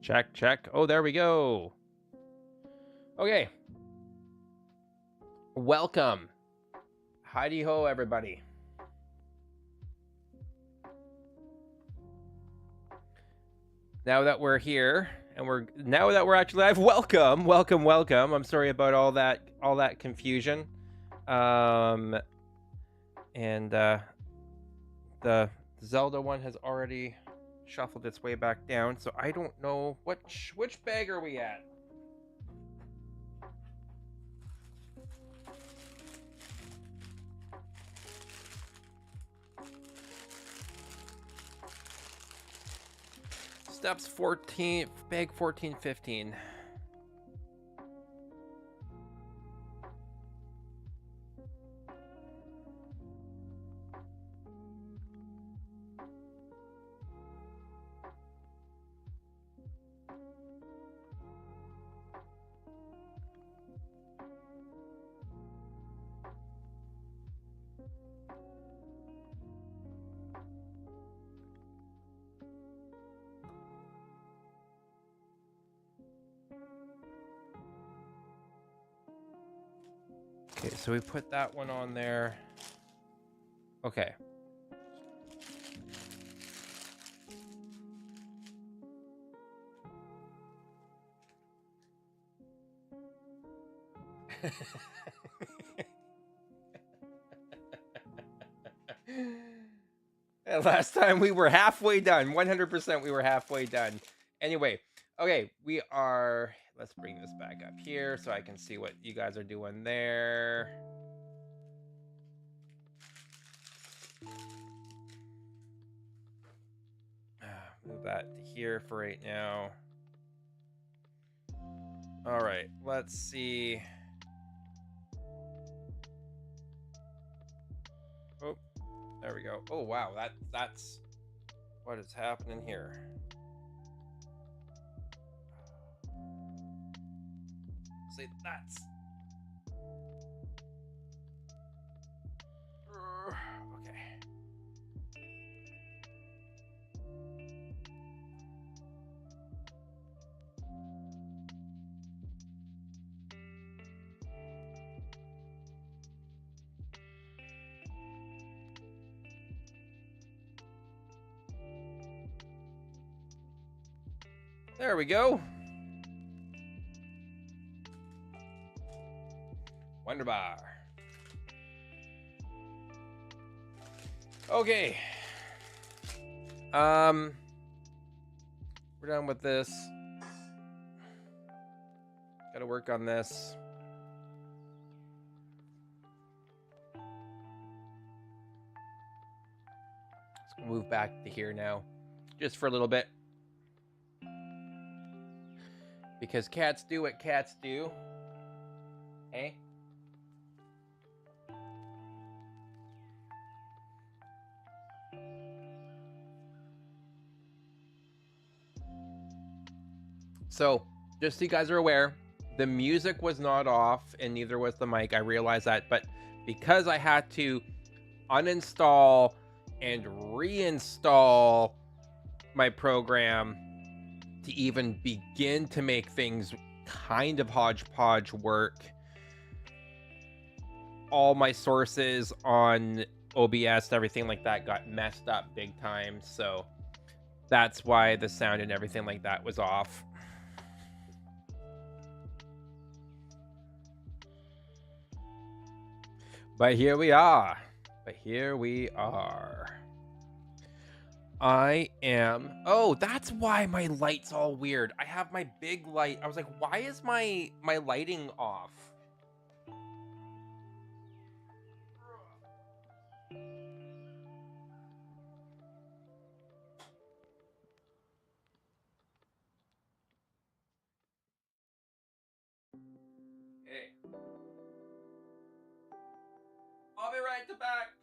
Check, check. Oh, there we go. Okay. Welcome. Heidi ho, everybody. Now that we're here and now that we're actually live, welcome. I'm sorry about all that confusion. And the Zelda one has already shuffled its way back down, so I don't know which bag are we at. Steps 14, bag 14, 15. Okay, so we put that one on there. Okay. And last time we were halfway done. 100% we were halfway done. Anyway, okay, we are. Let's bring this back up here so I can see what you guys are doing there. Move that to here for right now. All right, let's see. Oh, there we go. Oh wow, that's what is happening here. See, that's okay. There we go. Wonderbar. Okay. We're done with this. Gotta work on this. Let's move back to here now. Just for a little bit. Because cats do what cats do. Hey? So, just so you guys are aware, the music was not off and neither was the mic. I realize that, but because I had to uninstall and reinstall my program to even begin to make things kind of hodgepodge work, all my sources on OBS, everything like that got messed up big time. So that's why the sound and everything like that was off. But here we are. I am. Oh, that's why my light's all weird. I have my big light. I was like, why is my lighting off? Hey. I'll be right back.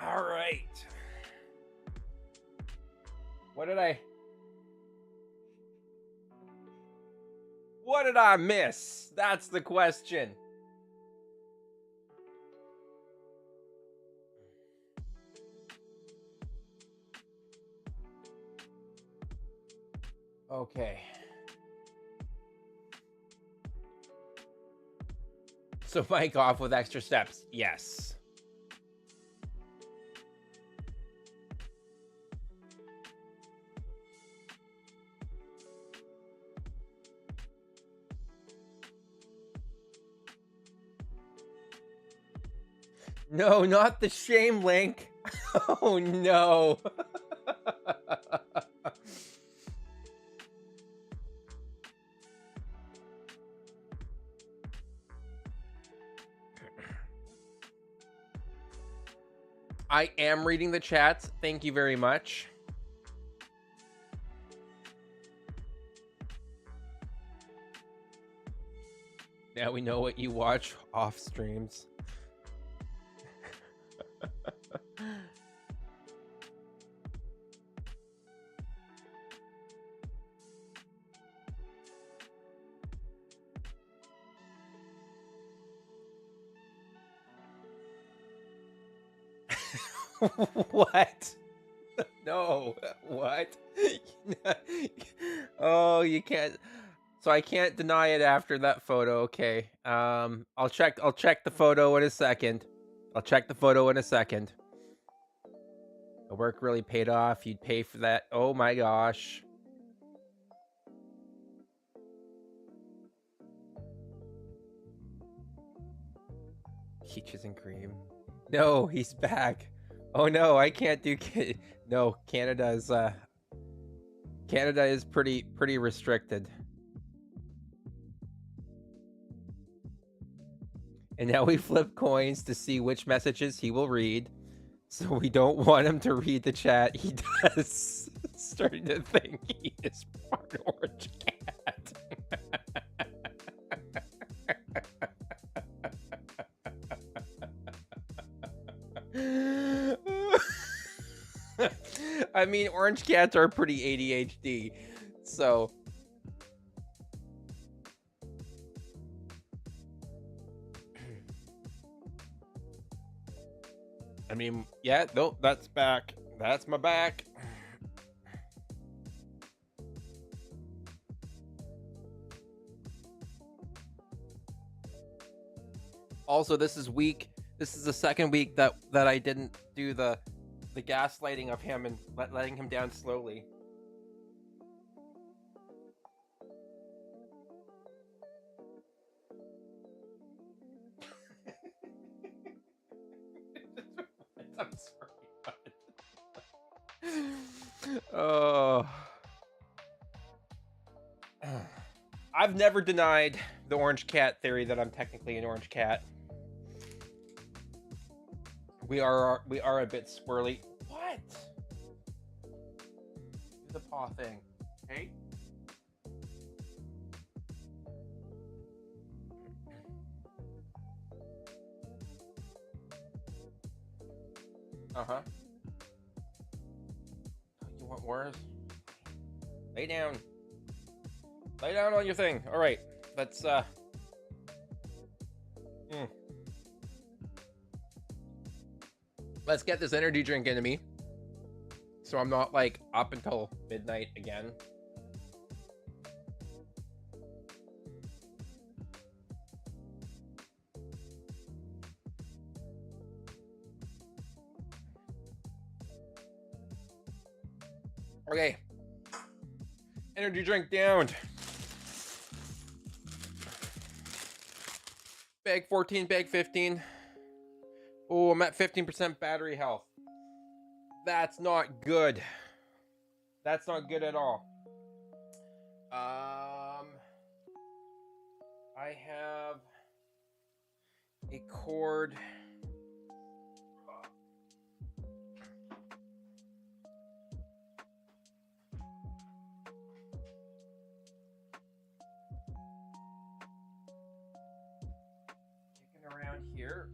All right. What did I miss? That's the question. Okay. So mic off with extra steps. Yes. No, not the shame link. Oh no. I am reading the chats. Thank you very much. Now we know what you watch off streams. What? No. What? Oh, you can't. So I can't deny it after that photo. Okay. I'll check the photo in a second. The work really paid off. You'd pay for that. Oh my gosh. Peaches and cream. No, he's back. Oh no, I can't do no, Canada is pretty restricted. And now we flip coins to see which messages he will read. So we don't want him to read the chat. He does. Starting to think he is part orange cat. I mean, orange cats are pretty ADHD, so. I mean, yeah, no, that's back. That's my back. Also, this is the second week that I didn't do the the gaslighting of him and letting him down slowly. I'm sorry, but... Oh. I've never denied the orange cat theory that I'm technically an orange cat. We are a bit swirly. What? Do the paw thing. Okay. Uh-huh. You want worse? Lay down. Lay down on your thing. All right. Let's let's get this energy drink into me, so I'm not like up until midnight again. Okay. Energy drink downed. Bag 14, bag 15. Oh, I'm at 15% battery health. That's not good. That's not good at all. I have a cord. Kicking around here.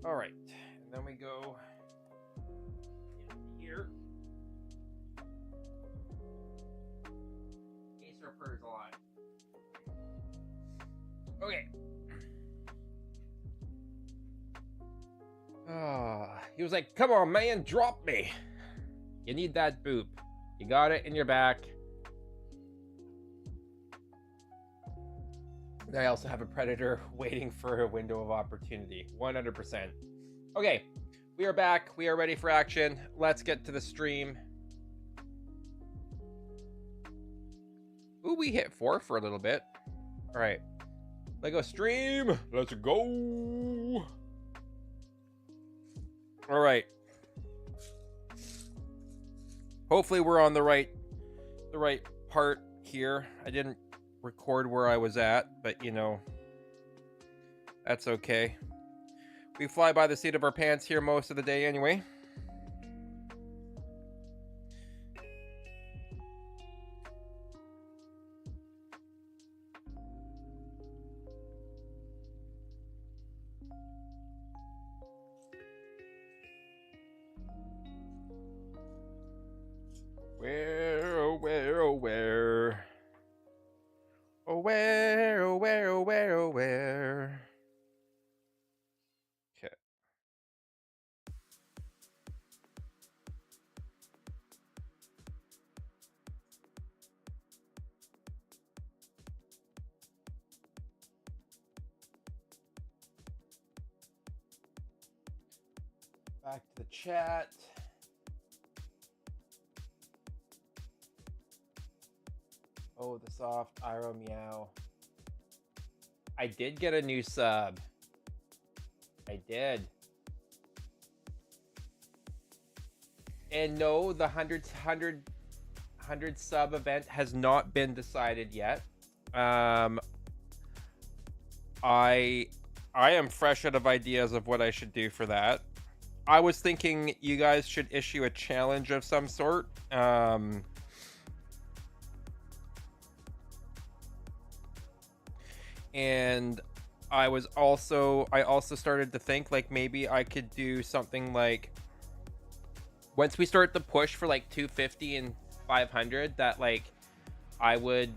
All right, and then we go in here. Acer Purr's alive. Okay. He was like, "Come on, man, drop me. You need that boop. You got it in your back." I also have a predator waiting for a window of opportunity. 100%. Okay, we are back. We are ready for action. Let's get to the stream. Ooh, we hit 4 for a little bit. All right, Lego stream. Let's go. All right. Hopefully we're on the right part here. I didn't record where I was at, but you know, that's okay. We fly by the seat of our pants here most of the day anyway. Where, oh where, oh where? Oh where, oh where, oh where, oh where? Okay. Back to the chat. Oh, the soft Iro meow. I did get a new sub. I did. And no, the 100 sub event has not been decided yet. I am fresh out of ideas of what I should do for that. I was thinking you guys should issue a challenge of some sort. And I also started to think like maybe I could do something like, once we start the push for like 250 and 500, that like I would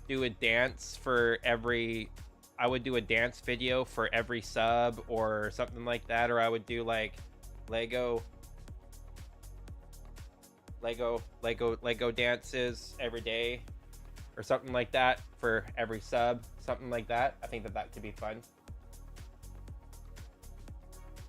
do a dance for every, I would do a dance video for every sub or something like that, or I would do like Lego dances every day or something like that for every sub, something like that. I think that could be fun.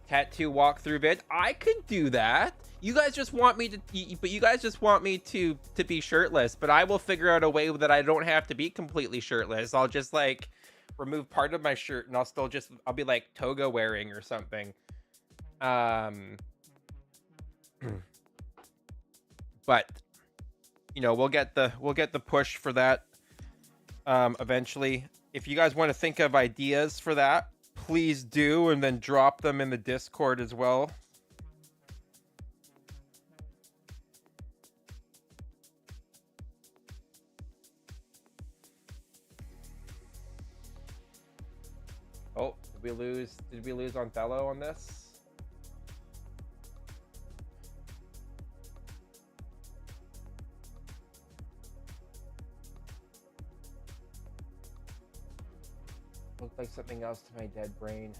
tattoo walkthrough vid. I could do that. You guys just want me to, but you guys just want me to be shirtless. But I will figure out a way that I don't have to be completely shirtless. I'll just like remove part of my shirt, and I'll be like toga wearing or something. But you know, we'll get the push for that eventually. If you guys want to think of ideas for that, please do, and then drop them in the Discord as well. Oh, did we lose Othello on this? Looked like something else to my dead brain.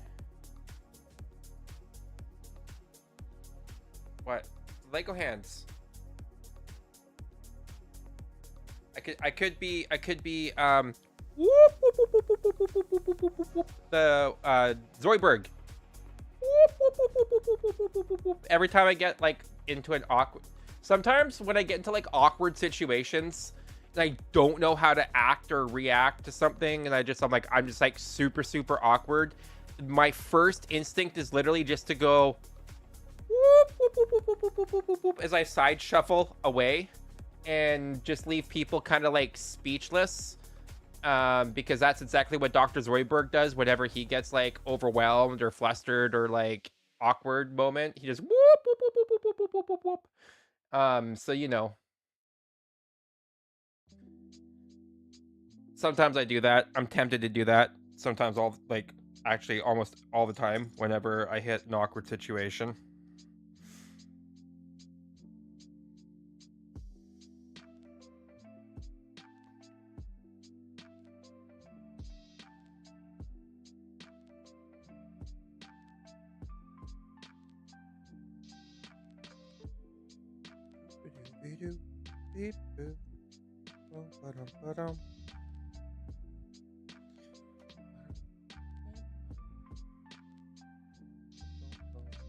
What? Lego hands. I could be the Zoidberg. Every time I get like into an awkward, sometimes when I get into like awkward situations and I don't know how to act or react to something, and I'm just like super awkward, my first instinct is literally just to go as I side shuffle away and just leave people kind of like speechless, because that's exactly what Dr. Zoidberg does whenever he gets like overwhelmed or flustered or like awkward moment. He just whoop. So you know, sometimes I do that. I'm tempted to do that. Sometimes actually almost all the time whenever I hit an awkward situation.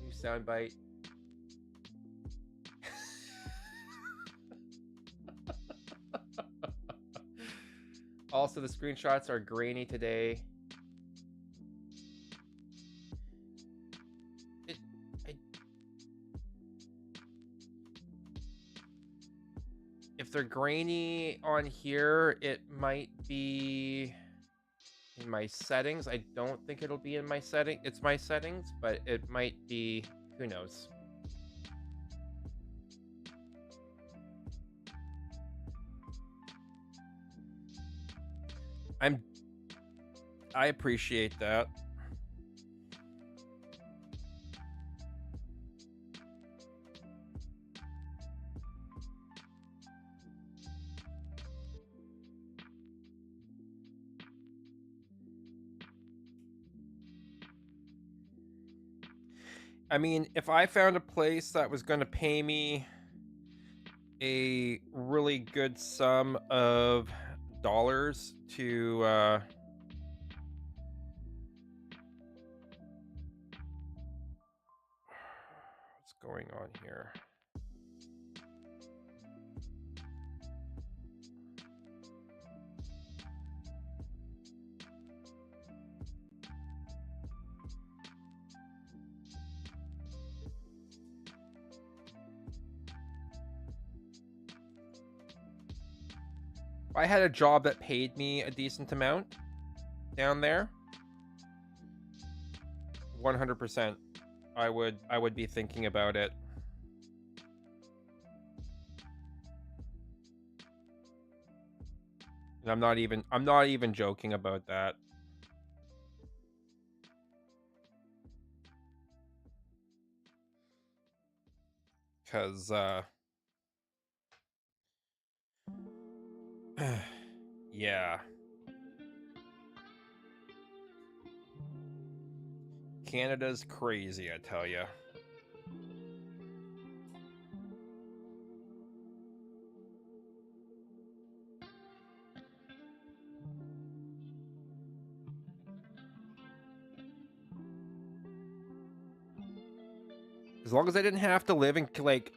New soundbite. Also, the screenshots are grainy today. If they're grainy on here, it might be in my settings. I don't think it'll be in my setting. It's my settings, but it might be. Who knows? I appreciate that. I mean, if I found a place that was going to pay me a really good sum of dollars to what's going on here? If I had a job that paid me a decent amount down there, 100%, I would be thinking about it. And I'm not even joking about that. Cause yeah. Canada's crazy, I tell you. As long as I didn't have to live in like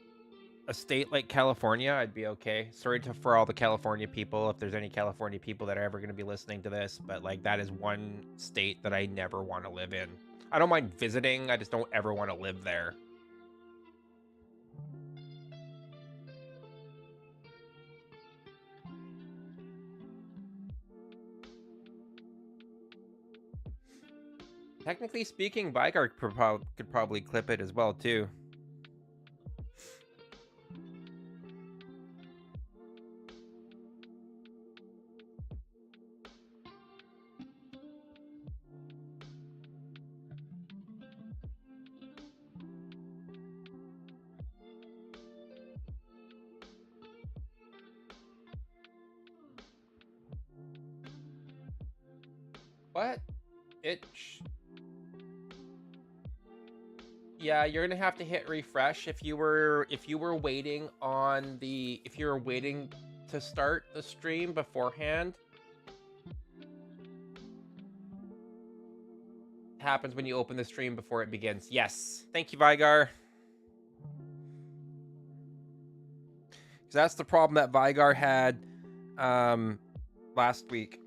a state like California, I'd be okay. Sorry for all the California people, if there's any California people that are ever going to be listening to this, but like that is one state that I never want to live in. I don't mind visiting, I just don't ever want to live there. Technically speaking, Vigar could probably clip it as well too. What? Yeah, you're gonna have to hit refresh if you were waiting on the if you were waiting to start the stream beforehand. It happens when you open the stream before it begins. Yes. Thank you, Vigar. Because that's the problem that Vigar had last week.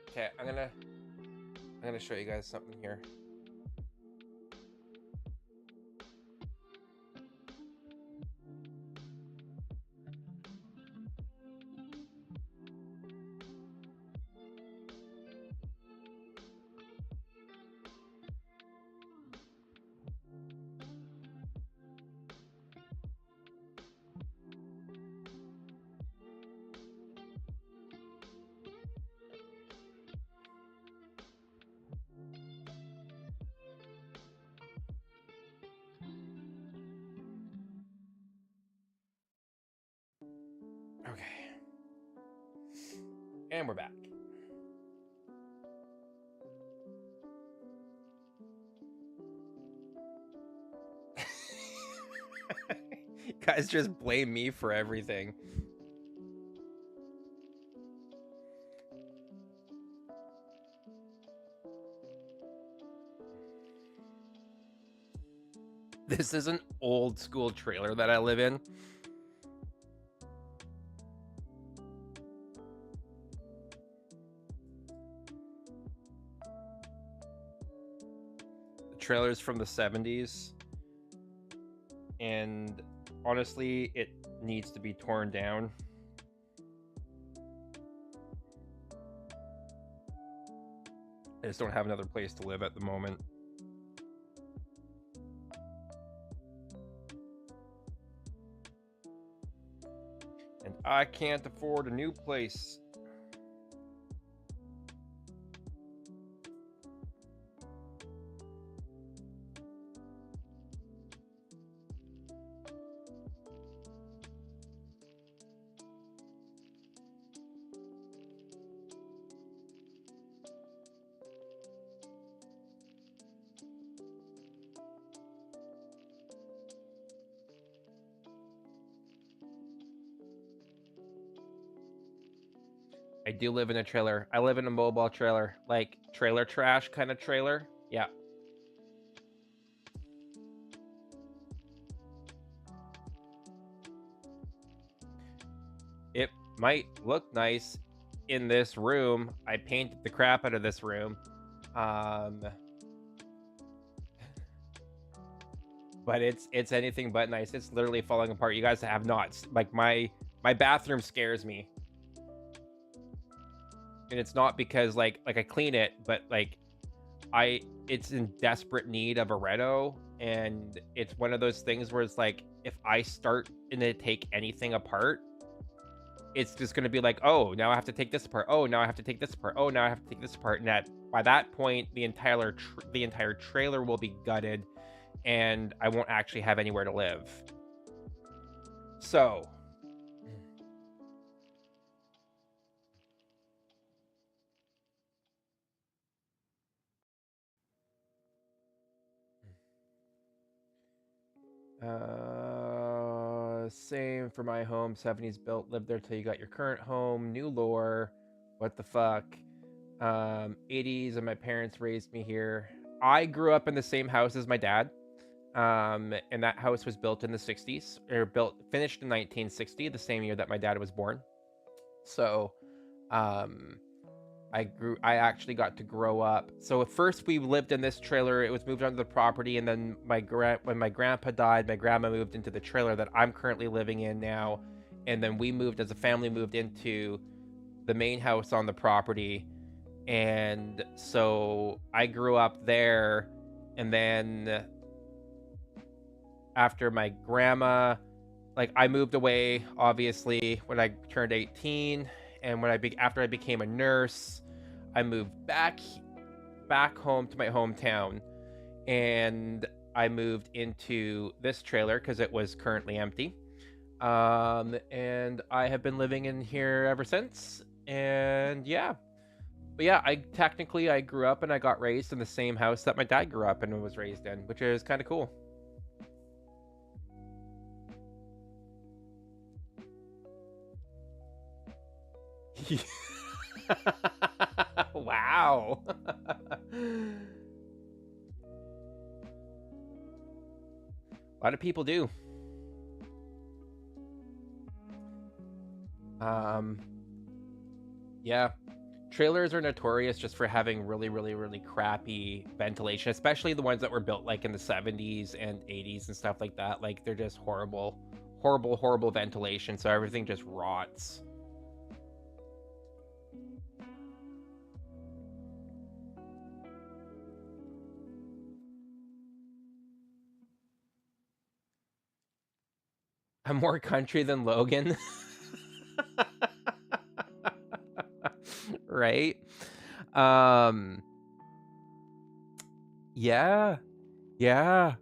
Okay, I'm gonna show you guys something here. Okay. And we're back. Guys just blame me for everything. This is an old school trailer that I live in. The trailer's from the 70s. And honestly, it needs to be torn down. I just don't have another place to live at the moment. And I can't afford a new place. I do live in a trailer. I live in a mobile trailer, like trailer trash kind of trailer. Yeah. It might look nice in this room. I painted the crap out of this room. But it's anything but nice. It's literally falling apart. You guys have not, like, my bathroom scares me. And it's not because like I clean it, but like it's in desperate need of a reno, and it's one of those things where it's like if I start and to take anything apart, it's just going to be like, oh, now I have to take this apart. Oh, now I have to take this apart. Oh, now I have to take this apart. And that by that point, the entire trailer will be gutted, and I won't actually have anywhere to live. So Same for my home. 70s built, lived there till you got your current home. New lore. What the fuck? 80s, and my parents raised me here. I grew up in the same house as my dad. And that house was built in the 60s, or finished in 1960, the same year that my dad was born. So, um, I actually got to grow up. So at first we lived in this trailer. It was moved onto the property, and then when my grandpa died, my grandma moved into the trailer that I'm currently living in now. And then we moved as a family, moved into the main house on the property. And so I grew up there, and then after my grandma, like, I moved away obviously when I turned 18, and after I became a nurse, I moved back home to my hometown, and I moved into this trailer because it was currently empty. And I have been living in here ever since. And yeah. But yeah, I grew up and I got raised in the same house that my dad grew up and was raised in, which is kind of cool. Wow. A lot of people do. Um, yeah. Trailers are notorious just for having really, really, really crappy ventilation, especially the ones that were built like in the 70s and 80s and stuff like that. Like, they're just horrible, horrible, horrible ventilation. So everything just rots. I'm more country than Logan. Right? Um, yeah. Yeah.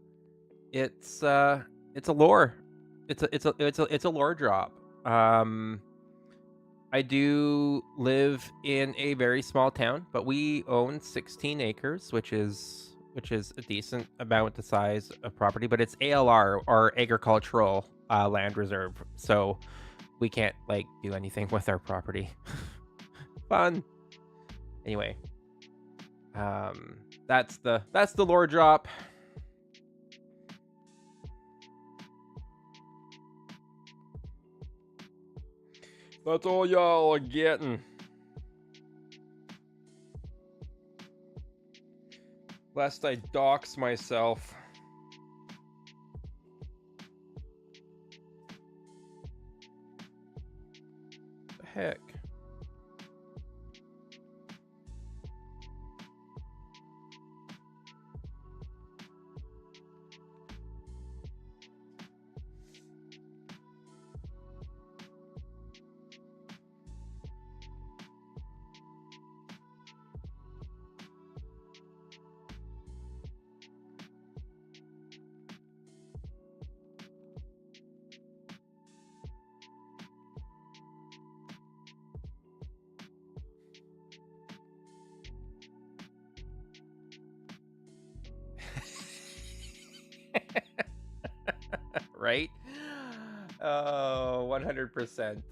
It's a lore. It's a lore drop. Um, I do live in a very small town, but we own 16 acres, which is a decent amount the size of property, but it's ALR, or agricultural land reserve, so we can't like do anything with our property. Fun. Anyway, um, that's the lore drop. That's all y'all are getting. Lest I dox myself. The heck? Right? Oh, 100%.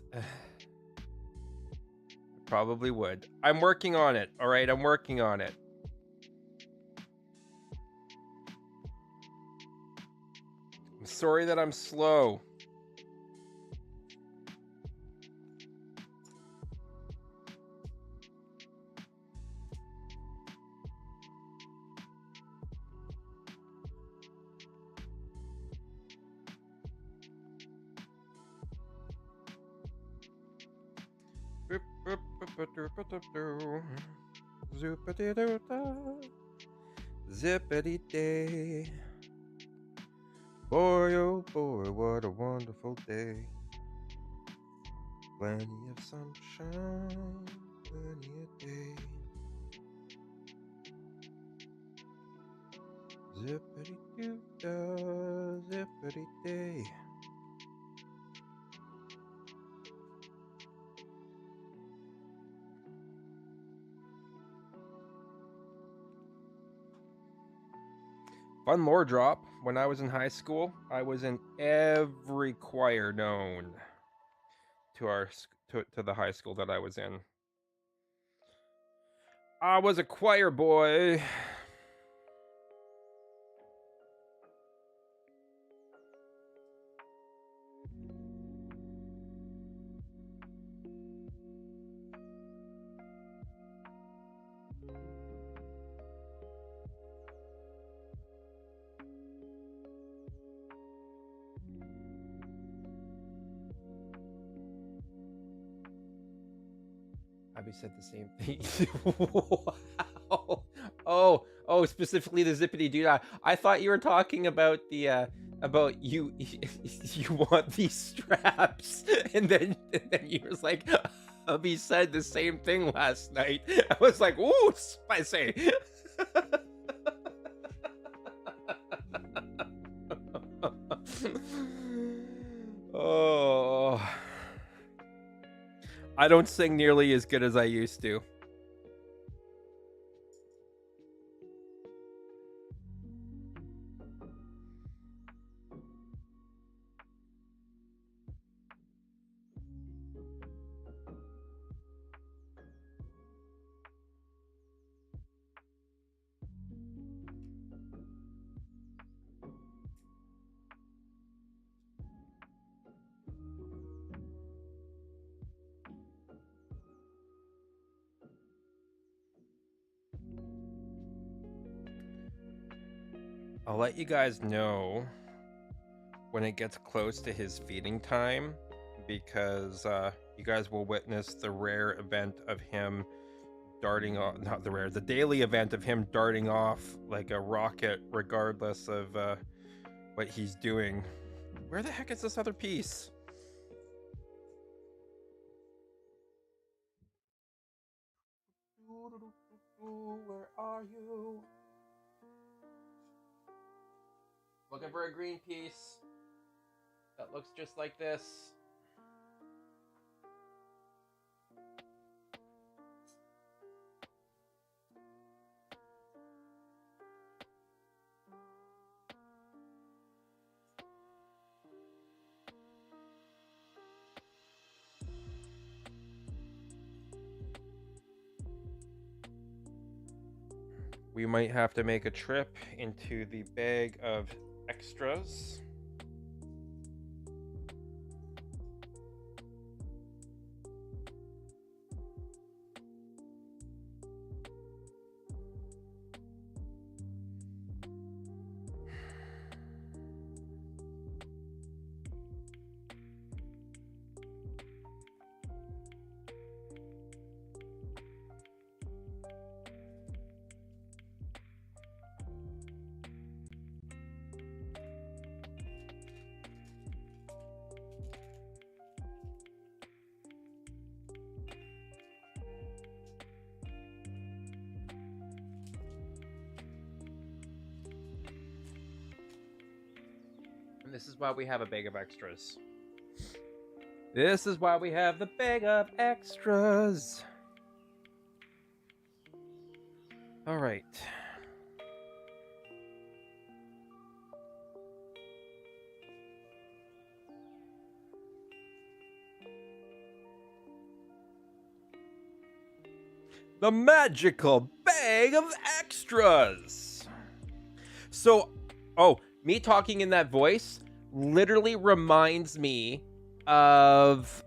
Probably would. I'm working on it. All right, I'm working on it. I'm sorry that I'm slow. Zippity day. Boy, oh boy, what a wonderful day. Plenty of sunshine, plenty of day. Zippity doo da, zippity day. Fun lore drop. When I was in high school, I was in every choir known to to the high school that I was in. I was a choir boy. Abby said the same thing. Wow. Oh, specifically the zippity doo dah. I thought you were talking about the about you you want these straps, and then you was like, Abby said the same thing last night. I was like, ooh, spicy. Oh. I don't sing nearly as good as I used to. I'll let you guys know when it gets close to his feeding time, because you guys will witness the rare event of him darting off, not the rare, the daily event of him darting off like a rocket, regardless of what he's doing. Where the heck is this other piece? Where are you? Looking for a green piece that looks just like this. We might have to make a trip into the bag of extras. And this is why we have a bag of extras. This is why we have the bag of extras. All right. The magical bag of extras. So, me talking in that voice literally reminds me of.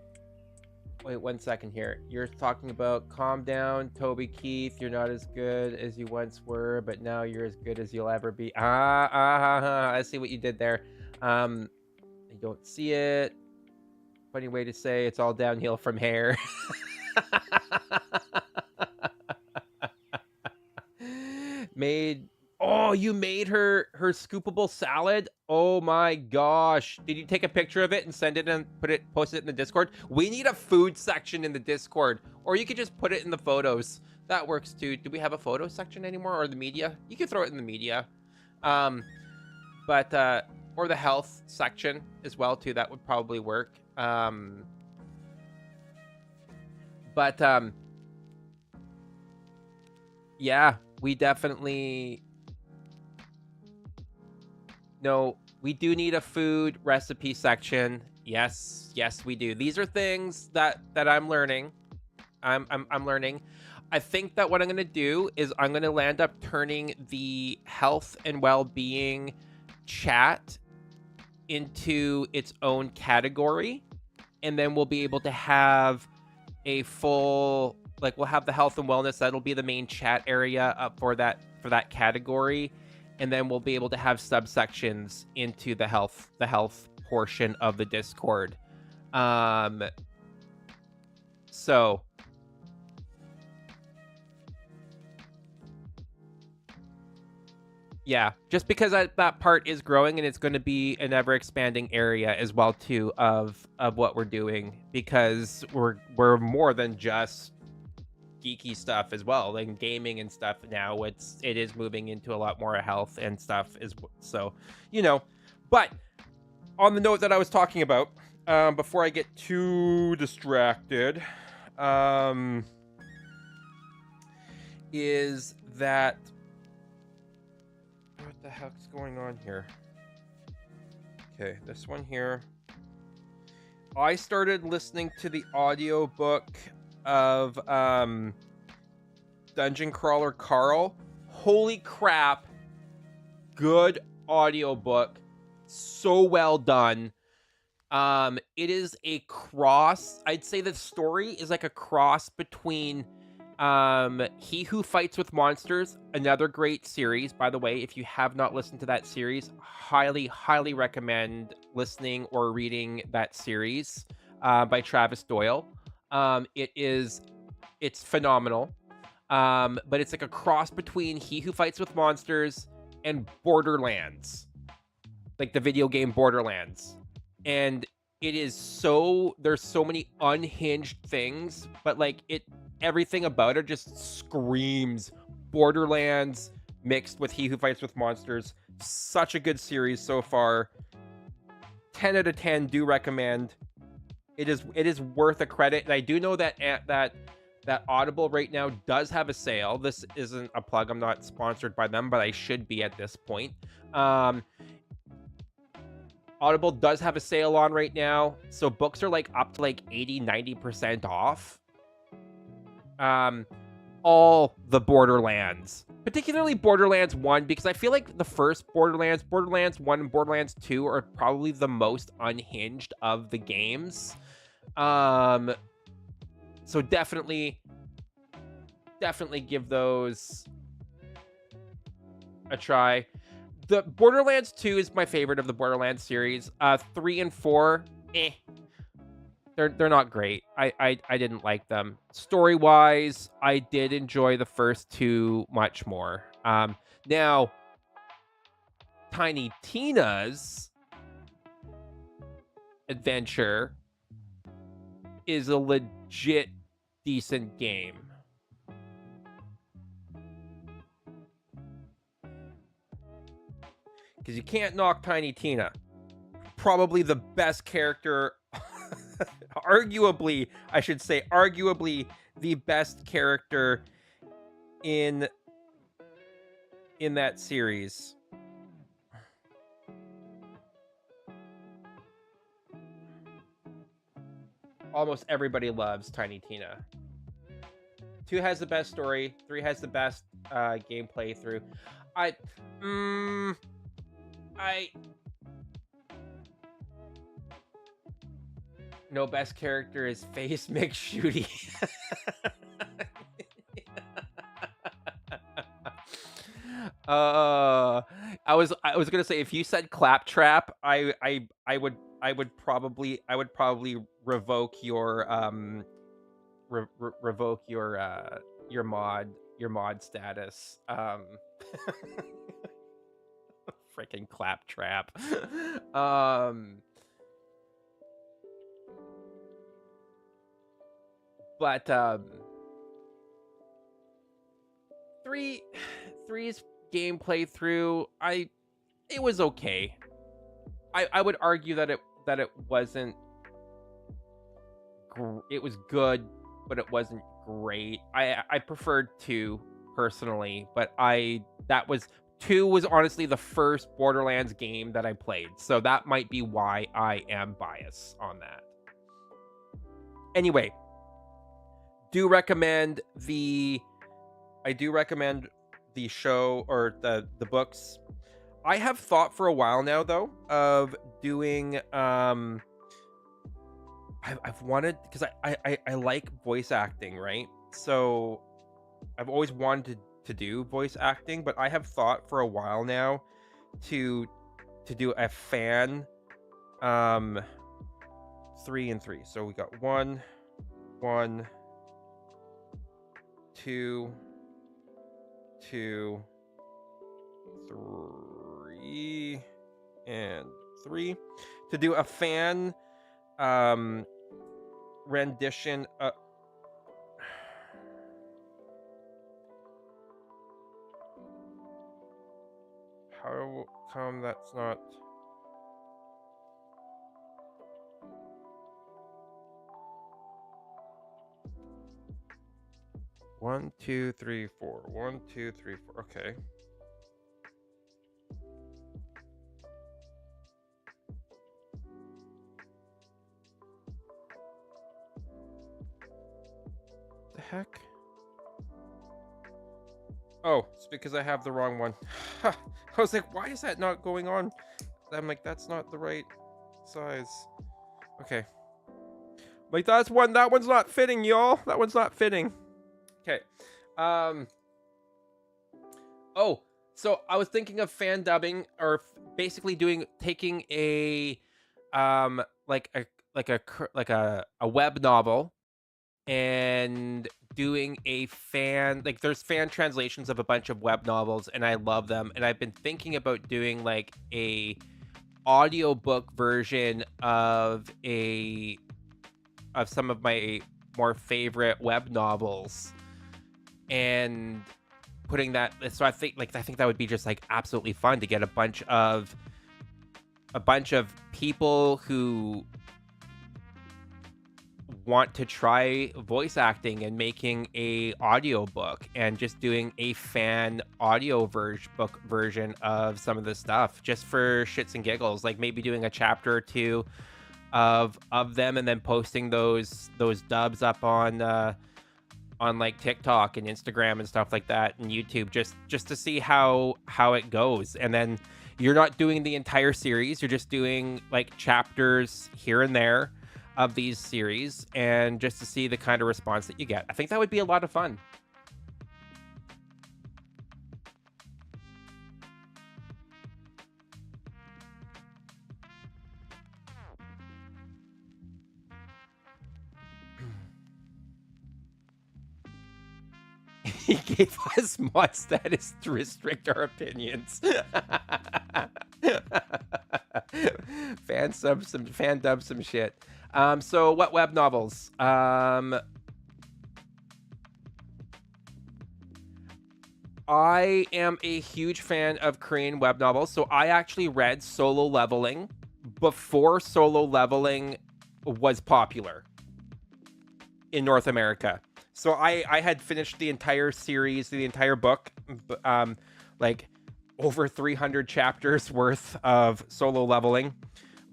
Wait 1 second here. You're talking about calm down, Toby Keith. You're not as good as you once were, but now you're as good as you'll ever be. I see what you did there. I don't see it. Funny way to say it's all downhill from here. You made her scoopable salad. Oh my gosh, did you take a picture of it and send it and post it in the Discord? We need a food section in the Discord, or you could just put it in the photos. That works too. Do we have a photo section anymore, or the media? You can throw it in the media, or the health section as well too. That would probably work. Yeah, we definitely No, we do need a food recipe section. Yes, yes, we do. These are things that I'm learning. I'm learning. I think that what I'm gonna do is I'm gonna land up turning the health and well-being chat into its own category, and then we'll be able to have a full, like, we'll have the health and wellness. That'll be the main chat area up for that category, and then we'll be able to have subsections into the health portion of the Discord. So yeah, just because that part is growing, and it's going to be an ever expanding area as well too of what we're doing, because we're more than just geeky stuff as well, like gaming and stuff. Now it is moving into a lot more health and stuff is, so, you know. But on the note that I was talking about, before I get too distracted, is that, what the heck's going on here? Okay, this one here. I started listening to the audiobook of Dungeon Crawler Carl. Holy crap. Good audiobook. So well done. It is a cross. I'd say the story is like a cross between He Who Fights with Monsters, another great series, by the way. If you have not listened to that series, highly recommend listening or reading that series by Travis Doyle. It's phenomenal. But it's like a cross between He Who Fights with Monsters and Borderlands, like the video game Borderlands. And it is there's so many unhinged things, but like everything about it just screams Borderlands mixed with He Who Fights with Monsters. Such a good series so far. 10 out of 10, do recommend. It is worth a credit. And I do know that that Audible right now does have a sale. This isn't a plug. I'm not sponsored by them, but I should be at this point. Audible does have a sale on right now, so books are like up to like 80-90% off. All the Borderlands, particularly Borderlands 1, because I feel like the first Borderlands 1 and Borderlands 2 are probably the most unhinged of the games. So definitely give those a try. The Borderlands 2 is my favorite of the Borderlands series. 3 and 4, They're not great. I didn't like them. Story-wise, I did enjoy the first two much more. Now, Tiny Tina's adventure is a legit decent game. Because you can't knock Tiny Tina. Probably the best character, arguably the best character in that series. Almost everybody loves Tiny Tina. 2 has the best story. 3 has the best gameplay through. No, best character is Face McShooty. I was gonna say, if you said Claptrap, I would probably revoke your revoke your mod status. Freaking Claptrap. But three's gameplay through, it was okay. I would argue that it wasn't. It was good, but it wasn't great. I preferred 2 personally, but that was 2 was honestly the first Borderlands game that I played, so that might be why I am biased on that. Anyway, do recommend the I do recommend the show or the books. I have thought for a while now though of doing I've wanted because I like voice acting, right? So I've always wanted to do voice acting, but I have thought for a while now to do a fan 3 and 3. So we got 1 1 2 2 3 and 3 to do a fan rendition. How come that's not? One, two, three, four. 1, 2, 3, 4. Okay. The heck? Oh, it's because I have the wrong one. I was like, why is that not going on? I'm like, that's not the right size. Okay. Like that one's not fitting, y'all. That one's not fitting. Okay. Oh, so I was thinking of fan dubbing or basically taking a like a web novel and doing a fan, like there's fan translations of a bunch of web novels and I love them, and I've been thinking about doing like a audiobook version of some of my more favorite web novels and putting that. So I think that would be just like absolutely fun to get a bunch of people who want to try voice acting and making a audiobook and just doing a fan book version of some of the stuff just for shits and giggles, like maybe doing a chapter or two of them and then posting those dubs up on like TikTok and Instagram and stuff like that and YouTube just to see how it goes. And then you're not doing the entire series, you're just doing like chapters here and there of these series and just to see the kind of response that you get. I think that would be a lot of fun. He gave us mod status to restrict our opinions. Fan dub some shit. So what web novels? I am a huge fan of Korean web novels. So I actually read Solo Leveling before Solo Leveling was popular in North America. So I had finished the entire series, the entire book, like over 300 chapters worth of Solo Leveling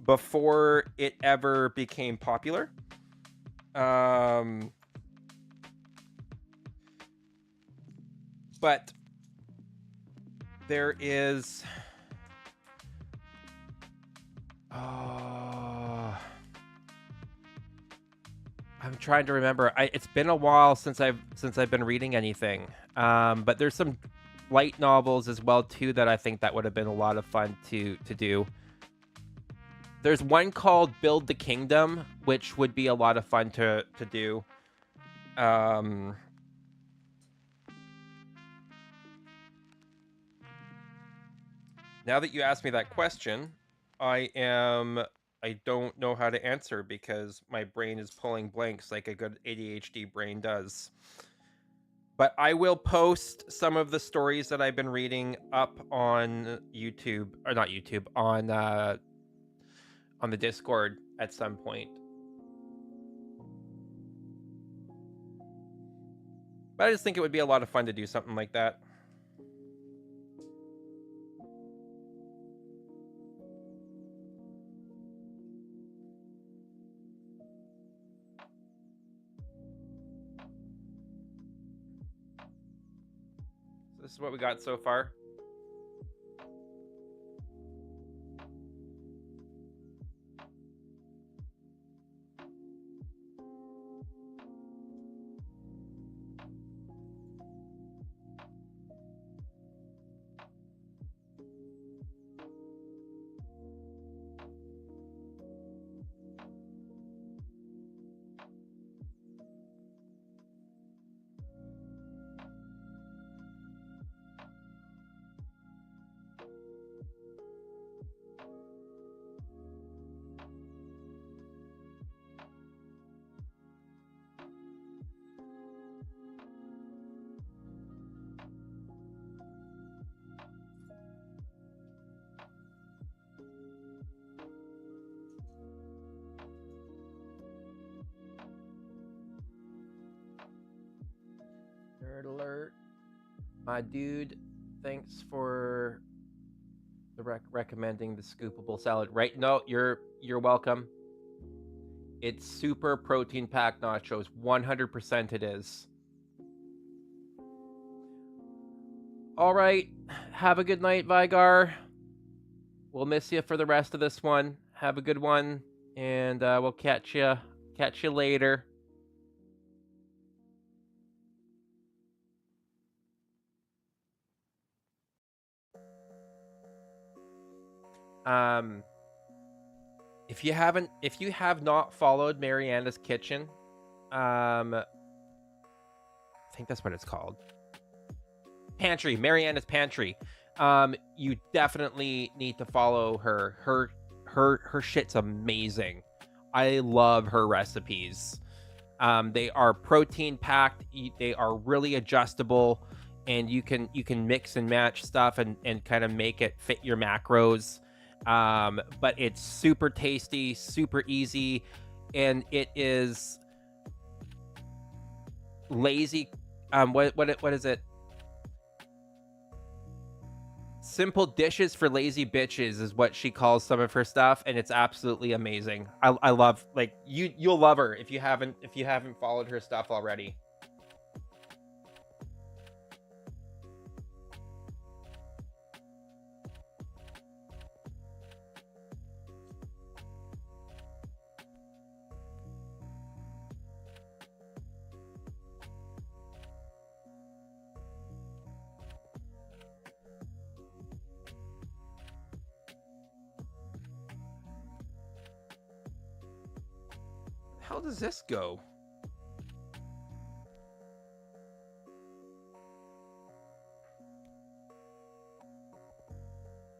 before it ever became popular. But there is I'm trying to remember. It's been a while since I've been reading anything. But there's some light novels as well too that I think that would have been a lot of fun to do. There's one called Build the Kingdom, which would be a lot of fun to do. Now that you asked me that question, I don't know how to answer because my brain is pulling blanks like a good ADHD brain does. But I will post some of the stories that I've been reading up on YouTube, or not YouTube, on the Discord at some point. But I just think it would be a lot of fun to do something like that. this is what we got so far. Nerd alert. My dude, thanks for the recommending the scoopable salad. Right? No, you're welcome. It's super protein packed nachos. 100% it is. All right. Have a good night, Vigar. We'll miss you for the rest of this one. Have a good one, and we'll catch you later. If you have not followed Mariana's Kitchen, I think that's what it's called. Pantry, Mariana's Pantry. You definitely need to follow her. Her shit's amazing. I love her recipes. They are protein packed. They are really adjustable, and you can mix and match stuff and kind of make it fit your macros. But it's super tasty, super easy, and it is lazy. What is it? Simple dishes for lazy bitches is what she calls some of her stuff, and it's absolutely amazing. I love, like, you'll love her if you haven't followed her stuff already. How does this go?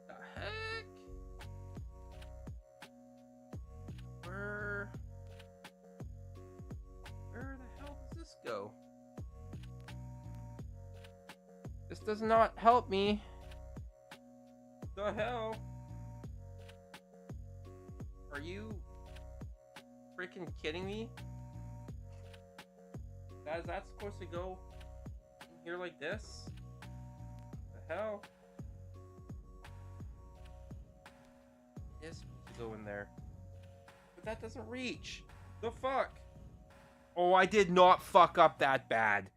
The heck? Where the hell does this go? This does not help me. The hell? Are you freaking kidding me? Is that supposed to go in here like this? The hell? It is supposed to go in there. But that doesn't reach. The fuck? Oh, I did not fuck up that bad.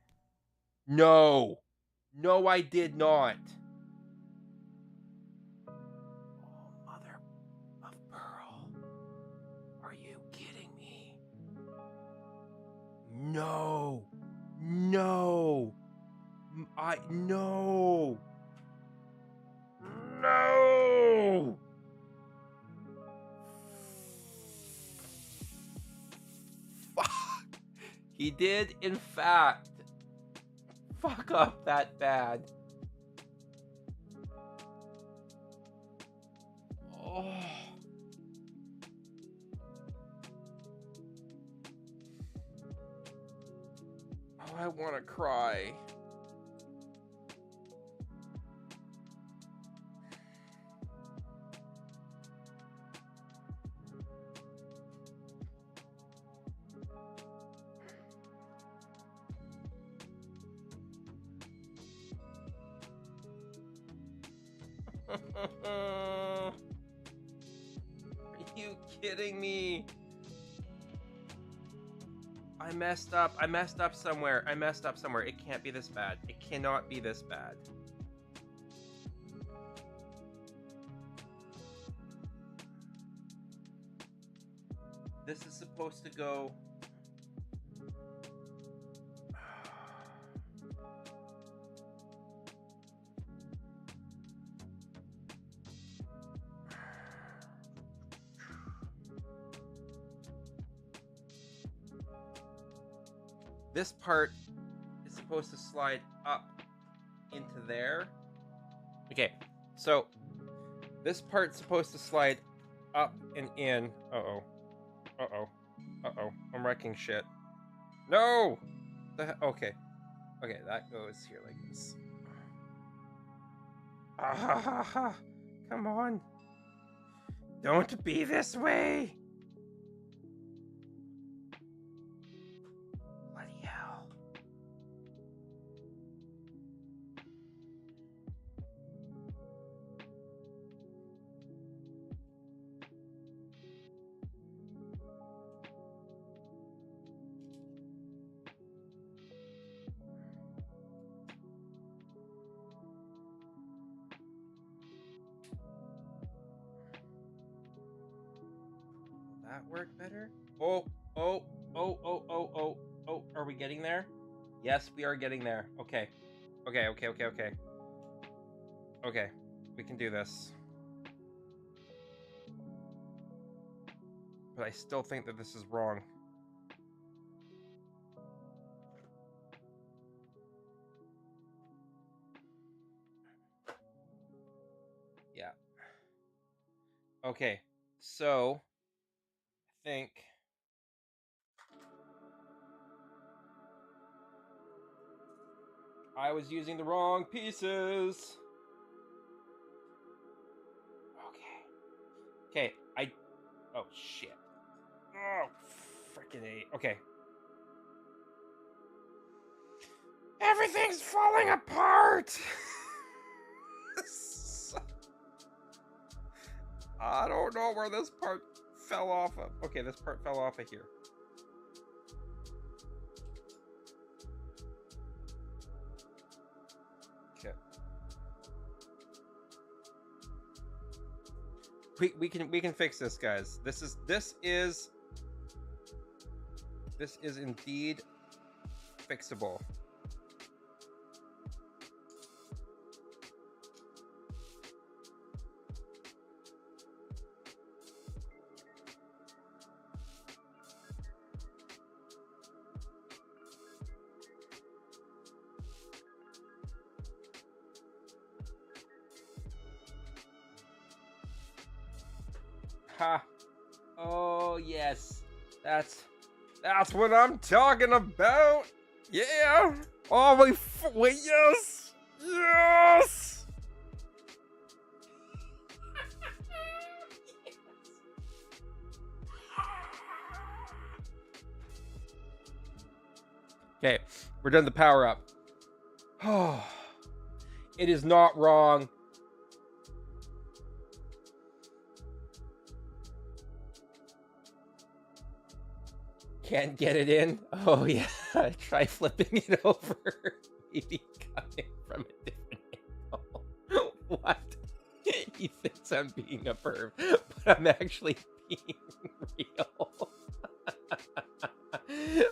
No. No, I did not. Oh, mother of pearl. Are you kidding me? No. No. No. No. Fuck. He did, in fact, fuck up that bad. Oh. Oh, I want to cry. Are you kidding me? I messed up. I messed up somewhere. I messed up somewhere. It can't be this bad. It cannot be this bad. This is supposed to go... This part is supposed to slide up into there. Okay, so this part's supposed to slide up and in. Uh-oh. Uh-oh. Uh-oh. I'm wrecking shit. No! Okay. Okay, that goes here like this. Ah ha ha ha! Come on. Don't be this way! Bloody hell. That work better? Oh, are we getting there? Yes, we are getting there. Okay. Okay. Okay, we can do this. But I still think that this is wrong. Yeah. Okay, so I think I was using the wrong pieces. Okay, oh shit. Oh, freaking A. Okay. Everything's falling apart. I don't know where this part fell off of. Okay, this part fell off of here. Okay. We can fix this, guys. This is indeed fixable. Ha! Oh yes, that's what I'm talking about. Yeah. Oh my! Wait, yes, yes. Okay, we're done the power up. Oh, it is not wrong. Can't get it in? Oh yeah, try flipping it over. Maybe coming from a different angle. What? He thinks I'm being a perv, but I'm actually being real.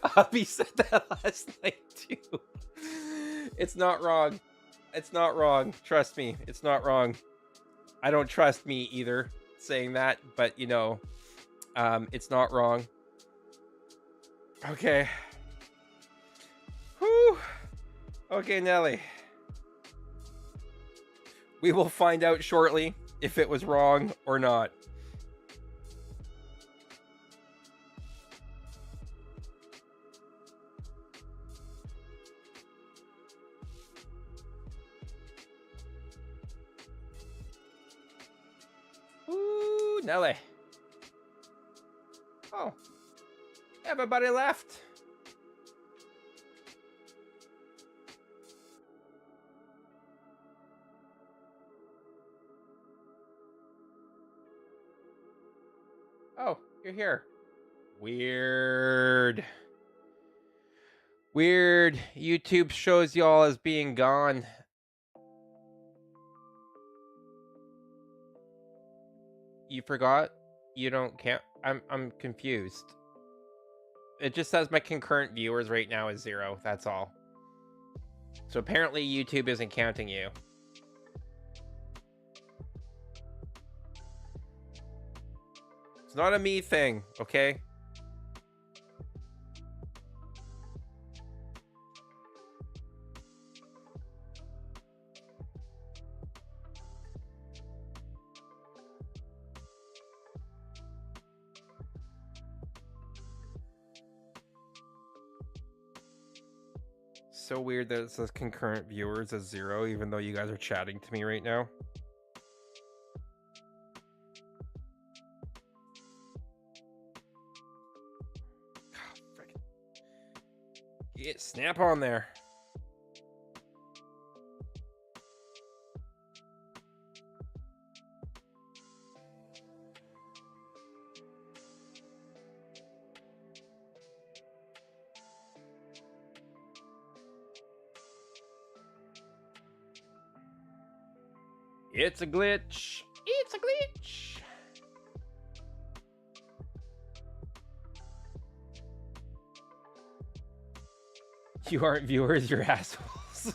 Hubby said that last night too. It's not wrong. It's not wrong. Trust me, it's not wrong. I don't trust me either saying that, but you know, it's not wrong. Okay. Whew. Okay, Nelly. We will find out shortly if it was wrong or not. Ooh, Nelly. Oh. Everybody left. Oh, you're here. Weird. Weird. YouTube shows y'all as being gone. You forgot? You don't count? I'm confused. It just says my concurrent viewers right now is 0. That's all. So apparently YouTube isn't counting you. It's not a me thing, okay? So weird that it says concurrent viewers as 0, even though you guys are chatting to me right now. Get snap on there. It's a glitch. It's a glitch. You aren't viewers, you're assholes.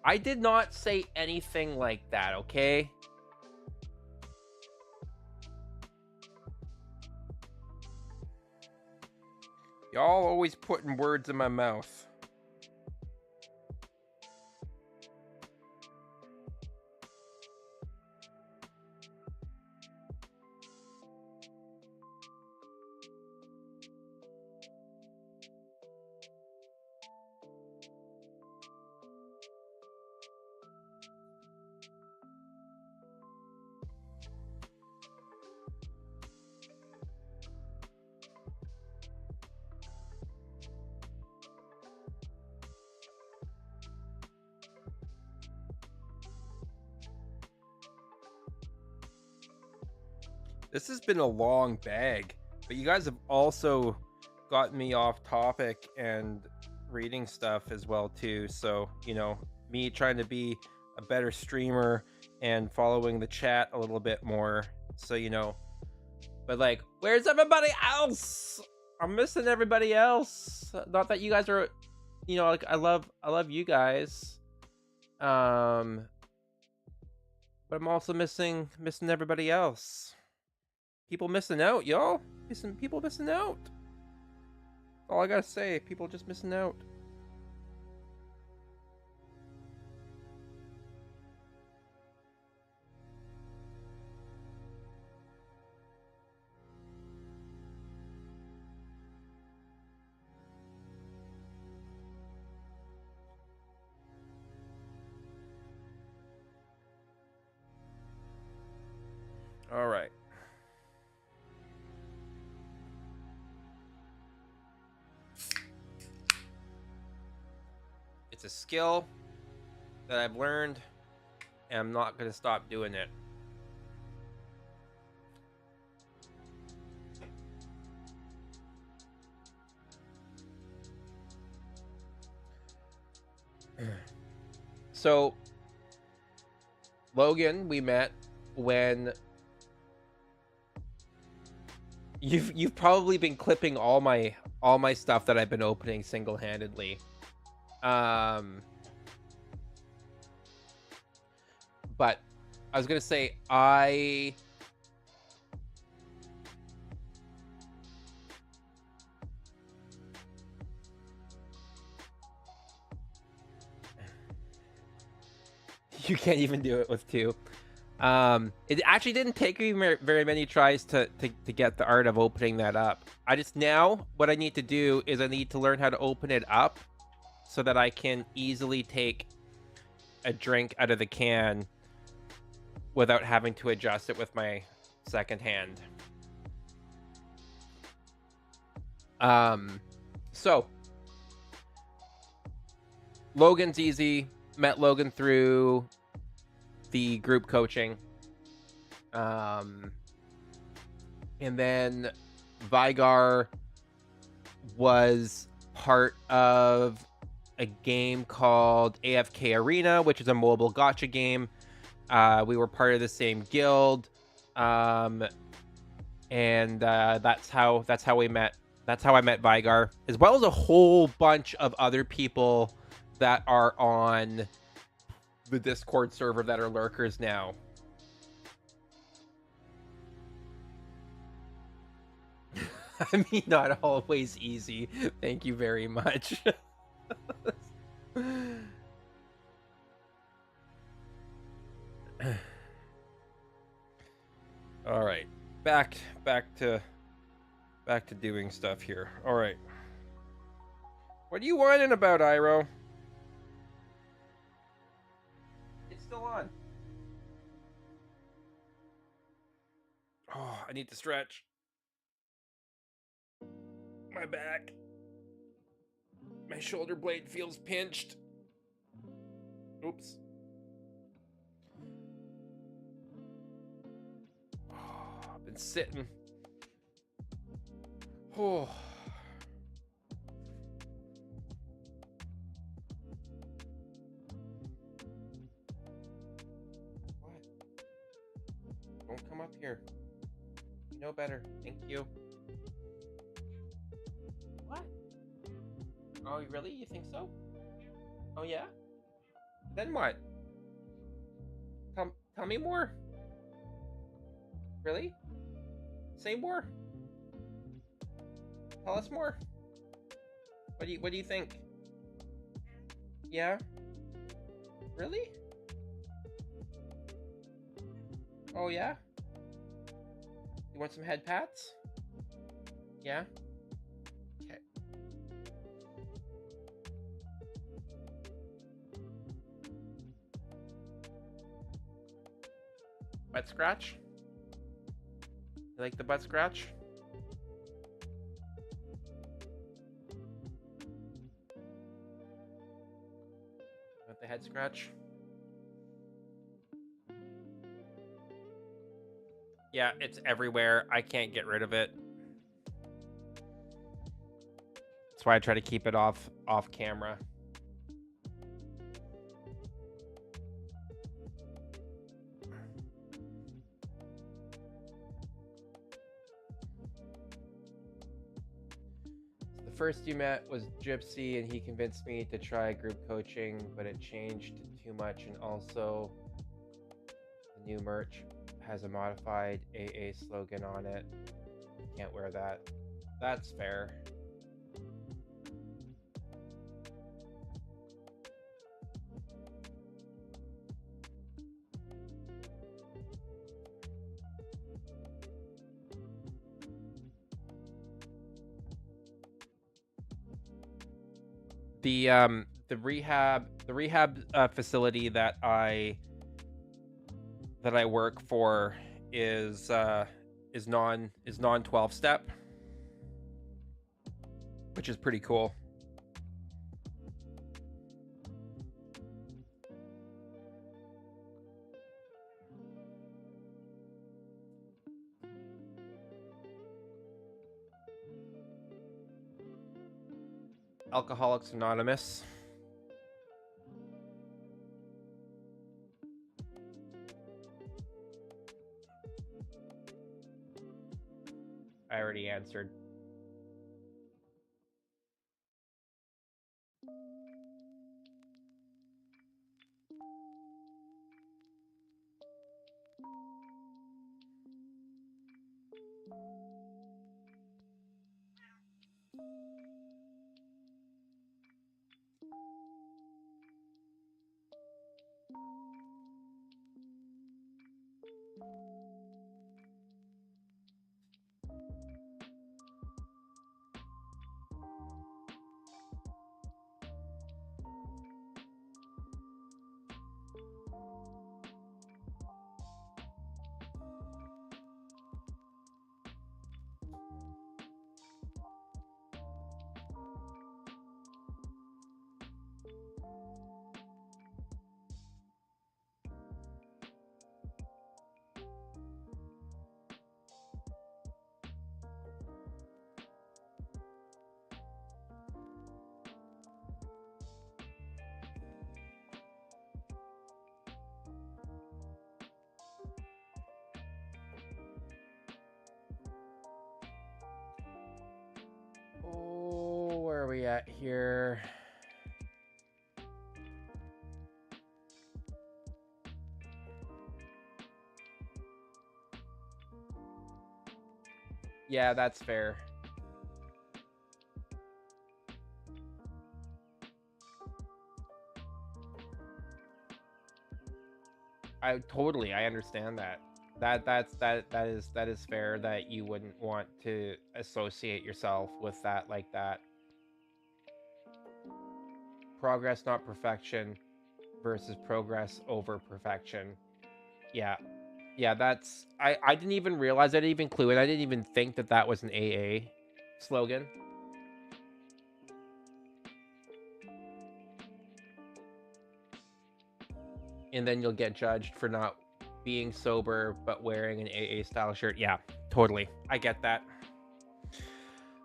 I did not say anything like that, okay? Y'all always putting words in my mouth. This has been a long bag, but you guys have also gotten me off topic and reading stuff as well too. So, you know, me trying to be a better streamer and following the chat a little bit more. So, you know, but like, where's everybody else? I'm missing everybody else. Not that you guys are, you know, like I love you guys. But I'm also missing everybody else. People missing out, y'all. People missing out. That's all I gotta say. People just missing out. All right. It's a skill that I've learned, and I'm not going to stop doing it. So, Logan, we met when you've probably been clipping all my stuff that I've been opening single-handedly. But I was gonna say you can't even do it with 2. It actually didn't take me very many tries to get the art of opening that up. Now what I need to do is I need to learn how to open it up so that I can easily take a drink out of the can without having to adjust it with my second hand. So Logan's easy. Met Logan through the group coaching. And then Vigar was part of a game called AFK Arena, which is a mobile gacha game. We were part of the same guild, and that's how we met. That's how I met Vigar, as well as a whole bunch of other people that are on the Discord server that are lurkers now. I mean, not always easy. Thank you very much. All right, back to doing stuff here. All right, what are you whining about, Iroh? It's still on. Oh, I need to stretch. My back. My shoulder blade feels pinched. Oops. Oh, I've been sitting. Oh. What? Don't come up here. You know better. Thank you. What? Oh, really? You think so? Oh, yeah? Then what? Tell me more. Really? Say more. Tell us more. What do you think? Yeah? Really? Oh, yeah? You want some head pats? Yeah? Okay. Butt scratch? You like the butt scratch? Want the head scratch? Yeah, it's everywhere. I can't get rid of it. That's why I try to keep it off camera. The first you met was Gypsy, and he convinced me to try group coaching, but it changed too much, and also the new merch has a modified AA slogan on it. Can't wear that. That's fair. The rehab facility that I work for is non 12 step, which is pretty cool. Alcoholics Anonymous. I already answered. we at here? Yeah, that's fair. I understand that. That is fair that you wouldn't want to associate yourself with that like that. Progress, not perfection, versus progress over perfection. Yeah. Yeah, that's I didn't even realize, I didn't even clue it. I didn't even think that that was an AA slogan. And then you'll get judged for not being sober but wearing an AA style shirt. Yeah, totally. I get that.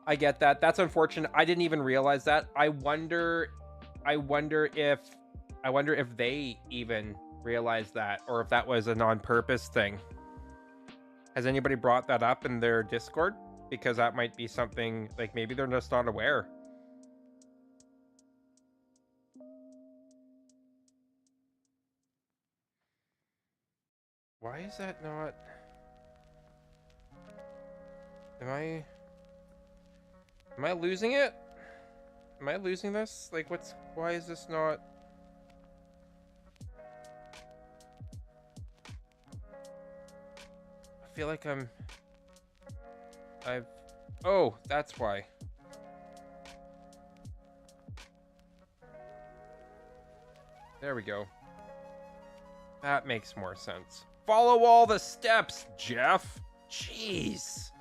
I get that. That's unfortunate. I didn't even realize that. I wonder if they even realized that, or if that was an on purpose thing. Has anybody brought that up in their Discord? Because that might be something, like, maybe they're just not aware. Why is that not? Am I losing it? Am I losing this? Like, why is this not? I feel like oh, that's why. There we go. That makes more sense. Follow all the steps, Jeff. Jeez.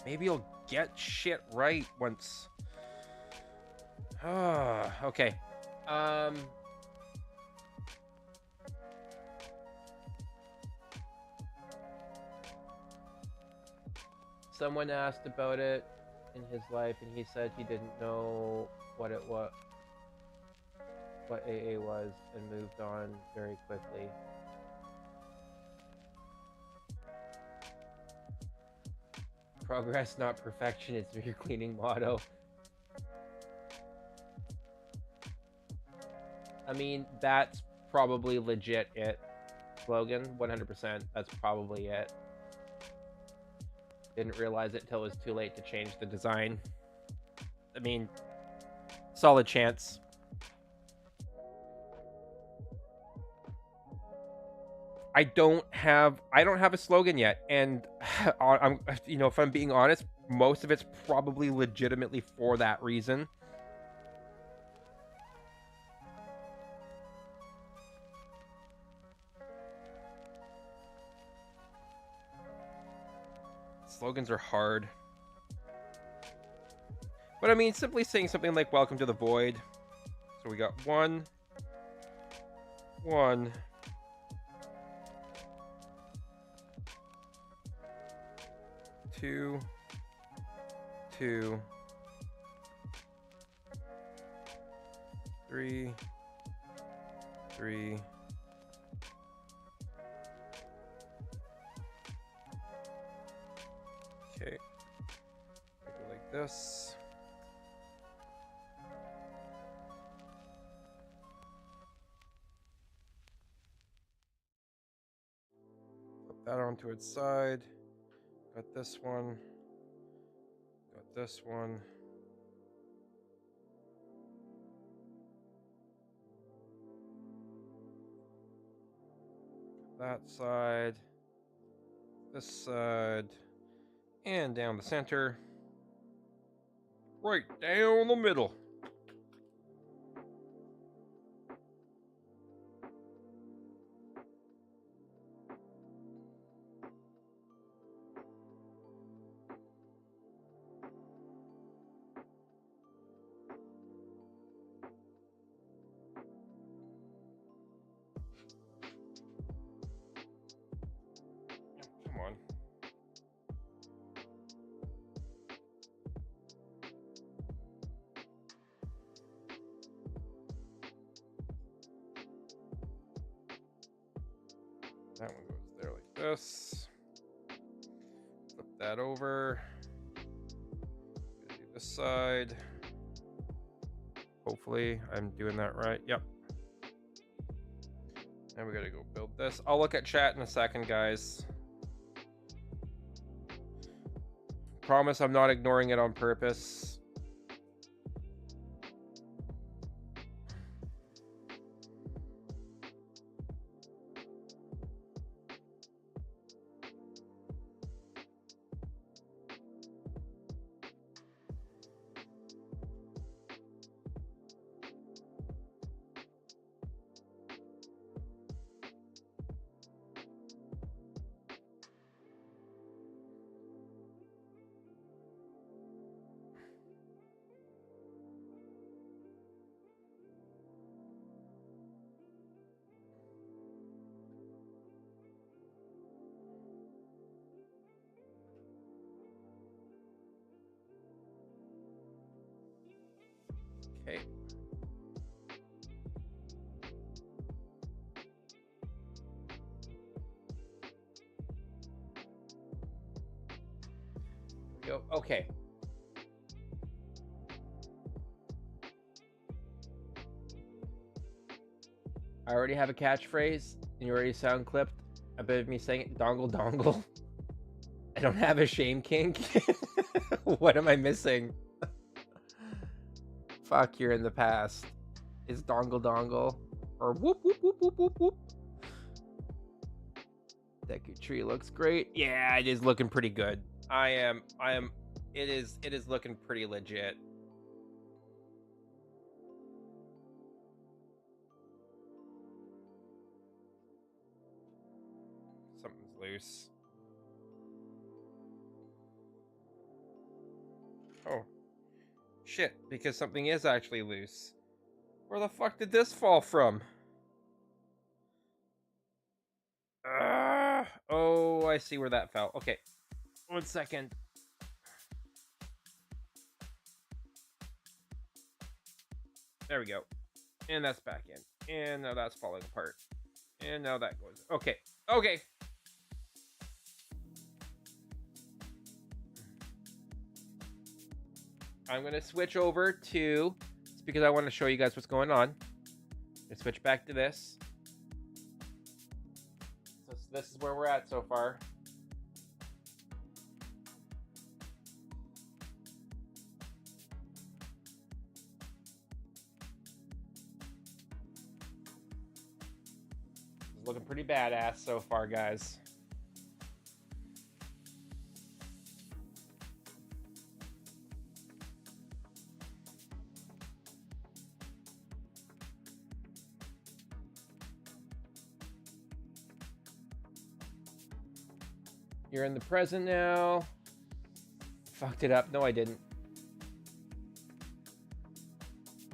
Maybe you'll get shit right once. Okay. Someone asked about it in his life, and he said he didn't know what AA was, and moved on very quickly. Progress, not perfection, is your cleaning motto. I mean, that's probably legit it. Slogan, 100%. That's probably it. Didn't realize it till it was too late to change the design. I mean, solid chance. I don't have a slogan yet, and I'm, if I'm being honest, most of it's probably legitimately for that reason. Slogans are hard. But I mean, simply saying something like "Welcome to the Void." So we got 1, 2, 2, 3, 3. Okay. Go like this. Flip that onto its side. Got this one. Got this one. That side. This side. And down the center. Right down the middle. Come on. That one goes there like this. Flip that over. Do this side. Hopefully I'm doing that right. Yep. And we gotta go build this. I'll look at chat in a second, guys. Promise I'm not ignoring it on purpose. Okay. Go. Okay. I already have a catchphrase, and you already sound clipped a bit of me saying it. Dongle dongle. I don't have a shame kink. What am I missing? Fuck, you're in the past. It's dongle dongle. Or whoop whoop whoop whoop whoop whoop. Deku tree looks great. Yeah, it is looking pretty good. It is looking pretty legit. Something's loose. Oh. Shit, because something is actually loose. Where the fuck did this fall from? Oh, I see where that fell. Okay. 1 second. There we go. And that's back in. And now that's falling apart. And now that goes. Okay. Okay. I'm going to switch over to... It's because I want to show you guys what's going on. Let's switch back to this. So this is where we're at so far. It's looking pretty badass so far, guys. You're in the present now. Fucked it up. No, I didn't.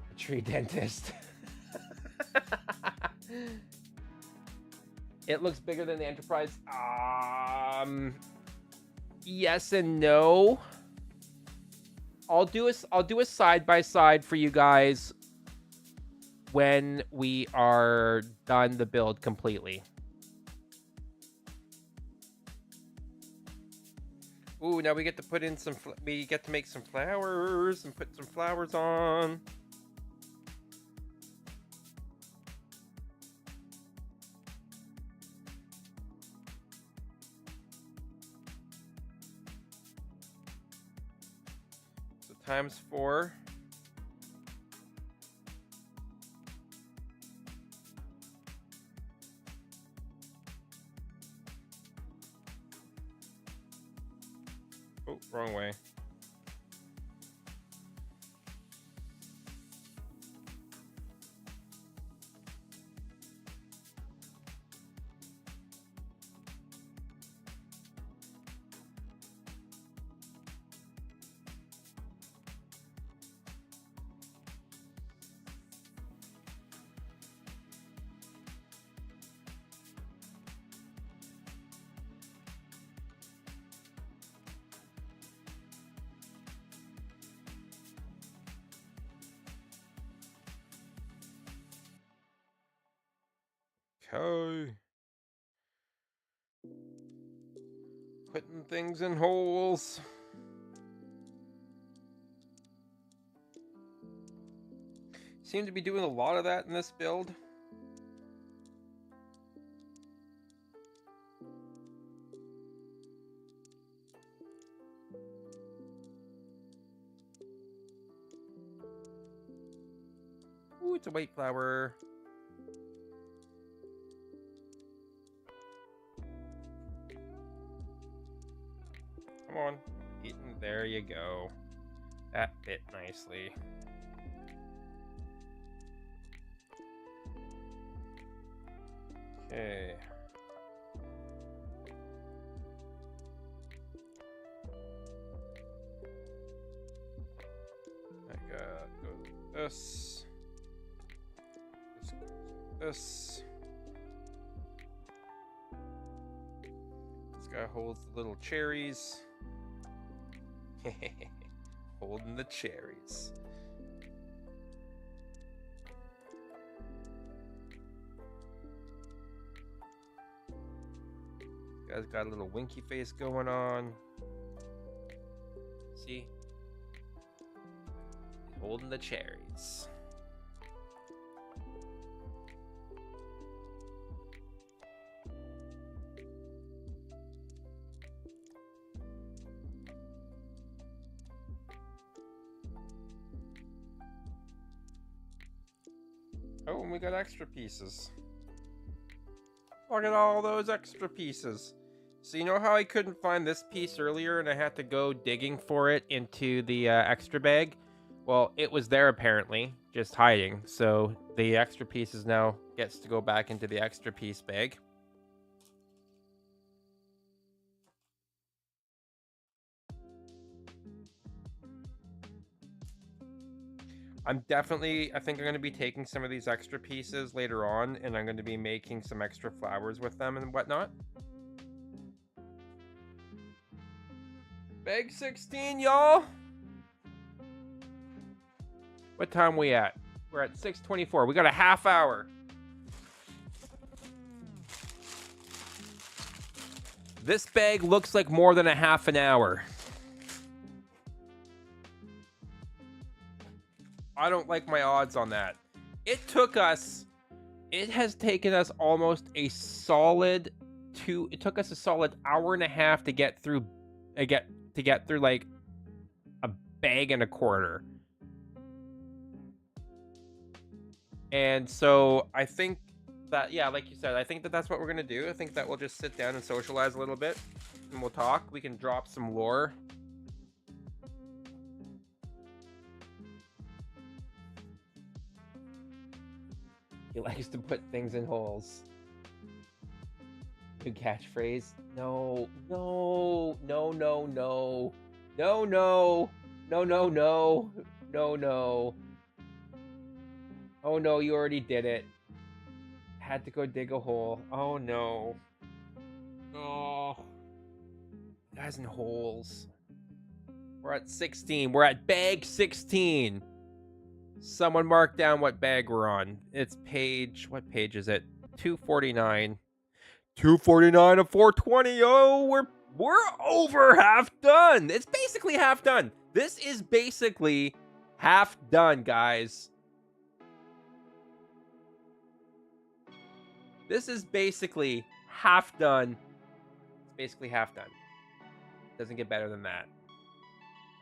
A tree dentist. It looks bigger than the Enterprise. Yes and no. I'll do a side by side for you guys when we are done the build completely. Ooh, now we get to put in some, we get to make some flowers and put some flowers on. So ×4. Oh, wrong way. Okay. Putting things in holes. seem to be doing a lot of that in this build. Ooh, it's a white flower. Come on. There you go. That fit nicely. Okay. I got this. This. This guy holds the little cherries. Holding the cherries. Guy's got a little winky face going on. See? He's holding the cherries. Oh, and we got extra pieces. Look at all those extra pieces. So you know how I couldn't find this piece earlier and I had to go digging for it into the extra bag? Well, it was there apparently, just hiding. So the extra pieces now gets to go back into the extra piece bag. I think I'm going to be taking some of these extra pieces later on, and I'm going to be making some extra flowers with them and whatnot. Bag 16, y'all! What time we at? We're at 6:24. We got a half hour. This bag looks like more than a half an hour. I don't like my odds on that. It has taken us almost a solid hour and a half to get through like a bag and a quarter. And so I think that, yeah, like you said, I think that that's what we're going to do. I think that we'll just sit down and socialize a little bit and we'll talk. We can drop some lore. He likes to put things in holes. New catchphrase. No. No, no, no, no. No, no. No, no, no. No, no. Oh no, you already did it. Had to go dig a hole. Oh no. Oh. Guys in holes. We're at 16. We're at bag 16. Someone mark down what bag we're on. It's page, what page is it? 249. 249 of 420. Oh, we're over half done. It's basically half done. This is basically half done, guys. This is basically half done. It's basically half done. Doesn't get better than that.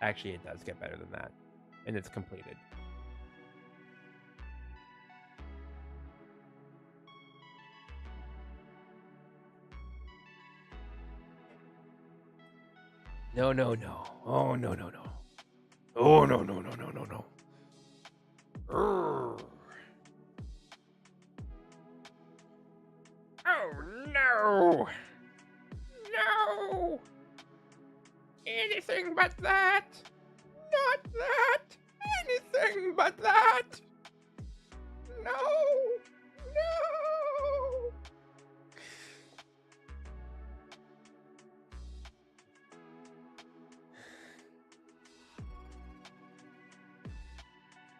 Actually, it does get better than that. And it's completed. No, no, no. Oh, no, no, no. Oh, no, no, no, no, no, no. Urgh. Oh, no. No. Anything but that. Not that. Anything but that. No. No.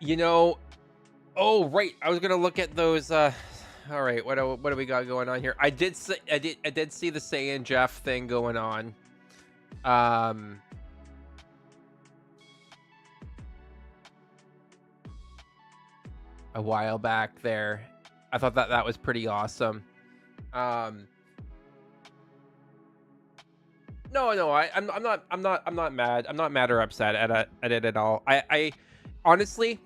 You know, oh right, I was gonna look at those. All right, what do we got going on here? I did see the Saiyan Jeff thing going on. a while back there. I thought that that was pretty awesome. Um, no, no, I'm not mad. I'm not mad or upset at it at all. I honestly,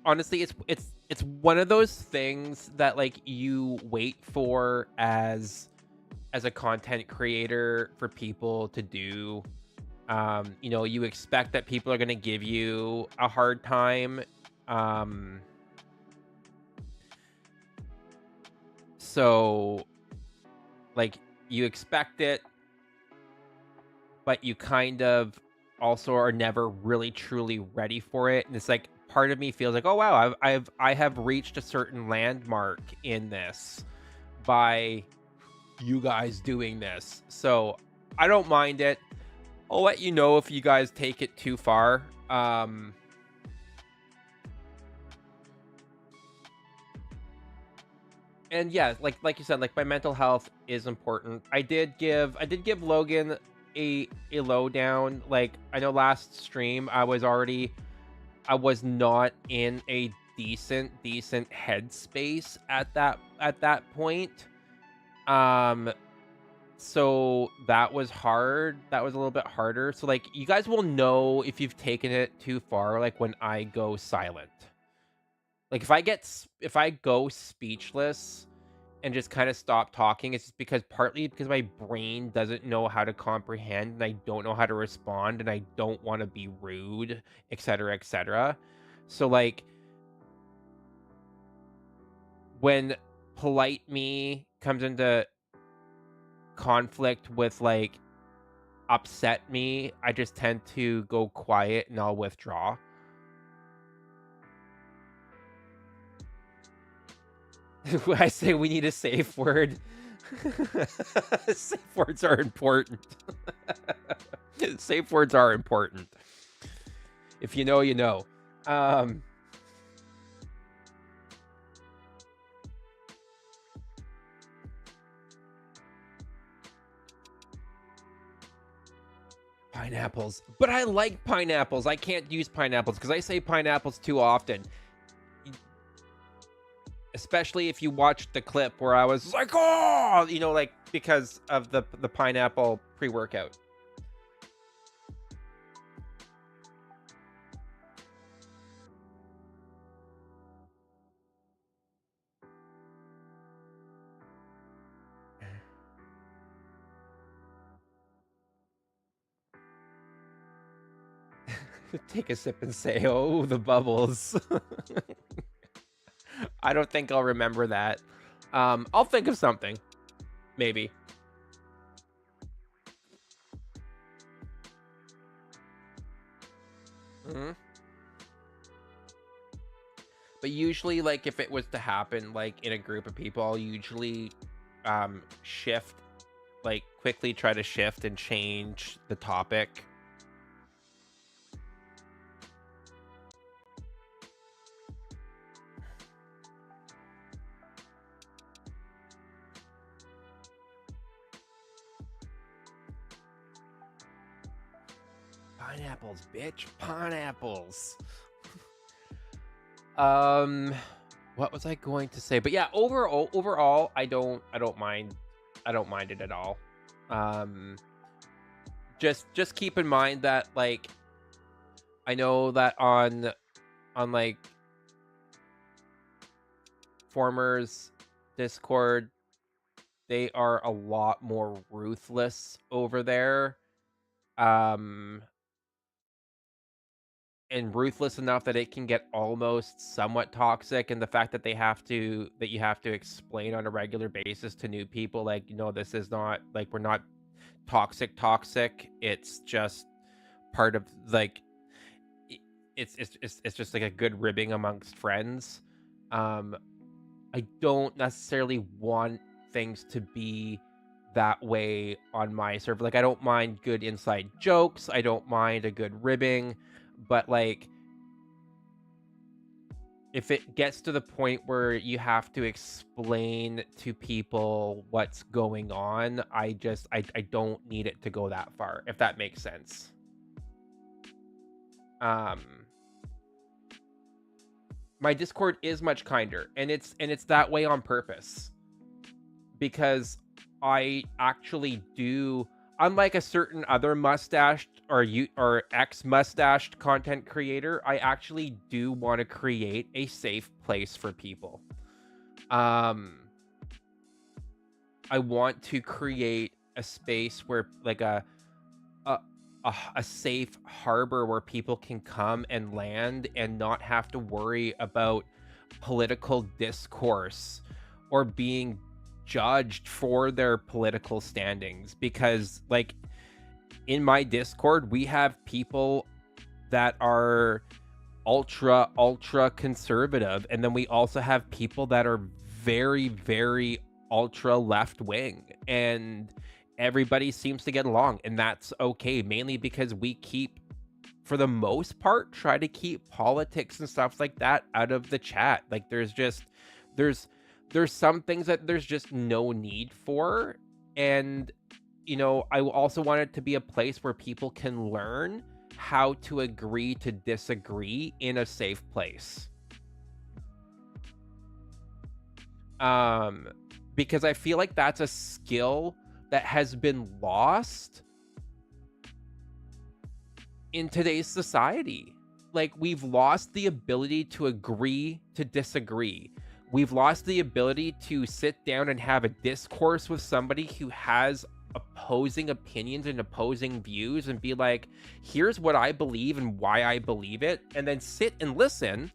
honestly, it's one of those things that like you wait for as a content creator for people to do. You know, you expect that people are going to give you a hard time. Um, so like you expect it, but you kind of also are never really truly ready for it. And it's like part of me feels like, oh wow, I have reached a certain landmark in this by you guys doing this. So I don't mind it. I'll let you know if you guys take it too far. And yeah, like you said, like my mental health is important. I did give Logan a lowdown. Like I know last stream I was not in a decent headspace at that point. Um so that was hard. That was a little bit harder. So like you guys will know if you've taken it too far like when I go silent. Like if I go speechless and just kind of stop talking, it's just because partly because my brain doesn't know how to comprehend and I don't know how to respond and I don't want to be rude, etc., etc. So like when polite me comes into conflict with like upset me, I just tend to go quiet and I'll withdraw. I say we need a safe word. Safe words are important. Safe words are important. If you know, you know. Um, Pineapples. But I like pineapples. I can't use pineapples because I say pineapples too often. Especially if you watch the clip where I was like, oh, you know, like because of the pineapple pre-workout. Take a sip and say, oh, the bubbles. I don't think I'll remember that. I'll think of something. Maybe. Mhm. But usually, like, if it was to happen, like, in a group of people, I'll usually shift, like, quickly try to shift and change the topic. Pineapples, bitch. Pineapples. Um, what was I going to say? But yeah, overall, I don't mind it at all. Um, just keep in mind that like I know that on like Formers Discord, they are a lot more ruthless over there. Um, and ruthless enough that it can get almost somewhat toxic, and the fact that you have to explain on a regular basis to new people like, you know, this is not like we're not toxic, it's just part of like it's just like a good ribbing amongst friends. um I don't necessarily want things to be that way on my server. Like I don't mind good inside jokes, I don't mind a good ribbing, but like if it gets to the point where you have to explain to people what's going on, I don't need it to go that far, if that makes sense. Um my Discord is much kinder, and it's that way on purpose, because I actually do, unlike a certain other mustached or ex mustached content creator, I actually do want to create a safe place for people. Um, I want to create a space where, like, a a safe harbor where people can come and land and not have to worry about political discourse or being judged for their political standings, because, like, in my Discord we have people that are ultra conservative, and then we also have people that are very ultra left wing, and everybody seems to get along, and that's okay, mainly because we keep, for the most part, try to keep politics and stuff like that out of the chat. Like, there's there's some things that there's just no need for, and I also want it to be a place where people can learn how to agree to disagree in a safe place. Because I feel like that's a skill that has been lost in today's society. Like, we've lost the ability to agree to disagree. We've lost the ability to sit down and have a discourse with somebody who has opposing opinions and opposing views and be like, here's what I believe and why I believe it, and then sit and listen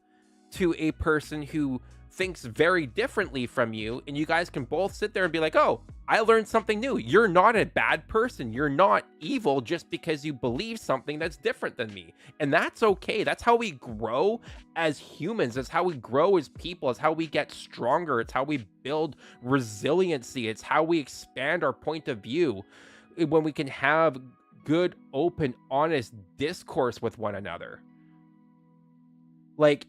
to a person who thinks very differently from you, and you guys can both sit there and be like, oh, I learned something new. You're not a bad person. You're not evil just because you believe something that's different than me. And that's okay. That's how we grow as humans. That's how we grow as people. It's how we get stronger. It's how we build resiliency. It's how we expand our point of view, when we can have good, open, honest discourse with one another. Like,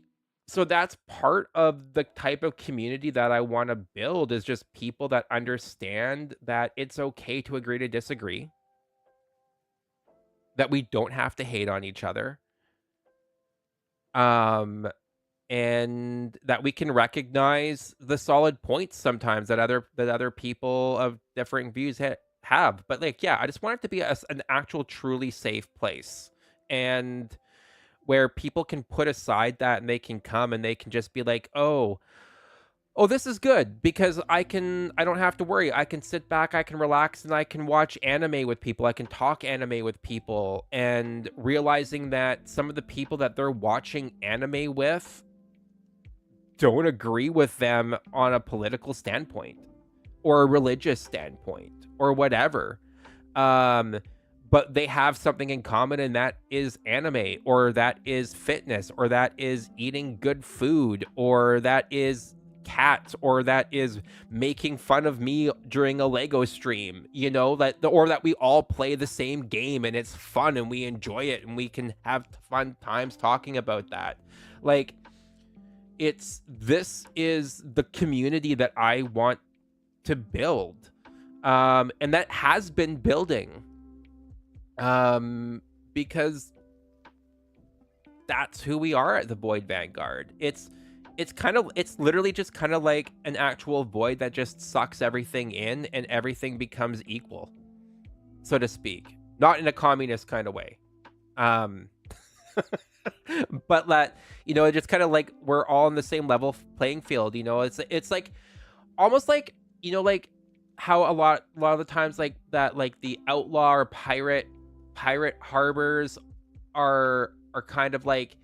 so that's part of the type of community that I want to build, is just people that understand that it's okay to agree to disagree, that we don't have to hate on each other, and that we can recognize the solid points sometimes that other people of differing views have. But, like, yeah, I just want it to be an actual truly safe place, and where people can put aside that and they can come and they can just be like, oh, this is good, because I don't have to worry. I can sit back, I can relax, and I can watch anime with people. I can talk anime with people, and realizing that some of the people that they're watching anime with don't agree with them on a political standpoint or a religious standpoint or whatever. But they have something in common, and that is anime, or that is fitness, or that is eating good food, or that is cats, or that is making fun of me during a Lego stream, or that we all play the same game and it's fun and we enjoy it and we can have fun times talking about that. Like, this is the community that I want to build, and that has been building. Because that's who we are at the Void Vanguard. It's literally just kind of like an actual void that just sucks everything in and everything becomes equal, so to speak. Not in a communist kind of way. But that, just kind of like we're all on the same level playing field, it's like almost like, like how a lot of the times, like that, like the outlaw or pirate harbors are kind of like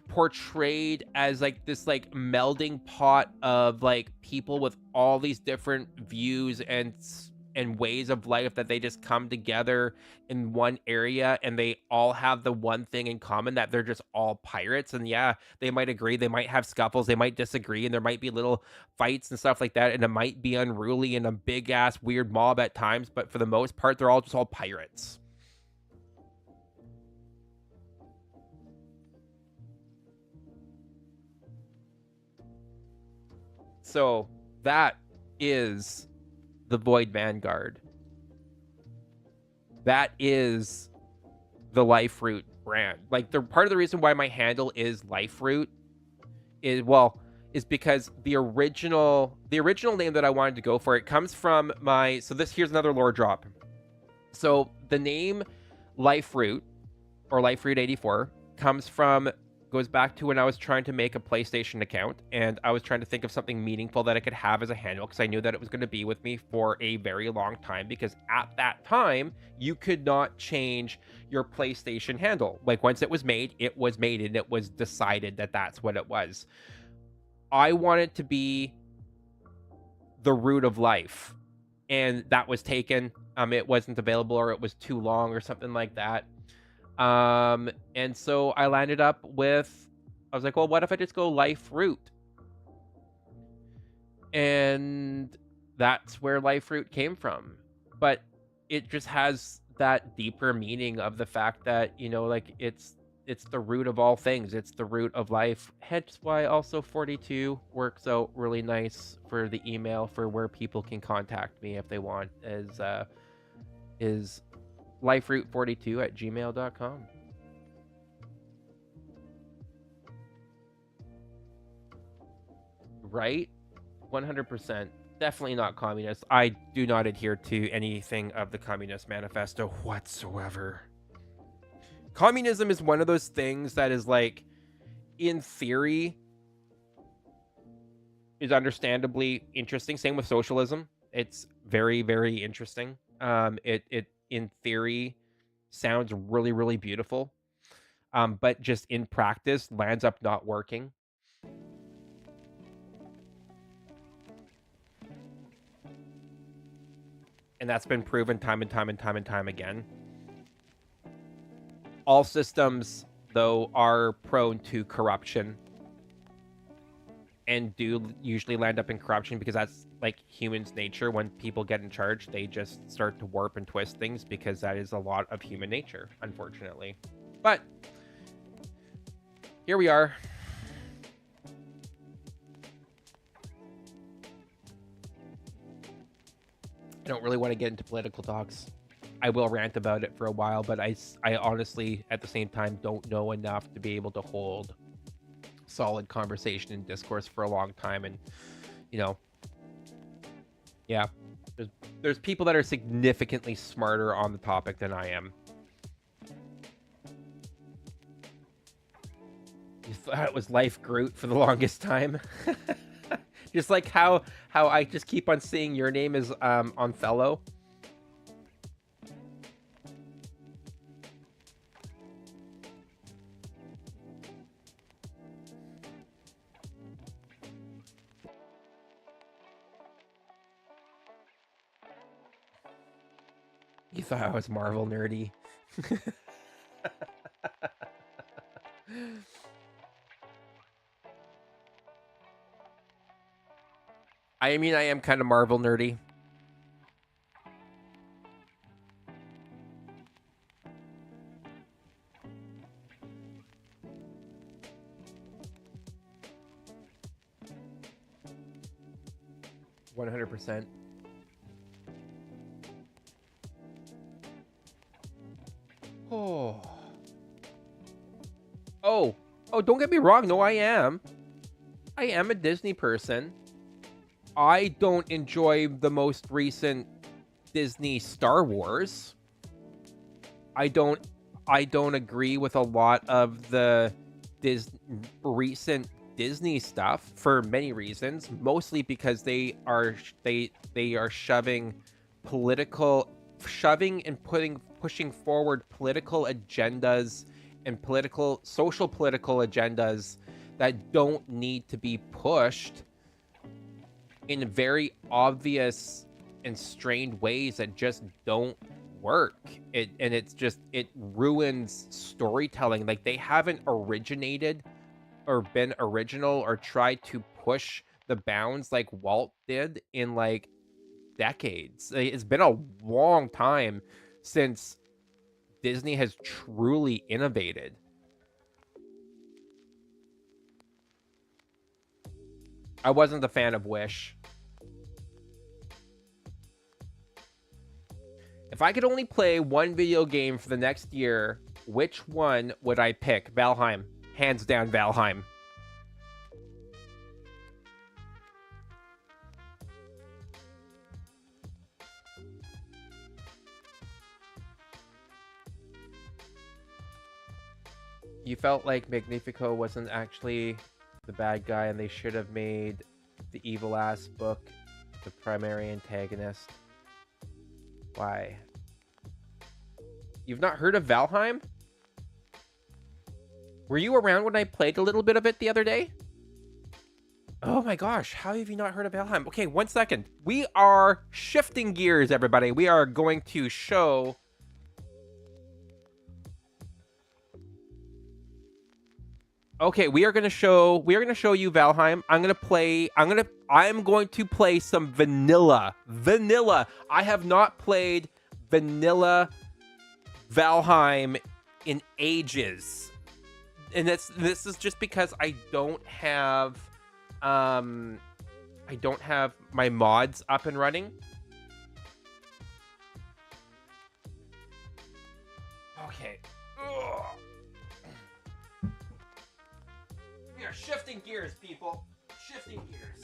portrayed as like this like melding pot of like people with all these different views and ways of life, that they just come together in one area and they all have the one thing in common, that they're just all pirates. And yeah, they might agree, they might have scuffles, they might disagree, and there might be little fights and stuff like that, and it might be unruly and a big ass weird mob at times, but for the most part they're all just all pirates. So that is the Void Vanguard. That is the life route brand. Like, the part of the reason why my handle is Liferoot is because the original name that I wanted to go for, it comes from my, so here's another lore drop. So the name Liferoot or Liferoot84 goes back to when I was trying to make a PlayStation account, and I was trying to think of something meaningful that I could have as a handle, because I knew that it was going to be with me for a very long time, because at that time you could not change your PlayStation handle. Like, once it was made, and it was decided that that's what it was. I wanted to be the root of life, and that was taken. It wasn't available, or it was too long, or something like that. And so I landed up with, I was like, well, what if I just go Liferoot? And that's where Liferoot came from. But it just has that deeper meaning of the fact that, you know, like, it's the root of all things. It's the root of life. Hence why also 42 works out really nice for the email, for where people can contact me if they want, is liferoot42@gmail.com. Right? 100%. Definitely not communist. I do not adhere to anything of the Communist Manifesto whatsoever. Communism is one of those things that is, like, in theory, is understandably interesting. Same with socialism. It's very, very interesting. It in theory sounds really, really beautiful. But just in practice lands up not working. And that's been proven time and time again. All systems, though, are prone to corruption, and do usually land up in corruption, because that's, like, humans' nature. When people get in charge, they just start to warp and twist things, because that is a lot of human nature, unfortunately. But here we are. I don't really want to get into political talks. I will rant about it for a while, but I honestly, at the same time, don't know enough to be able to hold solid conversation and discourse for a long time. And, you know, yeah, there's people that are significantly smarter on the topic than I am. You thought it was Life Groot for the longest time. Just like how I just keep on seeing your name is on Fellow. You thought I was Marvel nerdy. I mean, I am kind of Marvel nerdy. %. Oh, don't get me wrong. No, I am a Disney person. I don't enjoy the most recent Disney Star Wars. I don't agree with a lot of the recent Disney stuff for many reasons, mostly because they are shoving and pushing forward political agendas and social political agendas that don't need to be pushed in very obvious and strained ways that just don't work. It ruins storytelling. Like, they haven't originated or been original or tried to push the bounds like Walt did in, like, decades. It's been a long time since Disney has truly innovated. I wasn't a fan of Wish. If I could only play one video game for the next year, which one would I pick? Valheim. Hands down, Valheim. You felt like Magnifico wasn't actually the bad guy and they should have made the evil ass book the primary antagonist. Why? You've not heard of Valheim? Were you around when I played a little bit of it the other day? Oh my gosh, how have you not heard of Valheim? Okay, 1 second. We are shifting gears, everybody. We are going to show. Okay, we are gonna show you Valheim. I'm going to play some vanilla. Vanilla. I have not played vanilla Valheim in ages. And this is just because I don't have my mods up and running. Okay. Ugh. We are shifting gears, people. Shifting gears.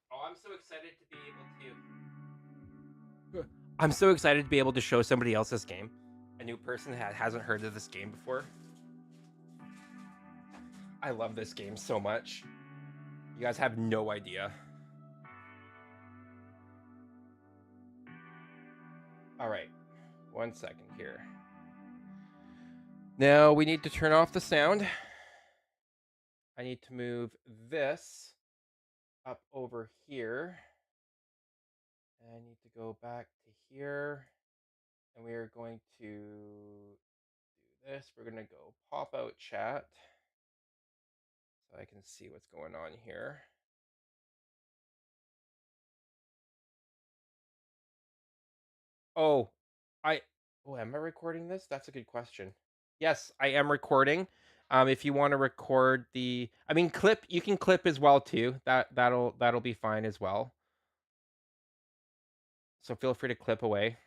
Oh, I'm so excited to be able to. I'm so excited to be able to show somebody else this game. A new person that hasn't heard of this game before. I love this game so much. You guys have no idea. All right. 1 second here. Now we need to turn off the sound. I need to move this up over here. And I need to go back to here. And we are going to do this. We're going to go pop out chat so I can see what's going on here. Oh, am I recording this? That's a good question. Yes, I am recording. If you want to record clip, you can clip as well too. That'll be fine as well. So feel free to clip away.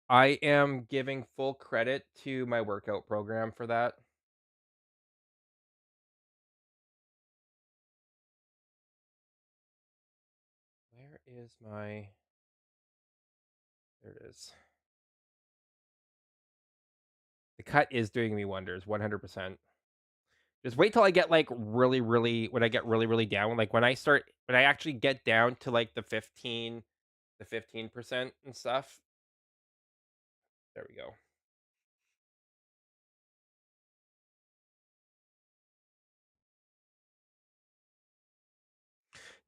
I am giving full credit to my workout program for that. Where is my... There it is. The cut is doing me wonders, 100%. Just wait till I get like when I get really down, like when I actually get down to like the 15% and stuff. There we go.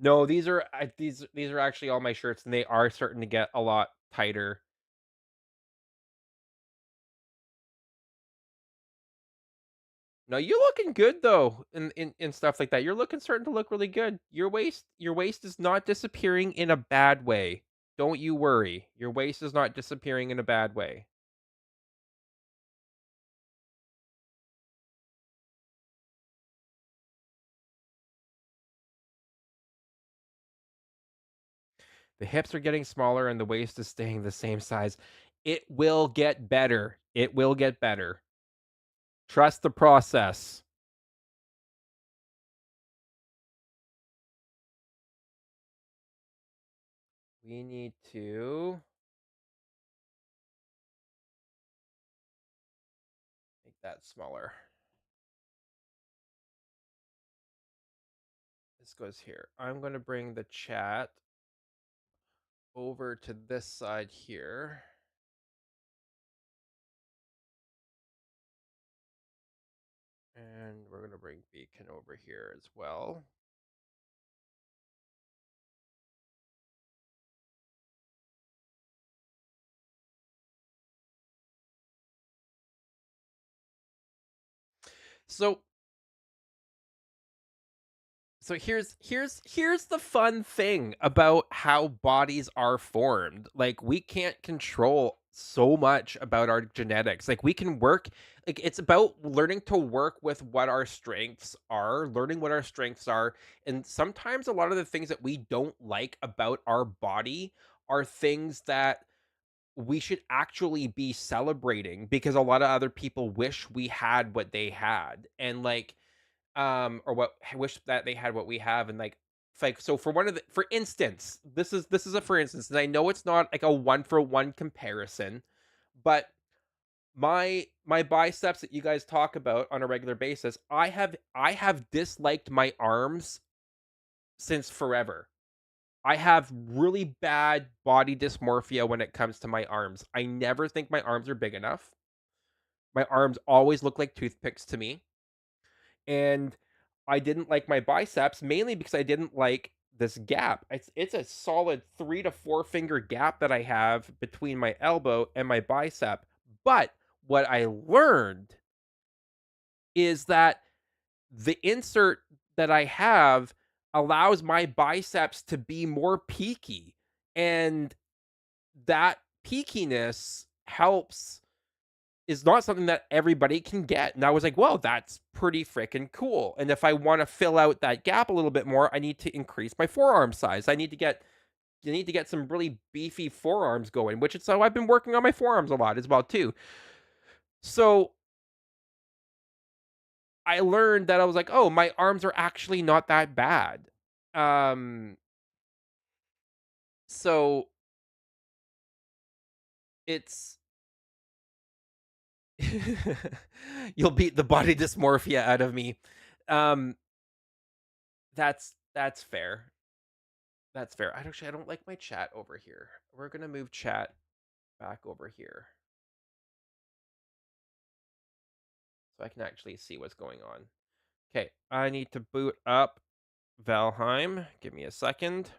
No, these are actually all my shirts, and they are starting to get a lot tighter. No, you're looking good though, in stuff like that. You're starting to look really good. Your waist is not disappearing in a bad way. Don't you worry. Your waist is not disappearing in a bad way. The hips are getting smaller and the waist is staying the same size. It will get better. It will get better. Trust the process. We need to make that smaller. This goes here. I'm going to bring the chat over to this side here. And we're going to bring Beacon over here as well. So here's the fun thing about how bodies are formed. Like, we can't control so much about our genetics. Like, we can work, like, it's about learning to work with what our strengths are, learning what our strengths are. And sometimes a lot of the things that we don't like about our body are things that we should actually be celebrating, because a lot of other people wish we had what they had. And like, or what wish that they had what we have. And like, so for one of the for instance, this is a for instance, and I know it's not like a one for one comparison, but my biceps that you guys talk about on a regular basis, I have disliked my arms since forever. I have really bad body dysmorphia when it comes to my arms. I never think my arms are big enough. My arms always look like toothpicks to me. And I didn't like my biceps mainly because I didn't like this gap. It's a solid 3 to 4 finger gap that I have between my elbow and my bicep. But what I learned is that the insert that I have allows my biceps to be more peaky, and that peakiness helps is not something that everybody can get. And I was like, "Well, that's pretty freaking cool." And if I want to fill out that gap a little bit more, I need to increase my forearm size. I need to get some really beefy forearms going, which is so I've been working on my forearms a lot as well too. So I learned that I was like, "Oh, my arms are actually not that bad." Um so it's you'll beat the body dysmorphia out of me. Um that's fair. That's fair. I don't like my chat over here. We're gonna move chat back over here so I can actually see what's going on. Okay, I need to boot up Valheim. Give me a second.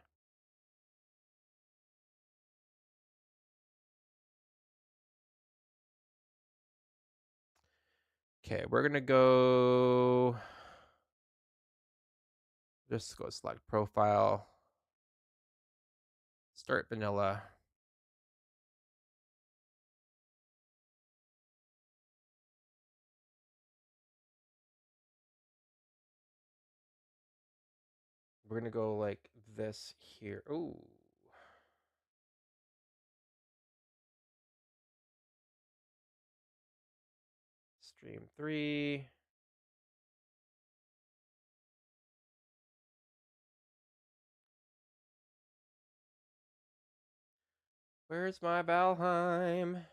Okay, we're gonna go. Just go select profile. Start vanilla. We're gonna go like this here. Ooh. Stream 3. Where's my Valheim?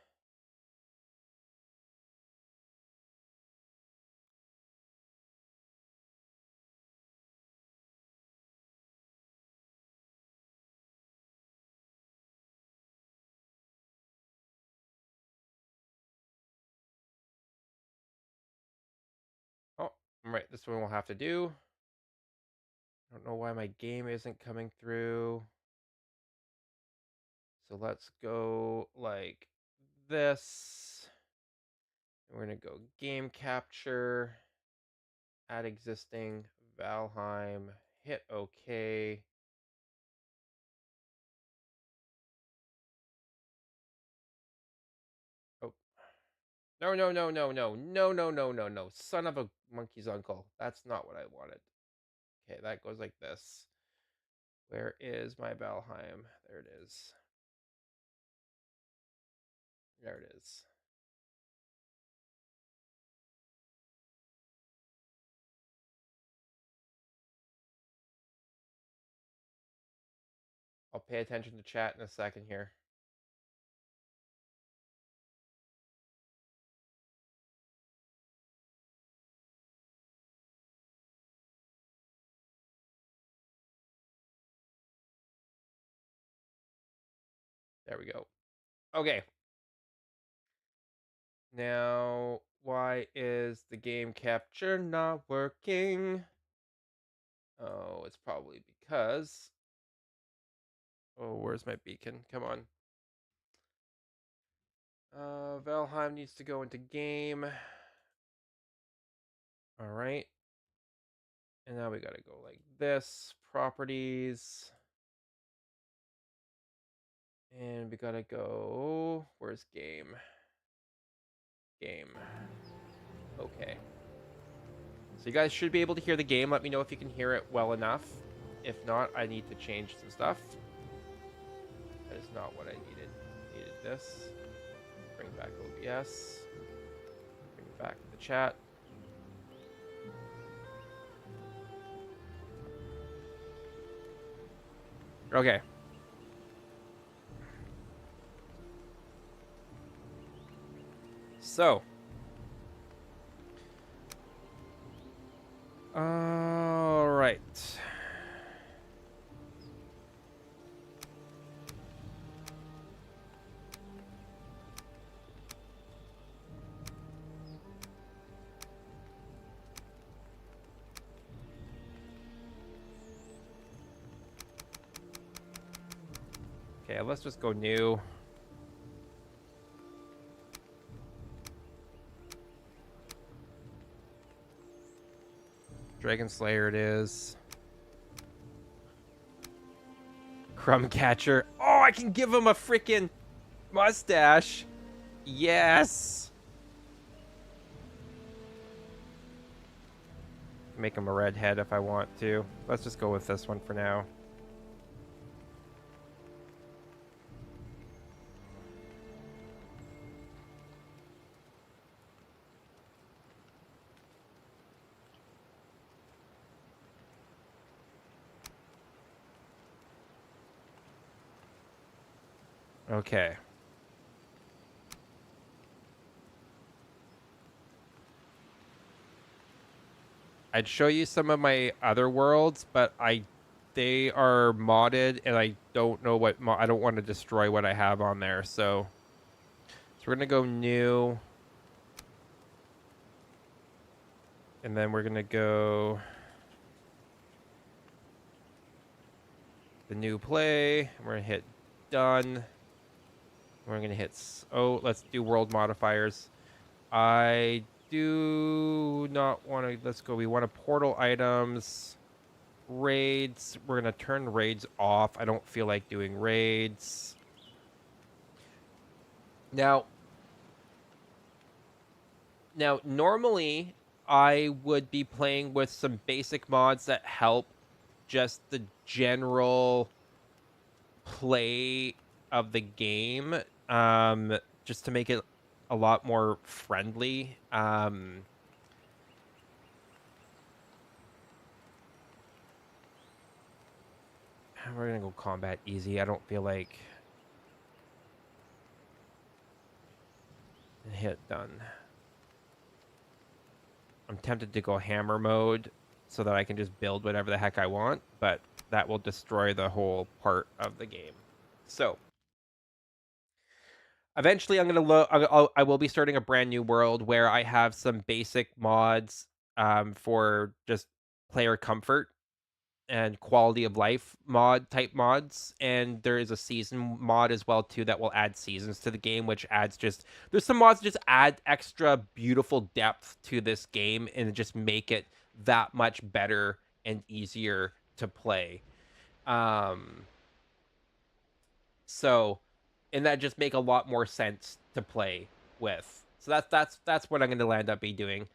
Oh, right. This one we'll have to do. I don't know why my game isn't coming through. So let's go like this. We're going to go game capture, add existing, Valheim, hit OK. Oh, no, no, no, no, no, no, no, no, no, no. Son of a monkey's uncle. That's not what I wanted. Okay, that goes like this. Where is my Valheim? There it is. There it is. I'll pay attention to chat in a second here. There we go. Okay. Now, why is the game capture not working? Oh, it's probably because. Oh, where's my beacon? Come on. Valheim needs to go into game. All right. And now we got to go like this, properties. And we got to go, where's game? Game. Okay. So you guys should be able to hear the game. Let me know if you can hear it well enough. If not, I need to change some stuff. That is not what I needed. Needed this. Bring back OBS. Bring back the chat. Okay. So. All right. Okay, let's just go new. Dragon Slayer it is. Crumb Catcher. Oh, I can give him a freaking mustache. Yes. Make him a redhead if I want to. Let's just go with this one for now. Okay. I'd show you some of my other worlds, but they are modded, and I don't know what I don't want to destroy what I have on there. So we're gonna go new, and then we're gonna go the new play. We're gonna hit done. We're gonna hit let's do world modifiers. I do not want to. Let's go. We want to portal items. Raids. We're going to turn raids off. I don't feel like doing raids. Now, normally, I would be playing with some basic mods that help just the general play of the game, just to make it a lot more friendly. We're gonna go combat easy. I don't feel like hit done. I'm tempted to go hammer mode so that I can just build whatever the heck I want, but that will destroy the whole part of the game. So eventually, I will be starting a brand new world where I have some basic mods for just player comfort and quality of life type mods, and there is a season mod as well too that will add seasons to the game, which adds there's some mods that just add extra beautiful depth to this game and just make it that much better and easier to play. So and that just make a lot more sense to play with. So that's what I'm going to land up be doing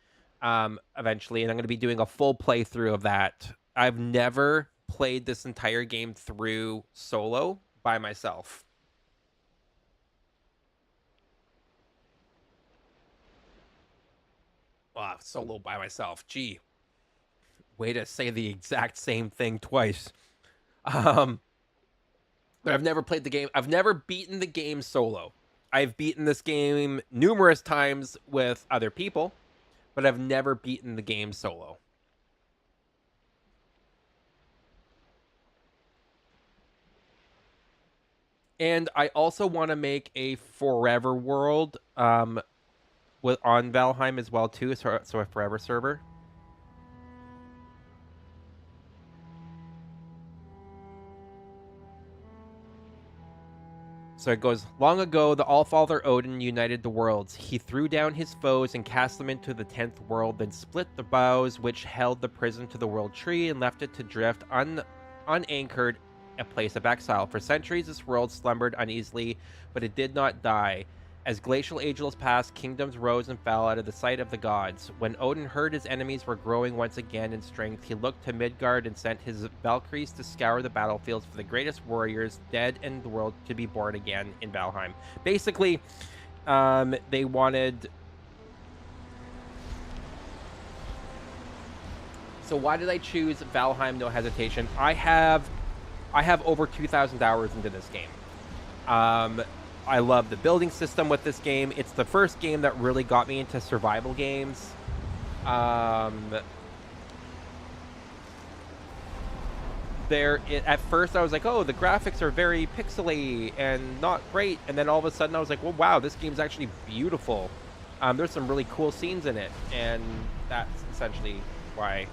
eventually, and I'm going to be doing a full playthrough of that. I've never played this entire game through solo by myself. Wow, solo by myself. Gee, way to say the exact same thing twice. But I've never played the game. I've never beaten the game solo. I've beaten this game numerous times with other people, but I've never beaten the game solo. And I also want to make a forever world with on Valheim as well too, so a forever server. So it goes, long ago, the Allfather Odin united the worlds. He threw down his foes and cast them into the 10th world, then split the boughs which held the prison to the world tree and left it to drift unanchored, a place of exile. For centuries, this world slumbered uneasily, but it did not die. As glacial ages passed, kingdoms rose and fell out of the sight of the gods. When Odin heard his enemies were growing once again in strength, he looked to Midgard and sent his Valkyries to scour the battlefields for the greatest warriors dead in the world to be born again in Valheim. Basically, they wanted... So why did I choose Valheim? No hesitation. I have over 2,000 hours into this game. I love the building system with this game. It's the first game that really got me into survival games. At first I was like, oh, the graphics are very pixely and not great. And then all of a sudden I was like, well, wow, this game's actually beautiful. There's some really cool scenes in it. And that's essentially why.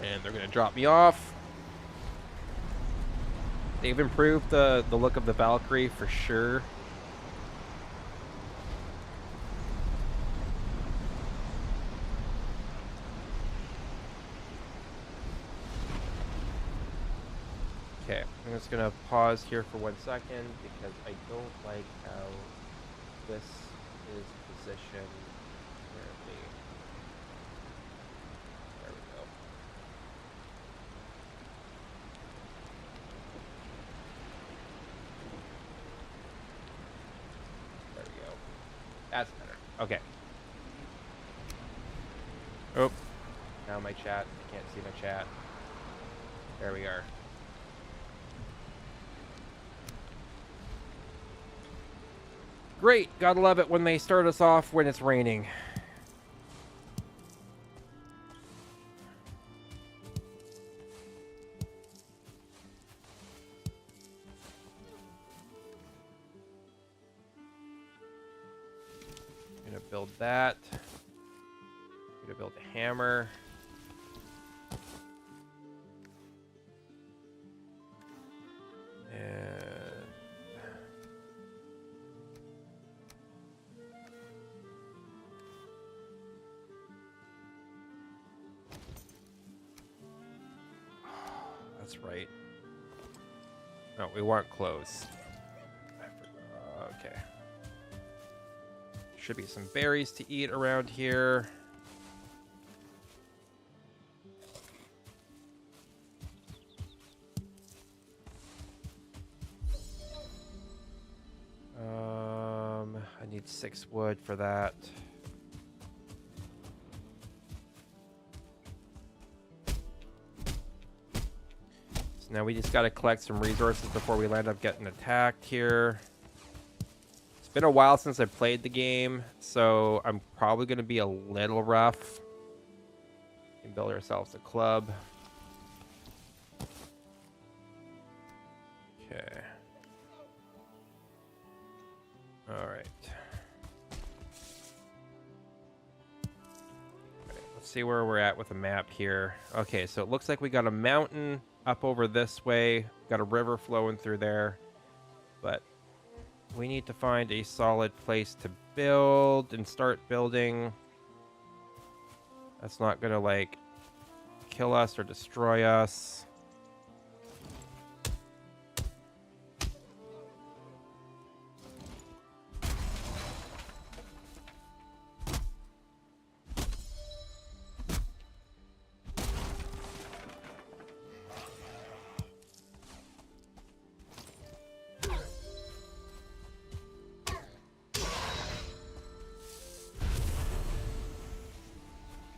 And they're going to drop me off. They've improved the look of the Valkyrie for sure. Okay, I'm just gonna pause here for 1 second because I don't like how this is positioned. Apparently. There we go. There we go. That's better. Okay. Oh. Now my chat. I can't see my chat. There we are. Great. Gotta love it when they start us off when it's raining. I'm gonna build that. I'm gonna build a hammer. And that's right. No, we want clothes. Okay. Should be some berries to eat around here. I need 6 wood for that. So now we just got to collect some resources before we land up getting attacked here. It's been a while since I played the game, so I'm probably going to be a little rough. We can build ourselves a club. Okay. All right. Let's see where we're at with the map here. Okay, so it looks like we got a mountain up over this way. Got a river flowing through there. But we need to find a solid place to build and start building. That's not gonna, like, kill us or destroy us.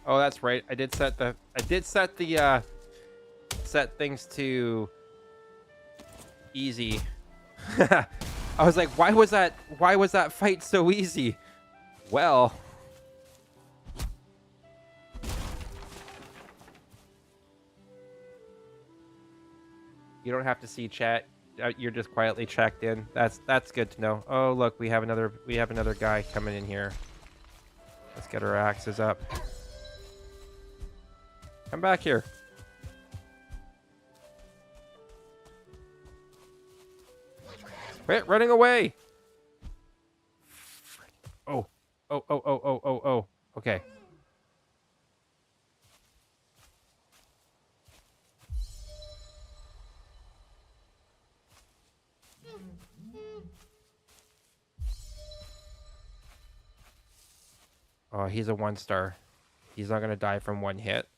Oh, that's right. I did set things to easy. I was like, why was that fight so easy? Well, you don't have to see chat. You're just quietly checked in. That's good to know. Oh, look, we have another guy coming in here. Let's get our axes up. Come back here. Quit running away. Oh. Oh, oh, oh, oh, oh, oh. Okay. Oh, he's a 1-star. He's not going to die from one hit.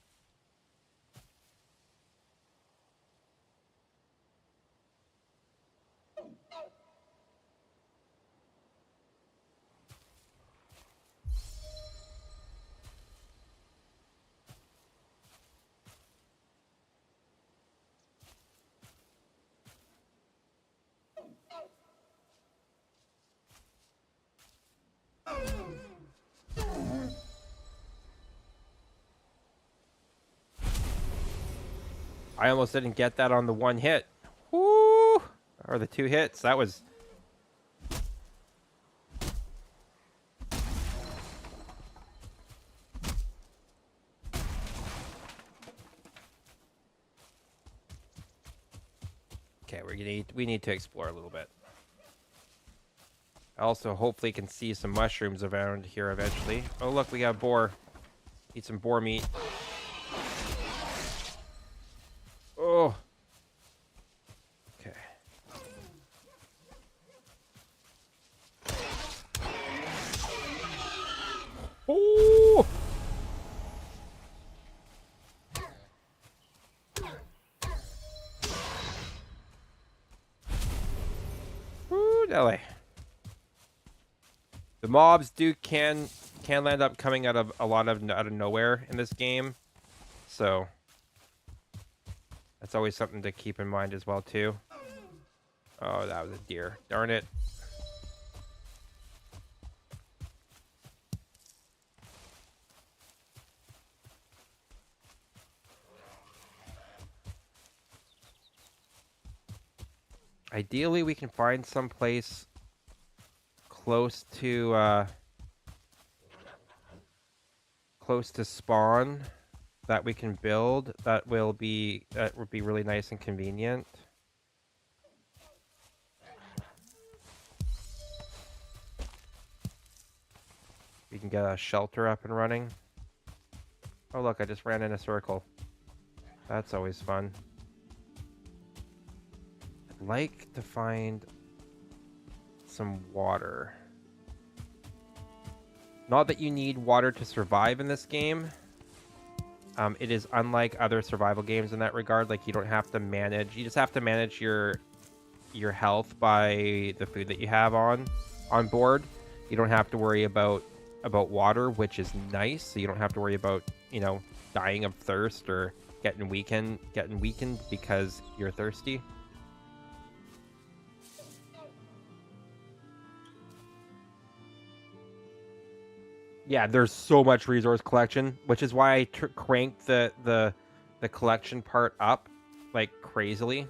I almost didn't get that on the one hit. Woo! Or the 2 hits. That was... Okay, we need to explore a little bit. I also hopefully can see some mushrooms around here eventually. Oh, look, we got boar. Eat some boar meat. Oh. Okay. Oh. Ooh, Nelly. The mobs can land up coming out of out of nowhere in this game, so that's always something to keep in mind as well too. Oh, that was a deer. Darn it. Ideally, we can find some place close to spawn that we can build. That would be really nice and convenient. We can get a shelter up and running. Oh look, I just ran in a circle. That's always fun. I'd like to find some water. Not that you need water to survive in this game. It is unlike other survival games in that regard. Like, you don't have to manage. You just have to manage your health by the food that you have on board. You don't have to worry about water, which is nice. So you don't have to worry about, you know, dying of thirst or getting weakened because you're thirsty. Yeah, there's so much resource collection, which is why I cranked the collection part up like crazily.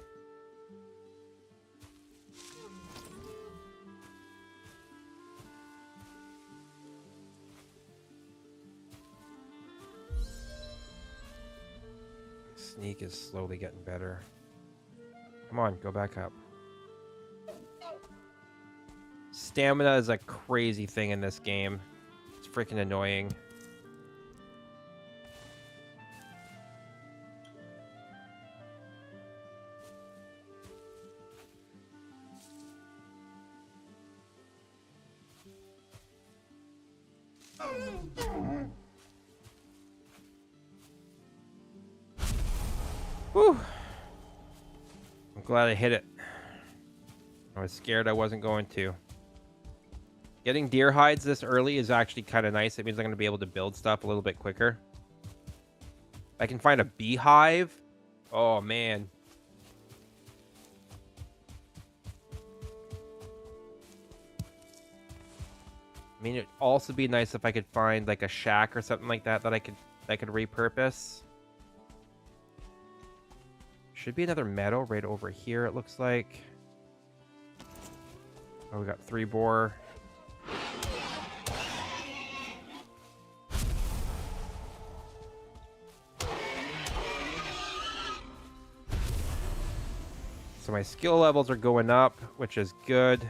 Sneak is slowly getting better. Come on, go back up. Stamina is a crazy thing in this game. It's freaking annoying. Whew. I'm glad I hit it. I was scared I wasn't going to. Getting deer hides this early is actually kind of nice. It means I'm going to be able to build stuff a little bit quicker. I can find a beehive. Oh, man. I mean, it'd also be nice if I could find like a shack or something like that I could repurpose. Should be another meadow right over here, it looks like. Oh, we got 3 boar. So my skill levels are going up, which is good.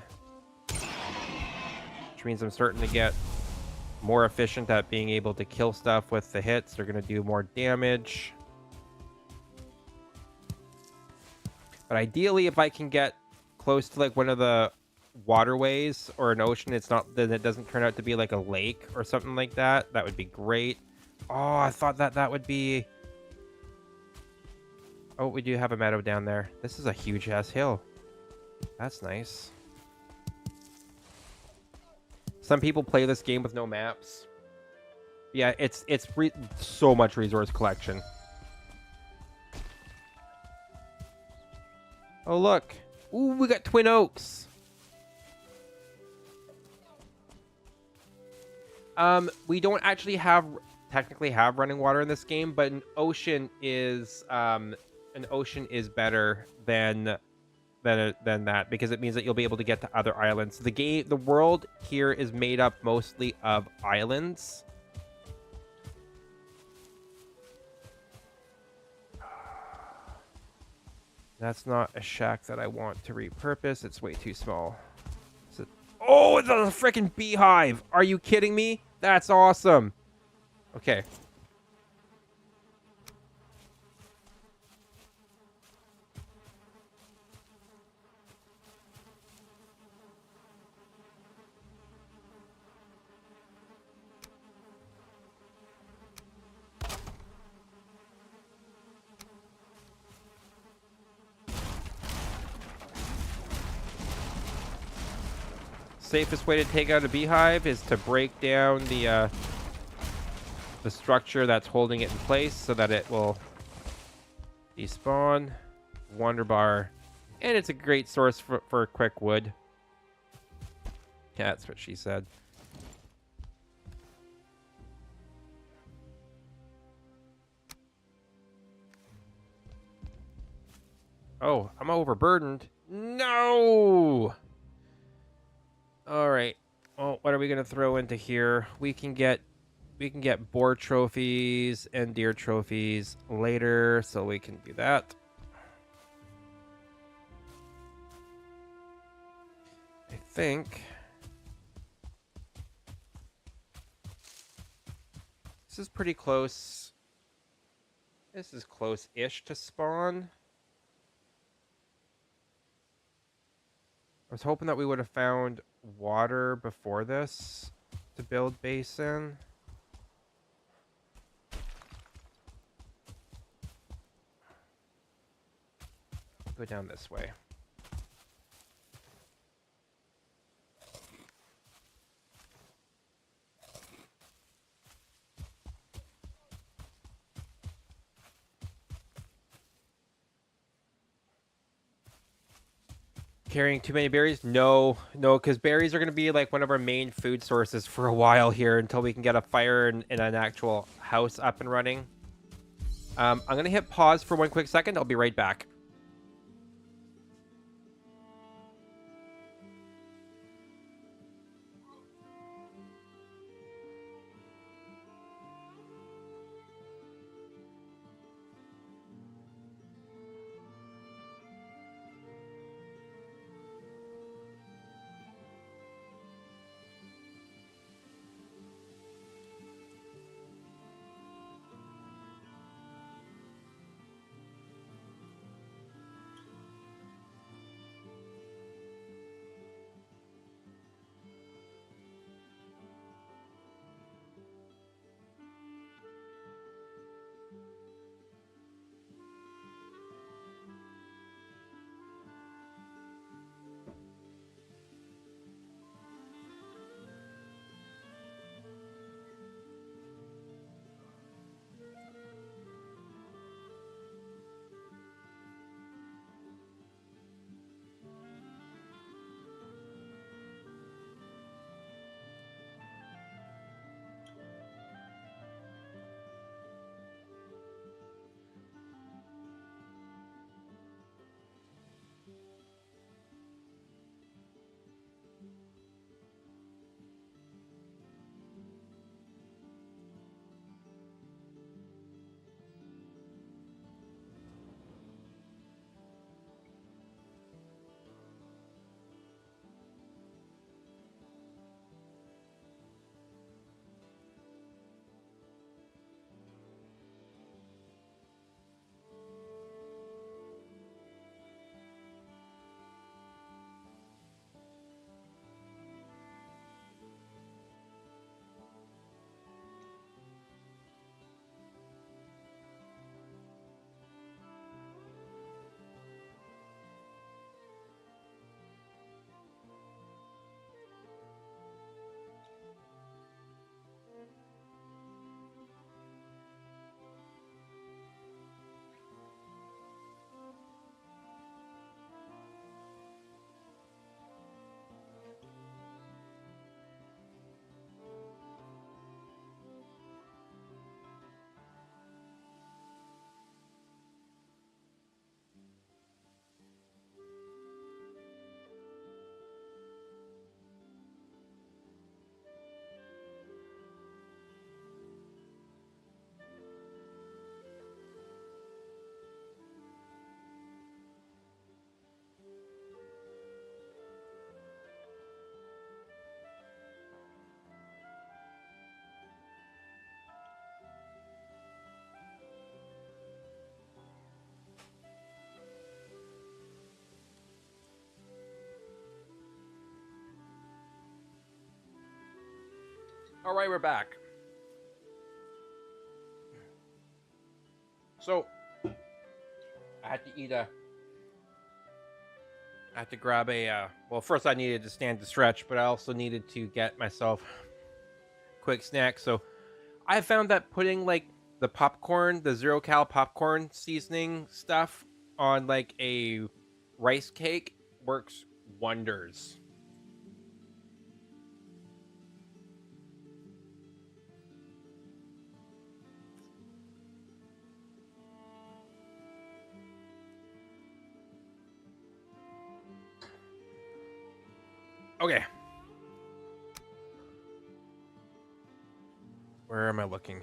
Which means I'm starting to get more efficient at being able to kill stuff with the hits. They're going to do more damage. But ideally, if I can get close to like one of the waterways or an ocean, then it doesn't turn out to be like a lake or something like that. That would be great. Oh, I thought that would be... Oh, we do have a meadow down there. This is a huge ass hill. That's nice. Some people play this game with no maps. Yeah, it's so much resource collection. Oh, look. Ooh, we got Twin Oaks. We don't actually technically have running water in this game, but an ocean is better than that, because it means that you'll be able to get to other islands. The world here is made up mostly of islands. That's not a shack that I want to repurpose. It's way too small. Oh, it's a freaking beehive. Are you kidding me? That's awesome. Okay. Safest way to take out a beehive is to break down the structure that's holding it in place so that it will despawn. Wonder bar. And it's a great source for quick wood. Yeah, that's what she said. Oh, I'm overburdened. No! All right. Well, what are we gonna throw into here? We can get boar trophies and deer trophies later, so we can do that. I think this is pretty close. This is close-ish to spawn. I was hoping that we would have found water before this to build base in. Go down this way. Carrying too many berries? No, because berries are going to be like one of our main food sources for a while here until we can get a fire and an actual house up and running. I'm going to hit pause for one quick second. I'll be right back. All right, we're back. So, I had to eat a. I had to grab a. Well, first I needed to stand to stretch, but I also needed to get myself a quick snack. So, I found that putting like the popcorn, the 0 cal popcorn seasoning stuff on like a rice cake works wonders. Okay. Where am I looking?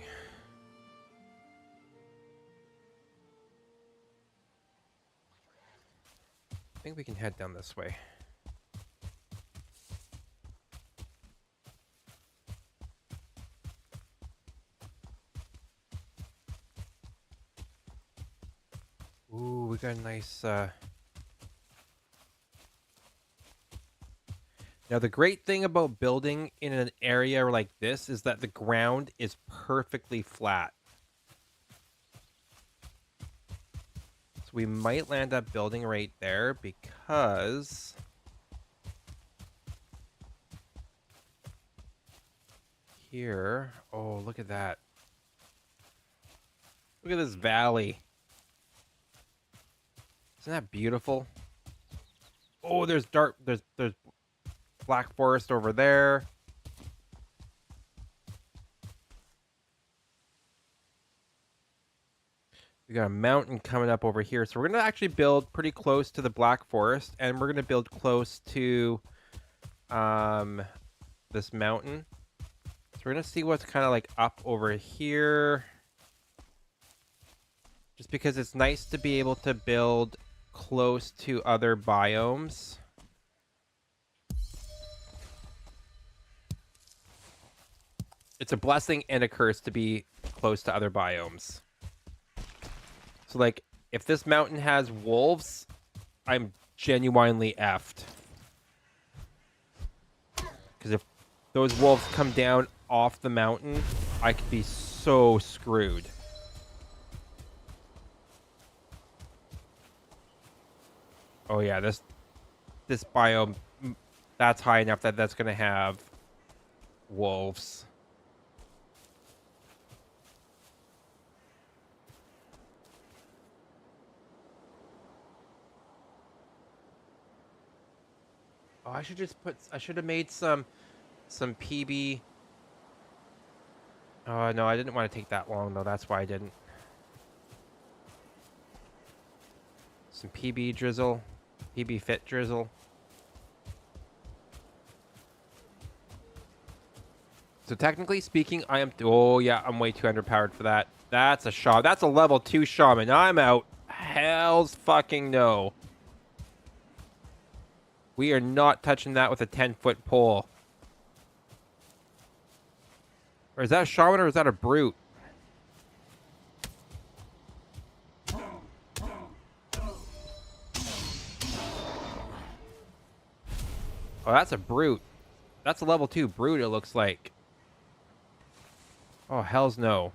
I think we can head down this way. Ooh, we got a nice Now the great thing about building in an area like this is that the ground is perfectly flat. So we might land up building right there because here, oh, look at that. Look at this valley. Isn't that beautiful? Oh, there's black forest over there. We got a mountain coming up over here. So we're going to actually build pretty close to the black forest, and we're going to build close to this mountain. So we're going to see what's kind of like up over here. Just because it's nice to be able to build close to other biomes. It's a blessing and a curse to be close to other biomes. So, like, if this mountain has wolves, I'm genuinely effed. Because if those wolves come down off the mountain, I could be so screwed. Oh yeah, this biome, that's high enough that that's going to have wolves. Oh, I should have made some PB. Oh, no, I didn't want to take that long, though. That's why I didn't. Some PB drizzle. PB fit drizzle. So technically speaking, I am... Oh, yeah, I'm way too underpowered for that. That's a shaman. That's a level 2 shaman. I'm out. Hell's fucking no. We are not touching that with a 10-foot pole. Or is that a shaman or is that a brute? Oh, that's a brute. That's a level 2 brute, it looks like. Oh, hell's no.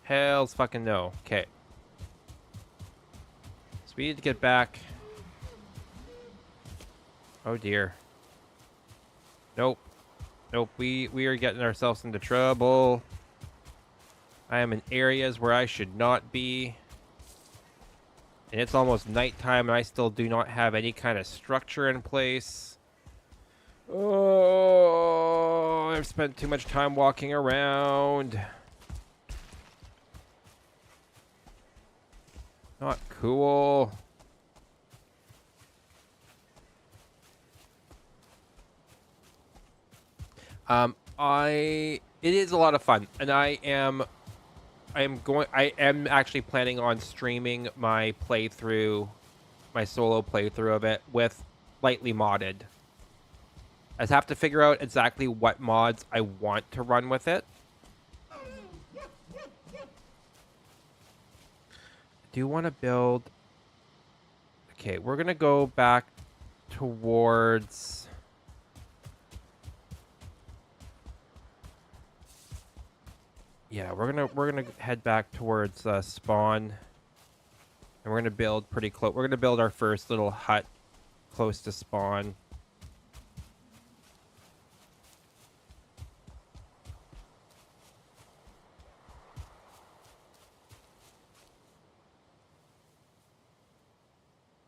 Hell's fucking no. Okay. So we need to get back. Oh, dear. Nope. Nope, we are getting ourselves into trouble. I am in areas where I should not be. And it's almost nighttime and I still do not have any kind of structure in place. Oh, I've spent too much time walking around. Not cool. It is a lot of fun, and I am actually planning on streaming my playthrough, my solo playthrough of it with lightly modded. I just have to figure out exactly what mods I want to run with it. I do want to build... Okay, we're going to go back towards... Yeah, we're gonna head back towards spawn, and we're gonna build pretty close. We're gonna build our first little hut close to spawn.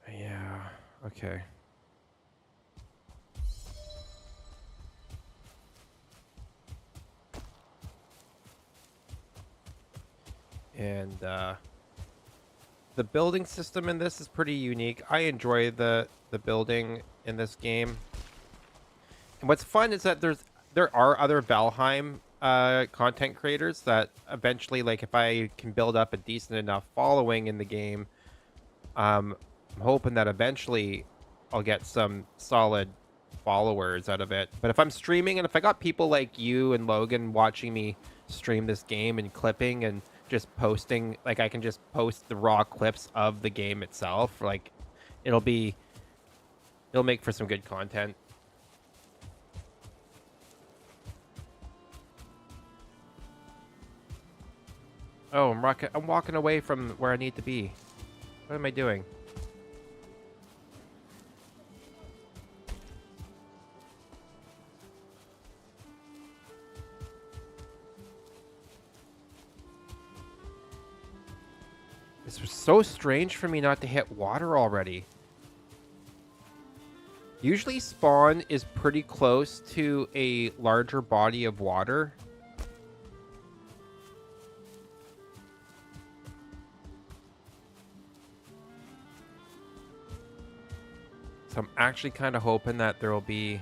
Yeah. Okay. And the building system in this is pretty unique. I enjoy the building in this game. And what's fun is that there are other Valheim content creators that eventually, like, if I can build up a decent enough following in the game, um, I'm hoping that eventually I'll get some solid followers out of it. But if I'm streaming and if I got people like you and Logan watching me stream this game and clipping and just posting, like I can just post the raw clips of the game itself, like it'll be it'll make for some good content. Oh, I'm walking away from where I need to be. What am I doing? This was so strange for me not to hit water already. Usually spawn is pretty close to a larger body of water. So I'm actually kind of hoping that there will be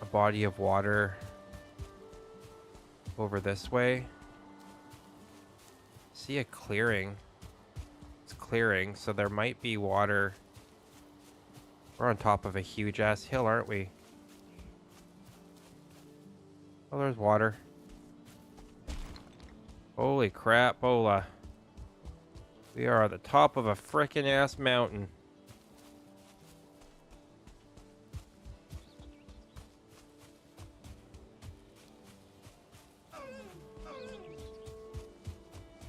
a body of water over this way. See a clearing. It's clearing, so there might be water. We're on top of a huge ass hill, aren't we? Oh, there's water. Holy crap, Bola. We are at the top of a frickin' ass mountain.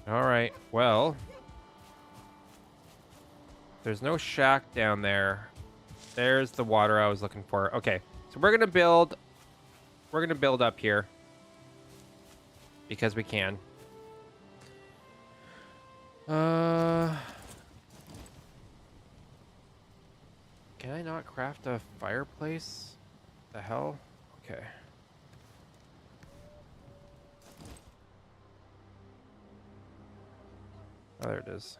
Alright, well. There's no shack down there. There's the water I was looking for. Okay, so we're gonna build up here. Because we can. Can I not craft a fireplace? The hell? Okay. Oh, there it is.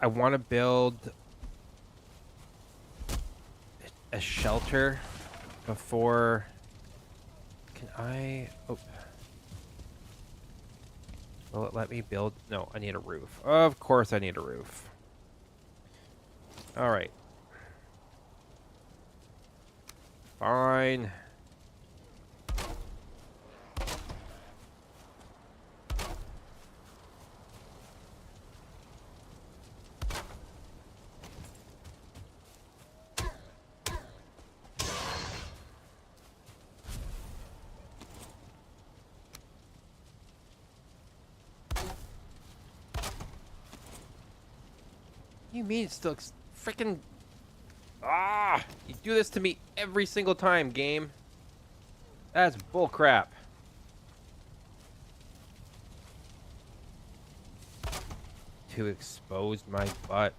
I want to build a shelter before. Can I? Oh. Will it let me build? No, I need a roof. Of course I need a roof. All right. Fine. You mean it still freaking? Ah! You do this to me every single time, game. That's bullcrap. To expose my butt.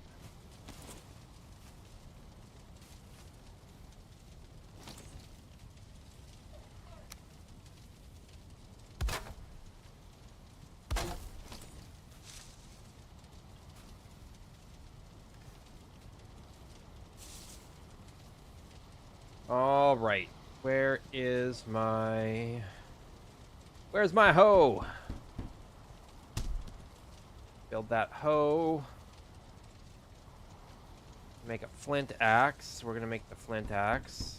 All right. Where's my hoe? Build that hoe. Make a flint axe. We're gonna make the flint axe.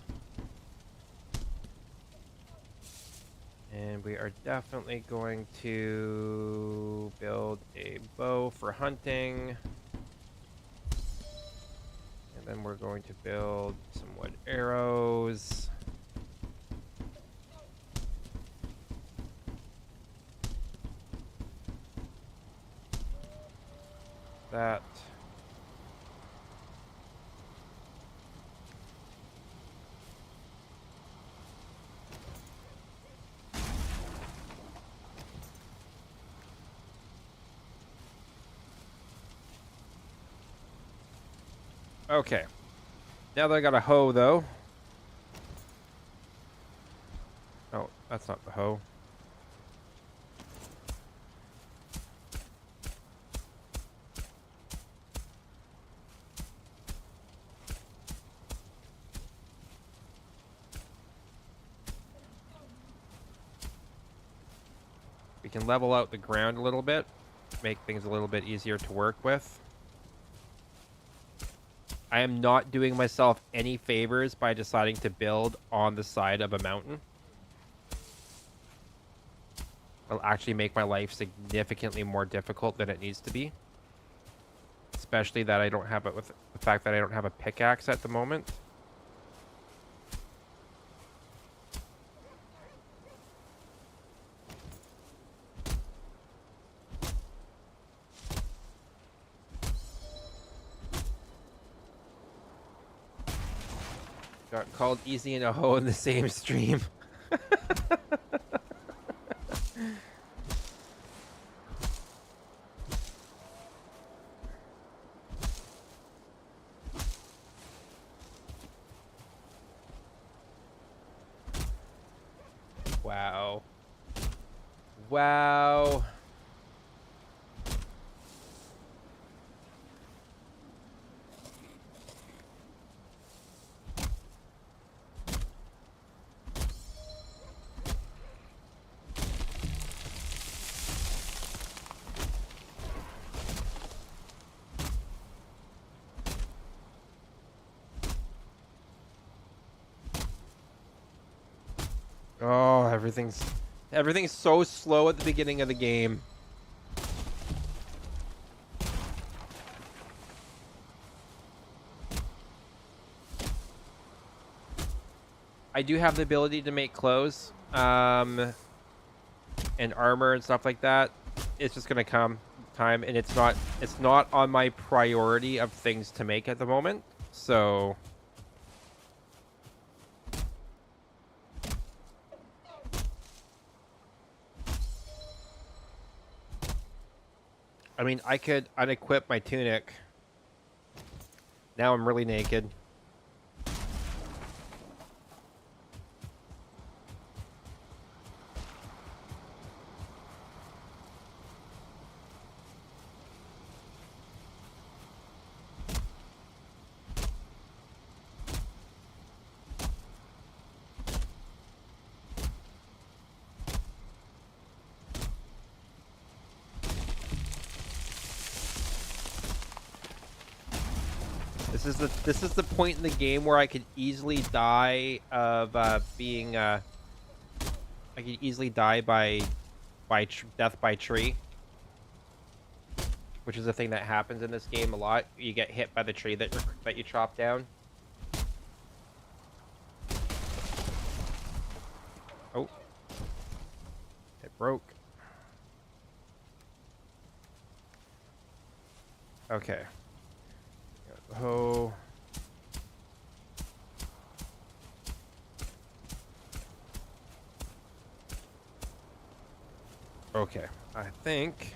And we are definitely going to build a bow for hunting. And then we're going to build some wood arrows. That. Okay. Now that I got a hoe, though. Oh, that's not the hoe. We can level out the ground a little bit, make things a little bit easier to work with. I am not doing myself any favors by deciding to build on the side of a mountain. It'll actually make my life significantly more difficult than it needs to be. Especially that I don't have it with the fact that I don't have a pickaxe at the moment. Got called easy and a hoe in the same stream. Wow. Wow. Oh, everything's so slow at the beginning of the game. I do have the ability to make clothes, and armor and stuff like that. It's just gonna come time, and it's not on my priority of things to make at the moment. So I mean, I could unequip my tunic. Now I'm really naked. This is the point in the game where I could easily die of being I could easily die by death by tree, which is a thing that happens in this game a lot. You get hit by the tree that you chop down. Oh, it broke. Okay. Oh. Okay, I think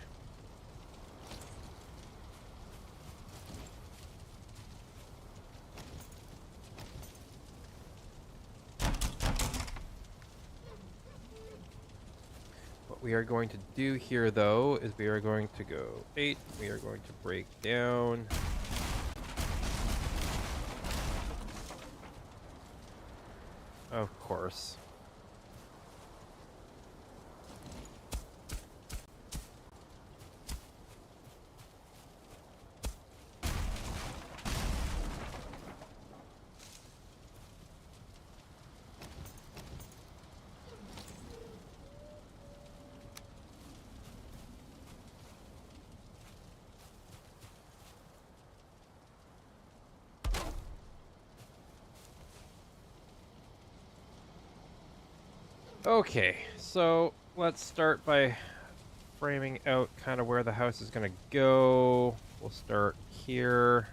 what we are going to do here, though, is we are going to go 8. We are going to break down. Of course. Okay, so let's start by framing out kind of where the house is going to go. We'll start here.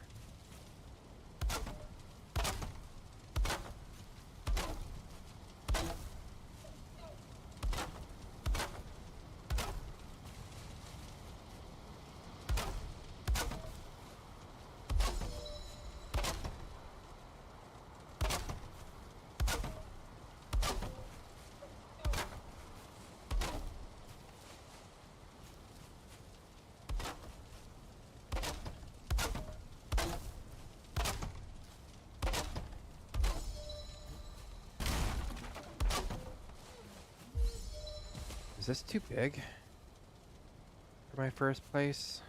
Is this too big for my first place?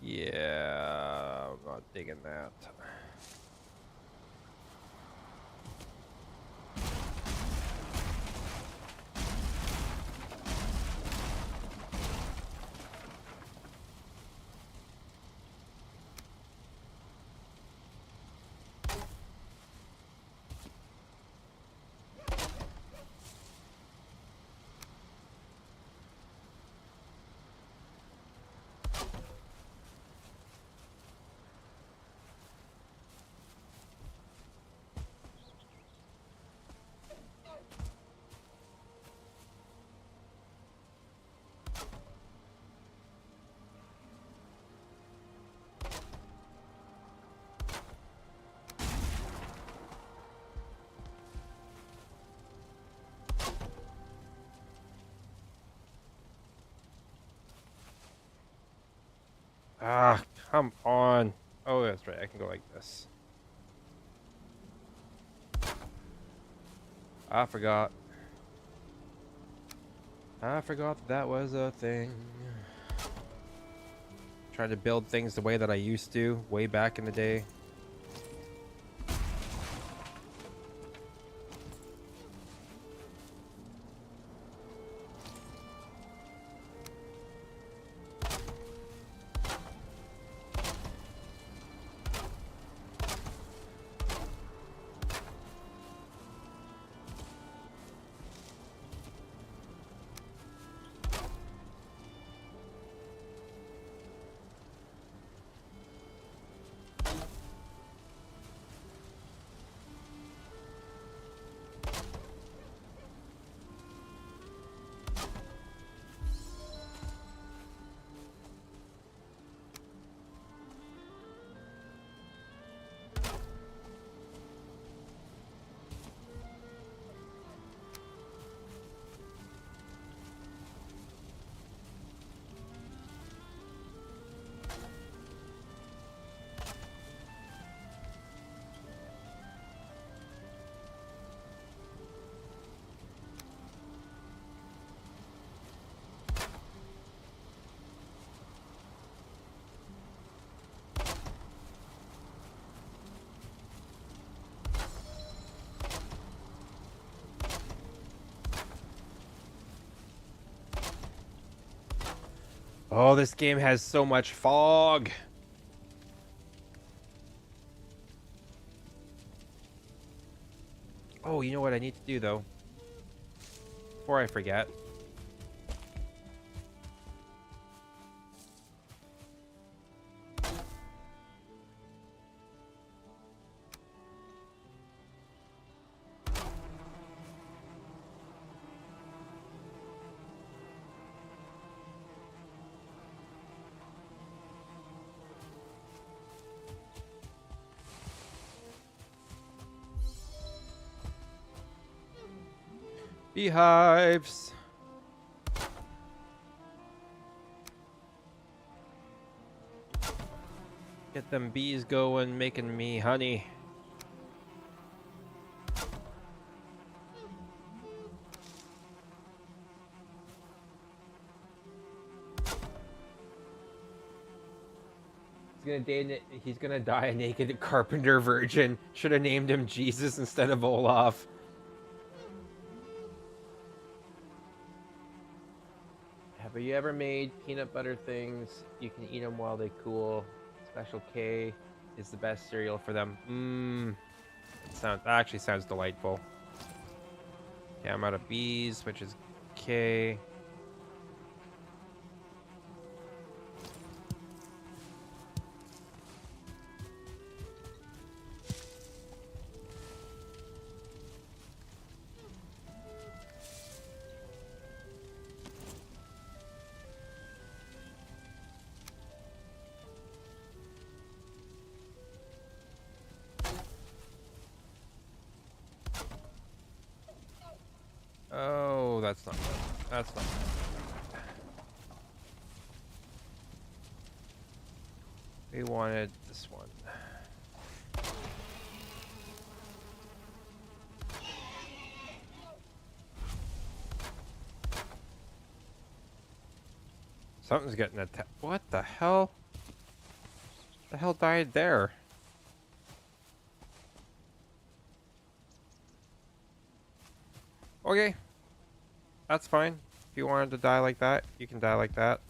Yeah, I'm not digging that. Ah, come on. Oh, that's right. I can go like this. I forgot. I forgot that was a thing. Trying to build things the way that I used to way back in the day. Oh, this game has so much fog. Oh, you know what I need to do, though? Before I forget. Beehives. Get them bees going, making me honey. He's gonna die a naked carpenter virgin. Should have named him Jesus instead of Olaf. Have you ever made peanut butter things? You can eat them while they cool. Special K is the best cereal for them. That actually sounds delightful. Okay, I'm out of B's, which is K. Oh, that's not good. That's not good. We wanted this one. Something's getting attacked. What the hell? The hell died there? Okay. That's fine. If you wanted to die like that, you can die like that.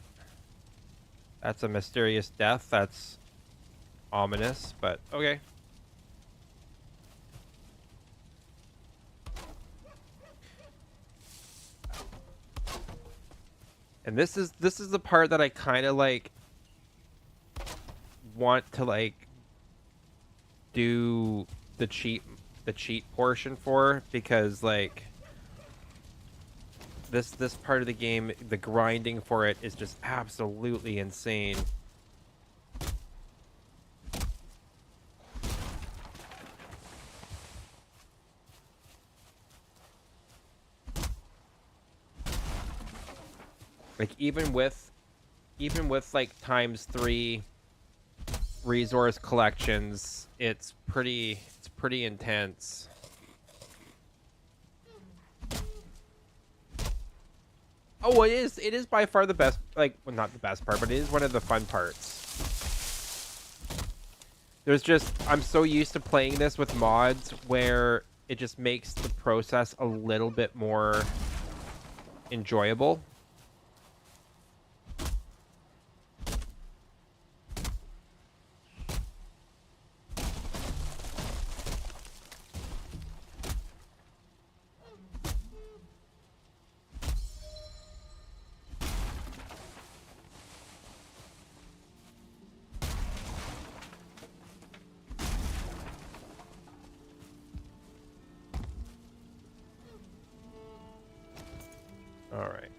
That's a mysterious death. That's ominous, but okay. And this is the part that I kind of like want to like do the cheat portion for, because like this part of the game, the grinding for it is just absolutely insane. Like even with like ×3 resource collections, it's pretty intense. Oh, it is by far the best, like, well, not the best part, but it is one of the fun parts. There's just, I'm so used to playing this with mods where it just makes the process a little bit more enjoyable. All right.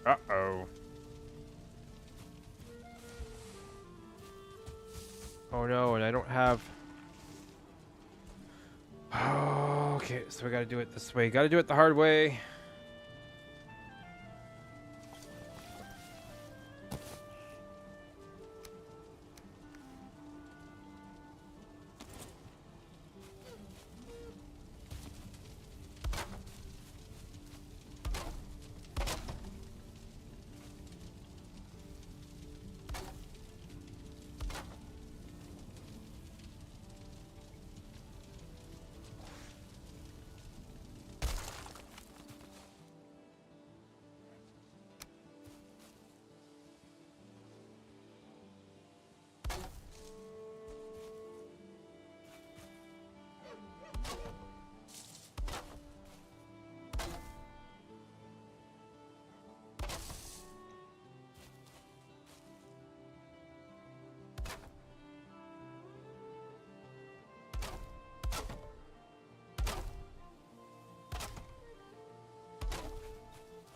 Uh-oh. Oh no, and I don't have... Oh, okay, so we gotta do it this way. Gotta do it the hard way.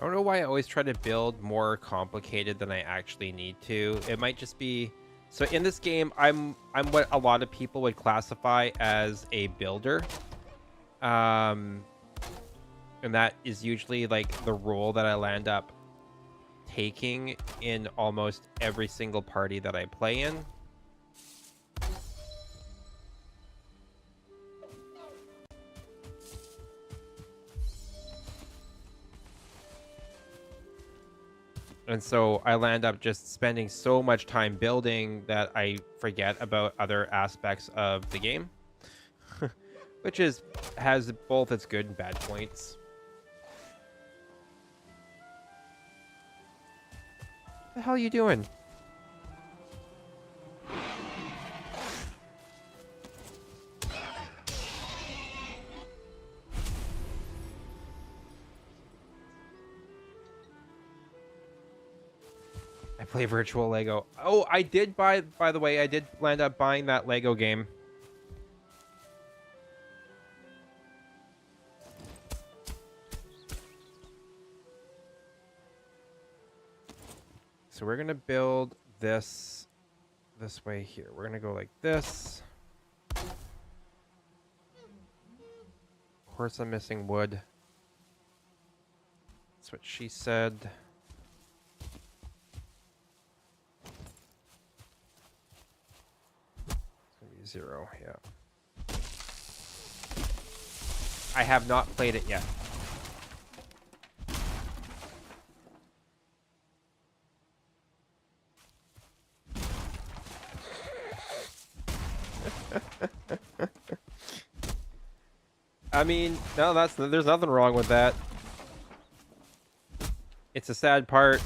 I don't know why I always try to build more complicated than I actually need to. It might just be so in this game I'm what a lot of people would classify as a builder. Um and that is usually like the role that I land up taking in almost every single party that I play in. And so I land up just spending so much time building that I forget about other aspects of the game, which has both its good and bad points. What the hell are you doing? I play virtual Lego. Oh, I did buy, by the way, I did land up buying that Lego game. So we're going to build this way here. We're going to go like this. Of course, I'm missing wood. That's what she said. It's going to be 0, yeah. I have not played it yet. I mean, no, there's nothing wrong with that. It's a sad part.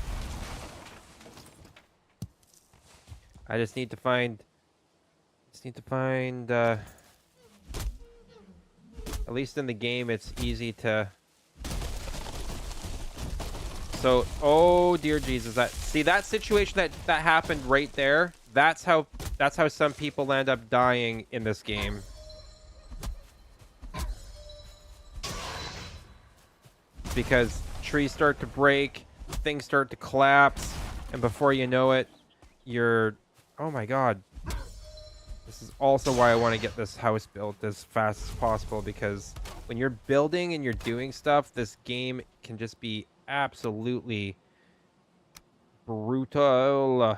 I just need to find at least in the game it's easy to. So, oh dear Jesus, that situation that happened right there, that's how some people end up dying in this game. Because trees start to break, things start to collapse, and before you know it, you're... Oh my god. This is also why I want to get this house built as fast as possible, because when you're building and you're doing stuff, this game can just be absolutely brutal.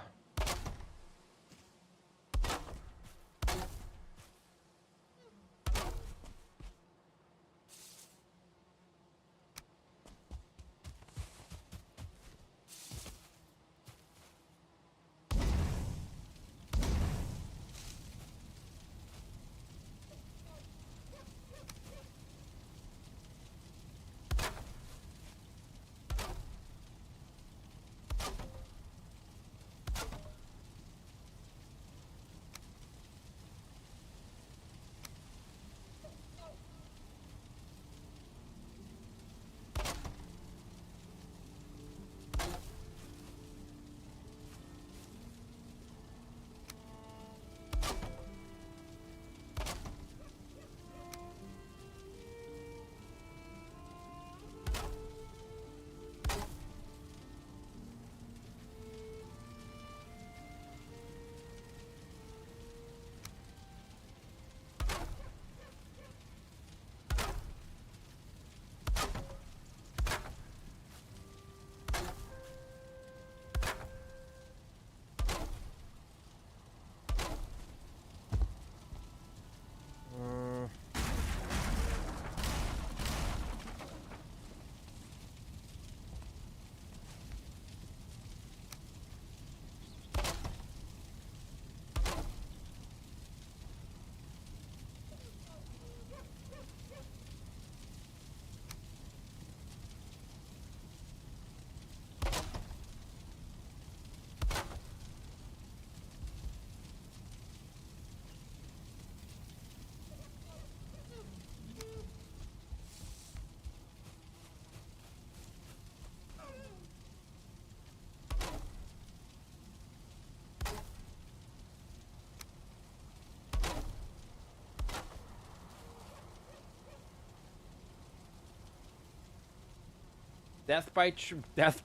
death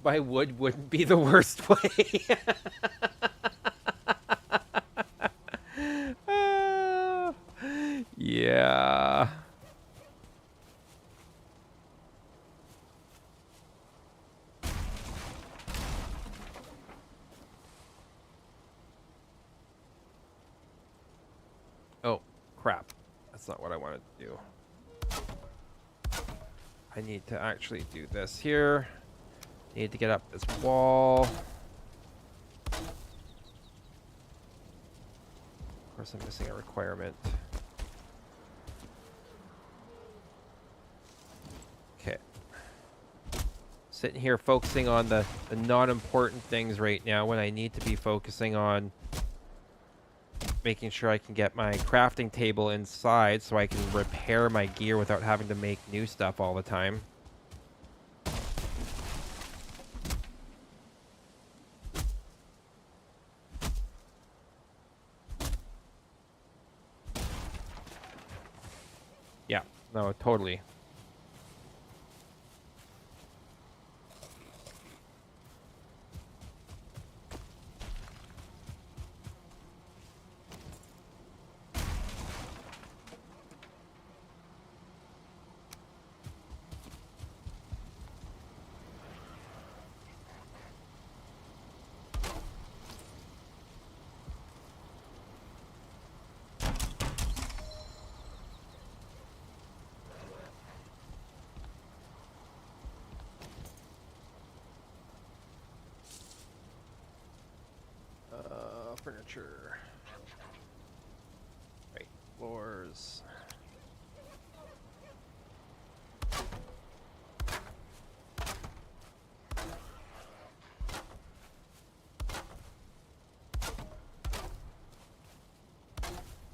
by wood wouldn't be the worst way. Yeah. Oh, crap. That's not what I wanted to do. I need to actually do this here. Need to get up this wall. Of course, I'm missing a requirement. Okay. Sitting here focusing on the non-important things right now when I need to be focusing on making sure I can get my crafting table inside so I can repair my gear without having to make new stuff all the time. Yeah, no, totally. Furniture. Right, floors.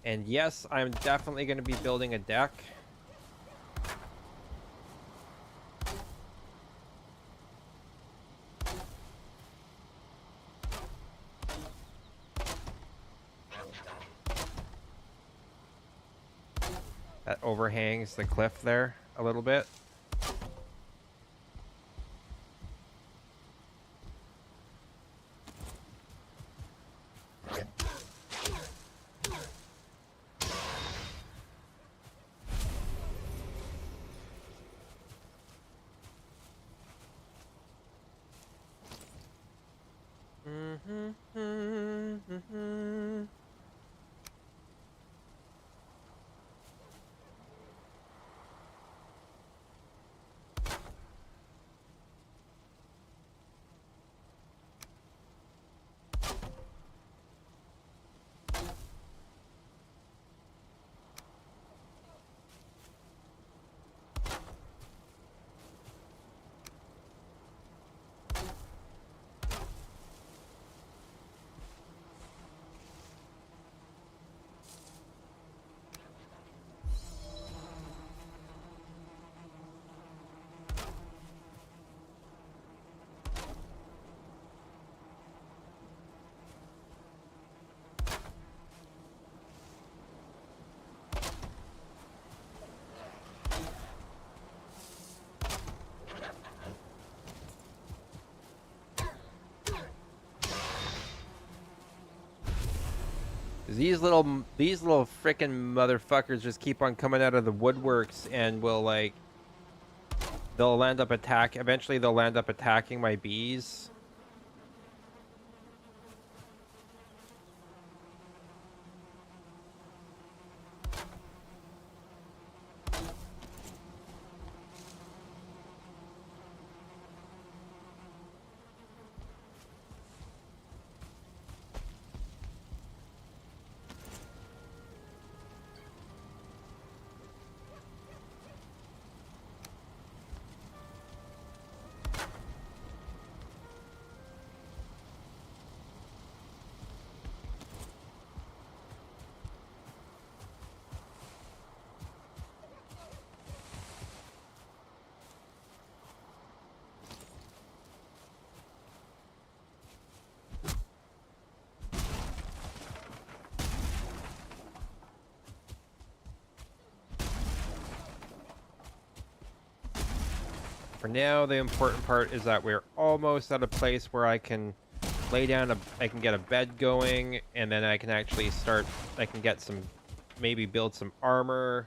And yes, I'm definitely going to be building a deck. That overhangs the cliff there a little bit. These little frickin' motherfuckers just keep on coming out of the woodworks and will like eventually they'll land up attacking my bees. For now, the important part is that we're almost at a place where I can lay down I can get a bed going, and then I can actually start, I can get some, maybe build some armor,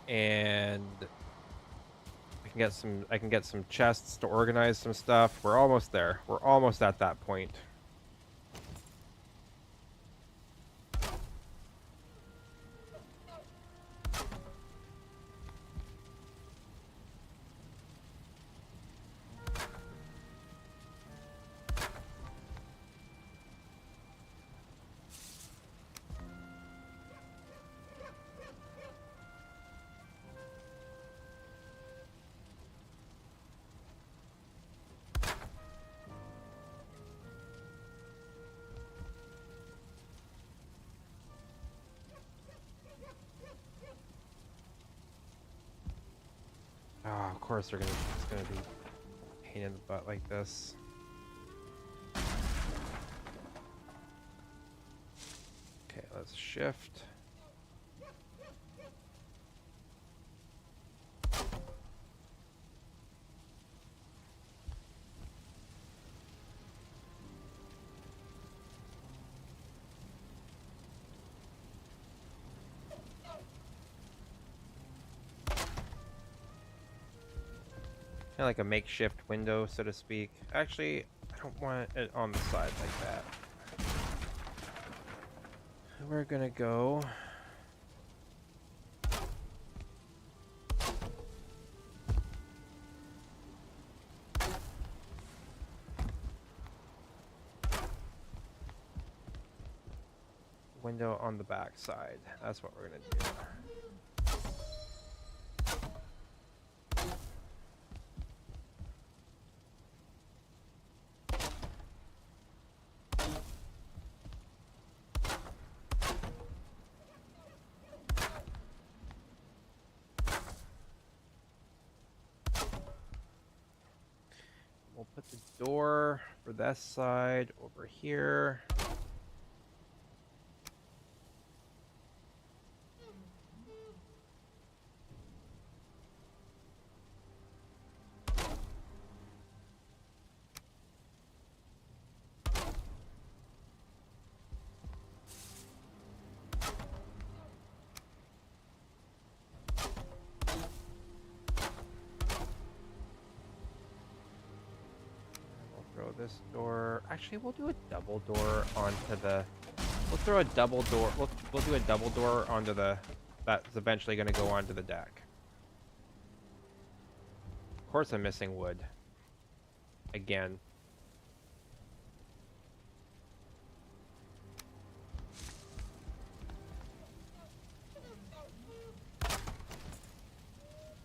and I can get some chests to organize some stuff. We're almost there. We're almost at that point. Oh, of course it's gonna be a pain in the butt like this. Okay, let's shift. Kind of like a makeshift window, so to speak. Actually, I don't want it on the side like that. We're gonna go... window on the back side. That's what we're gonna do. We'll put the door for this side over here. Throw this door. Actually, we'll do a double door onto the. We'll throw a double door. We'll do a double door onto the. That's eventually going to go onto the deck. Of course, I'm missing wood. Again.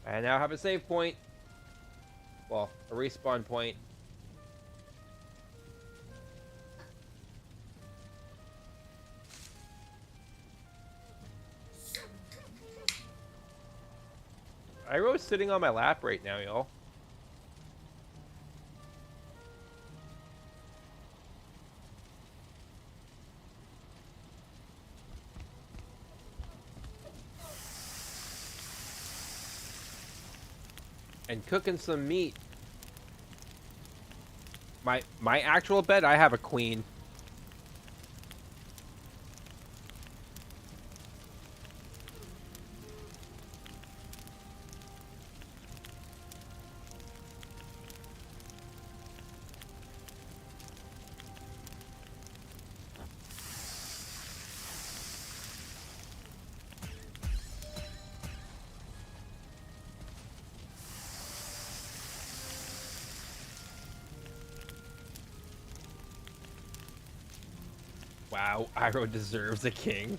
I now have a save point. Well, a respawn point. Iroh's sitting on my lap right now, y'all. And cooking some meat. My actual bed, I have a queen. Wow, Iroh deserves a king.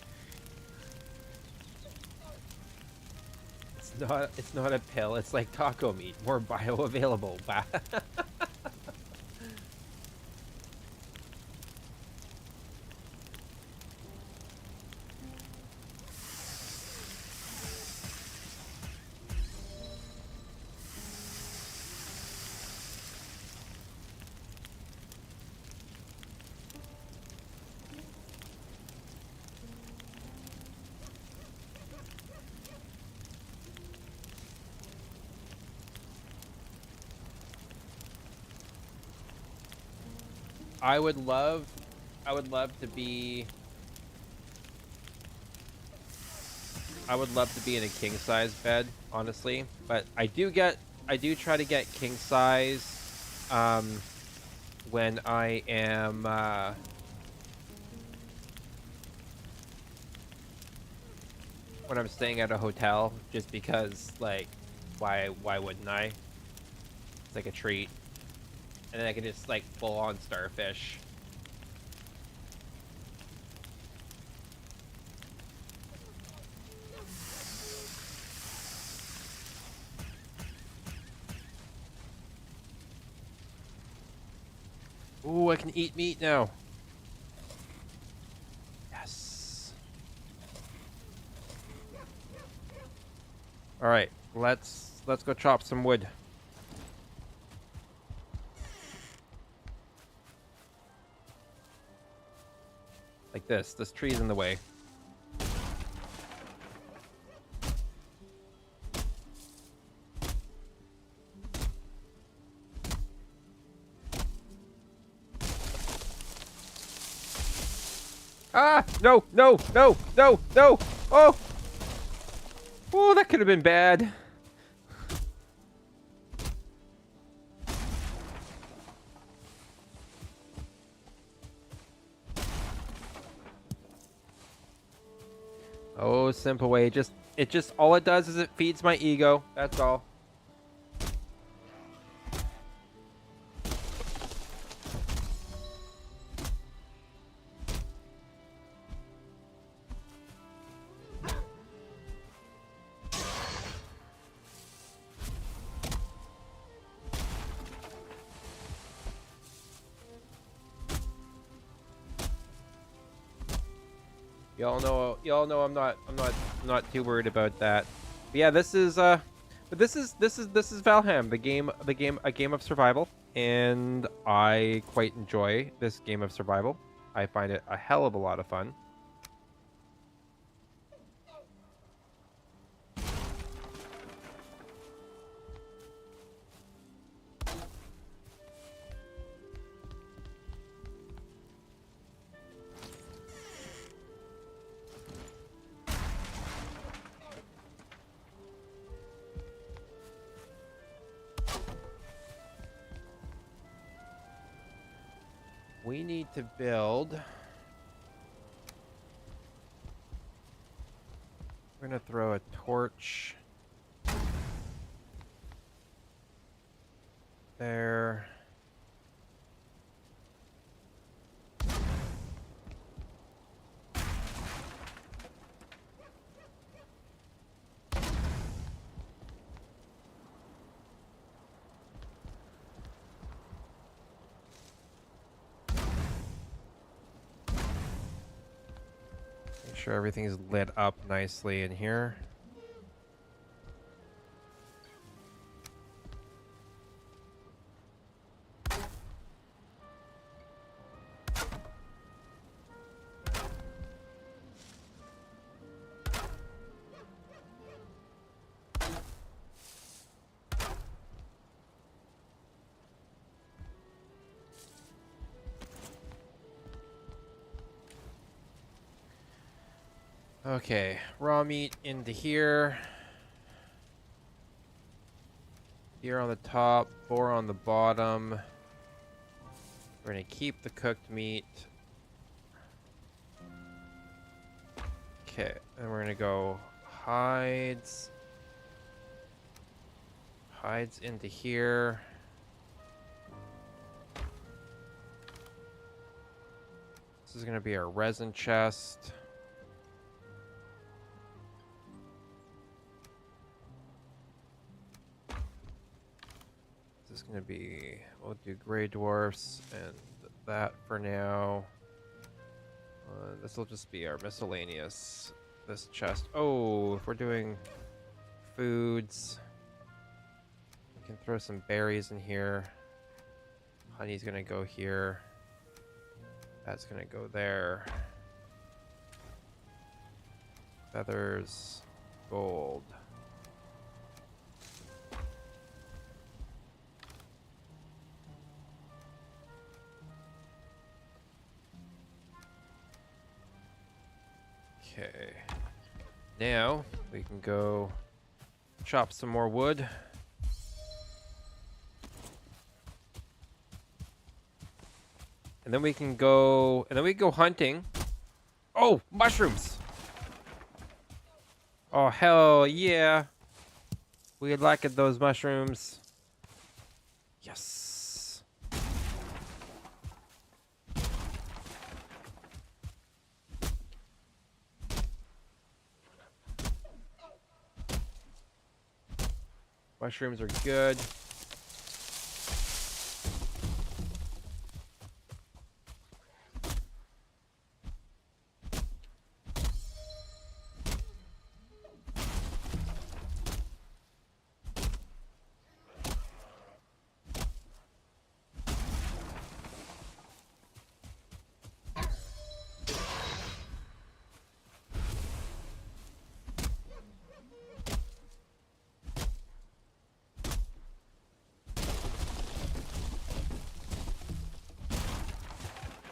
It's not a pill, it's like taco meat, more bioavailable. Wow. I would love to be in a king size bed, honestly, but I do try to get king size when I am when I'm staying at a hotel, just because, like, why wouldn't I? It's like a treat. And then I can just, like, full on starfish. Ooh, I can eat meat now. Yes. All right, let's go chop some wood. Like this. This tree's in the way. Ah! No! No! No! No! No! Oh! Oh, that could have been bad. Oh, simple way. It just all it does is it feeds my ego. That's all. Y'all know I'm not too worried about that. But yeah, this is Valheim, a game of survival, and I quite enjoy this game of survival. I find it a hell of a lot of fun. We need to build. We're gonna throw a torch there. Make sure everything is lit up nicely in here. Okay, raw meat into here. Here on the top, boar on the bottom. We're gonna keep the cooked meat. Okay, and we're gonna go hides. Hides into here. This is gonna be our resin chest. This is gonna be, we'll do gray dwarfs and that for now. This will just be our miscellaneous, this chest. Oh, if we're doing foods, we can throw some berries in here. Honey's gonna go here. That's gonna go there. Feathers, gold. Okay. Now we can go chop some more wood. And then we can go hunting. Oh, mushrooms. Oh, hell yeah. We like it, those mushrooms. Yes. Mushrooms are good.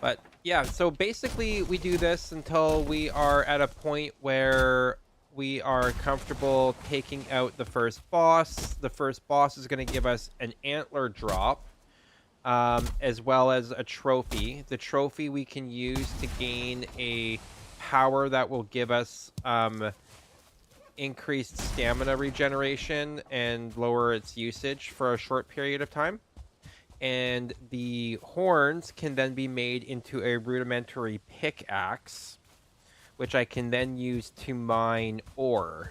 But yeah, so basically we do this until we are at a point where we are comfortable taking out the first boss. The first boss is going to give us an antler drop, as well as a trophy. The trophy we can use to gain a power that will give us increased stamina regeneration and lower its usage for a short period of time. And the horns can then be made into a rudimentary pickaxe, which I can then use to mine ore.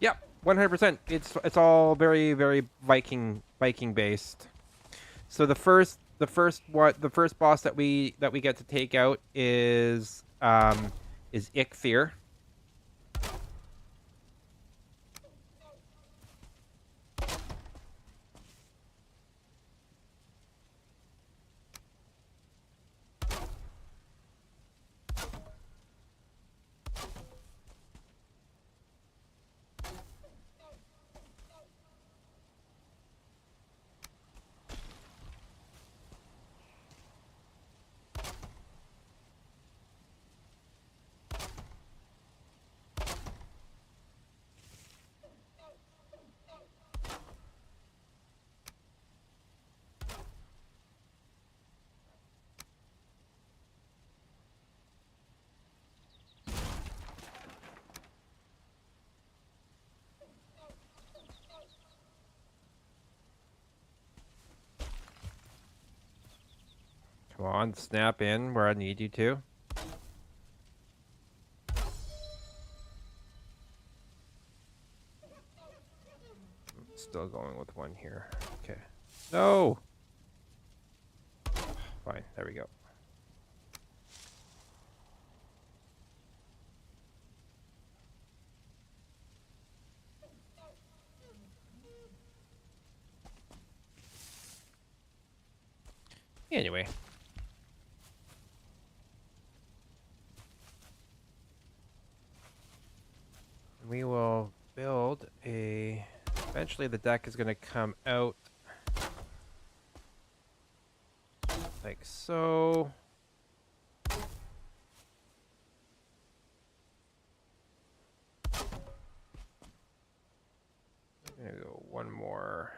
Yep, 100%. It's all very very Viking based. So the first boss that we get to take out is Ikfir. Come on, snap in where I need you to. Still going with one here. Okay. No! Fine, there we go. Anyway. We will build a... Eventually the deck is going to come out like so. I'm going to go one more.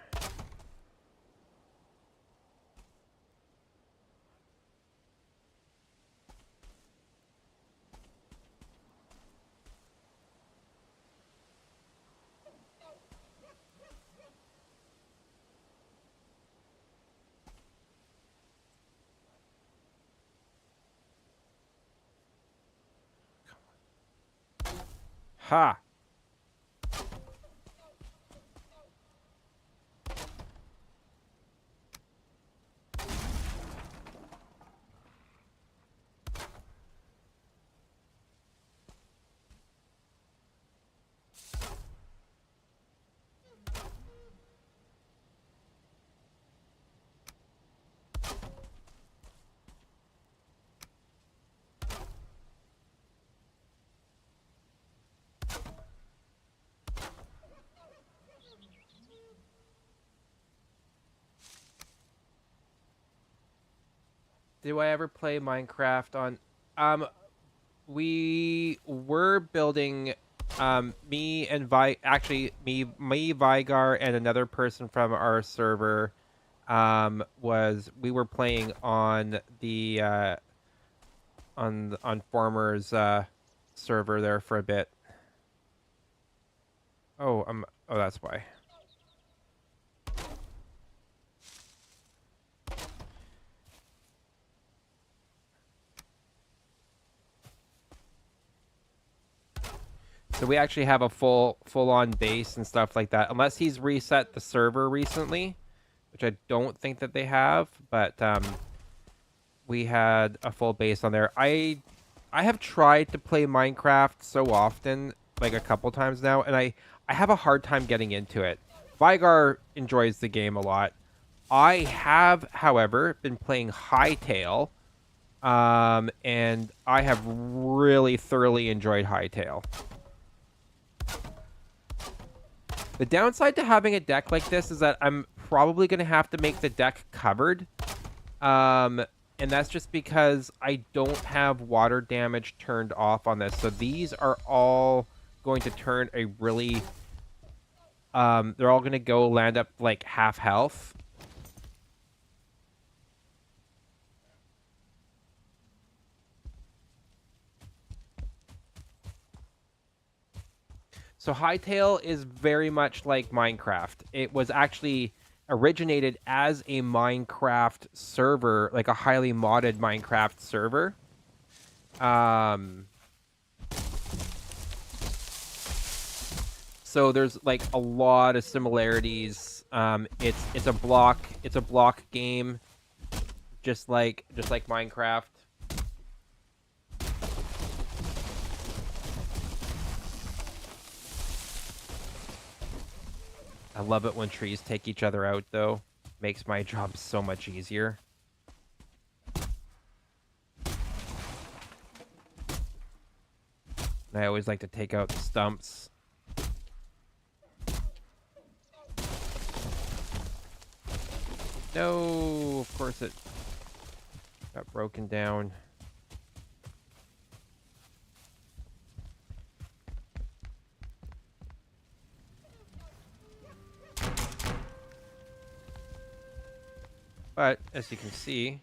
Ha! Do I ever play Minecraft on? Um, we were building. Me and me, Vigar, and another person from our server. We were playing on the on Farmer's server there for a bit. Oh, that's why. So we actually have a full on base and stuff like that, unless he's reset the server recently, which I don't think that they have. But we had a full base on there. I have tried to play Minecraft so often, like a couple times now, and I have a hard time getting into it. Vigar enjoys the game a lot. I have, however, been playing Hytale, and I have really thoroughly enjoyed Hytale. The downside to having a deck like this is that I'm probably going to have to make the deck covered. And that's just because I don't have water damage turned off on this. So these are all going to turn a really... they're all going to go land up like half health. So Hytale is very much like Minecraft. It was actually originated as a Minecraft server, like a highly modded Minecraft server. So there's like a lot of similarities. It's a block game, just like Minecraft. I love it when trees take each other out, though. Makes my job so much easier. And I always like to take out the stumps. No, of course it got broken down. But, as you can see, you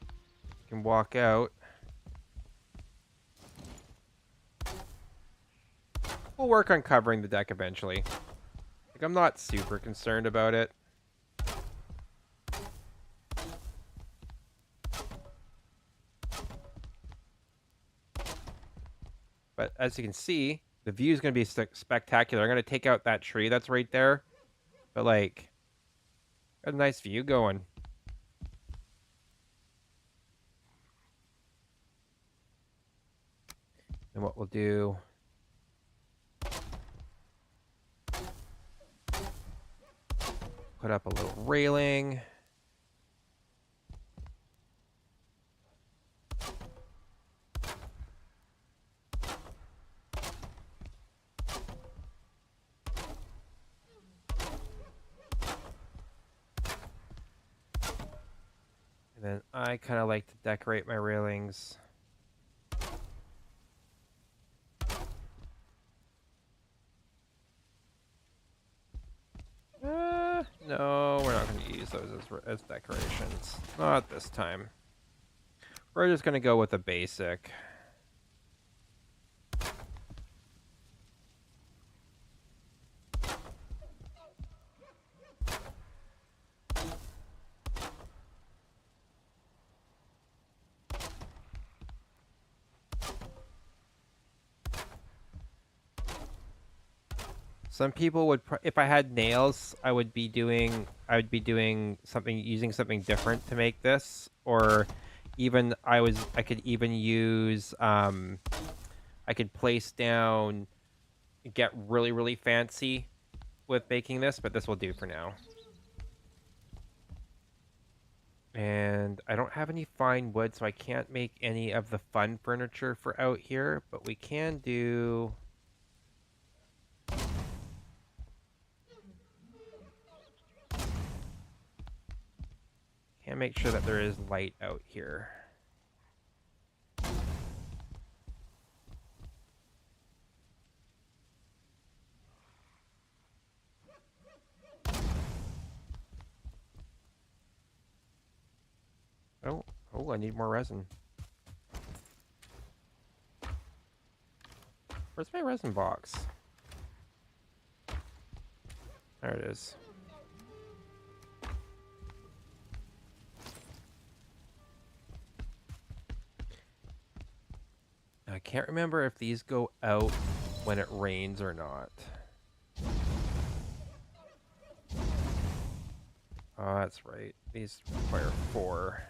can walk out. We'll work on covering the deck eventually. Like, I'm not super concerned about it. But as you can see, the view is going to be spectacular. I'm going to take out that tree that's right there. But, like, got a nice view going. And what we'll do... put up a little railing. And then I kind of like to decorate my railings. No, we're not going to use those as decorations. Not this time. We're just going to go with a basic. Some people would, if I had nails, I would be doing something, using something different to make this, or even I could even use, I could place down, get really, really fancy with making this, but this will do for now. And I don't have any fine wood, so I can't make any of the fun furniture for out here, but we can do... Can't make sure that there is light out here. Oh, I need more resin. Where's my resin box? There it is. I can't remember if these go out when it rains or not. Oh, that's right. These require 4.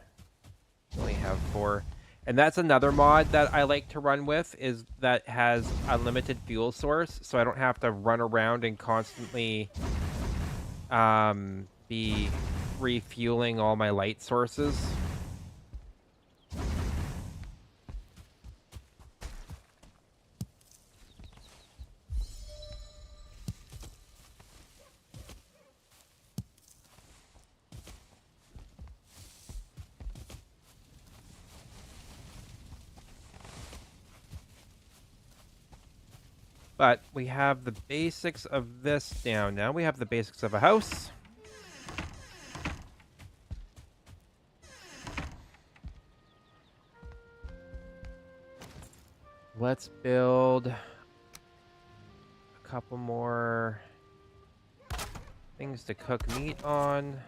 Only have 4. And that's another mod that I like to run with, is that has unlimited fuel source, so I don't have to run around and constantly be refueling all my light sources. But we have the basics of this down now. We have the basics of a house. Let's build a couple more things to cook meat on.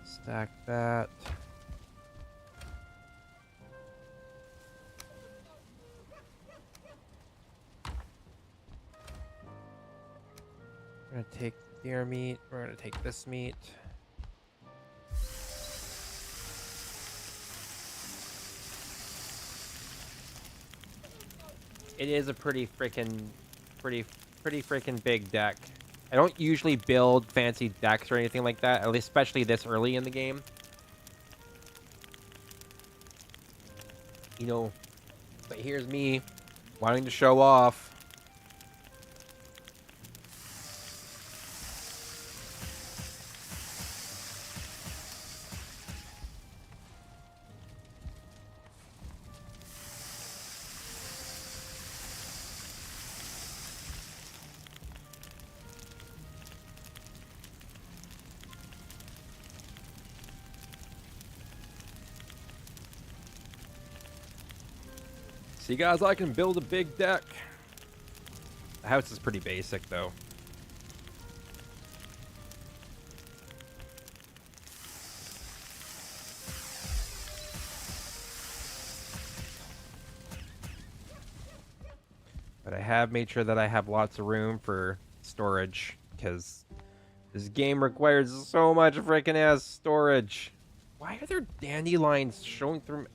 Stack that. We're gonna take deer meat. We're gonna take this meat. It is a pretty freaking big deck. I don't usually build fancy decks or anything like that, at least especially this early in the game. You know, but here's me wanting to show off. See, guys, I can build a big deck. The house is pretty basic, though. But I have made sure that I have lots of room for storage, because this game requires so much freaking ass storage. Why are there dandelions showing through?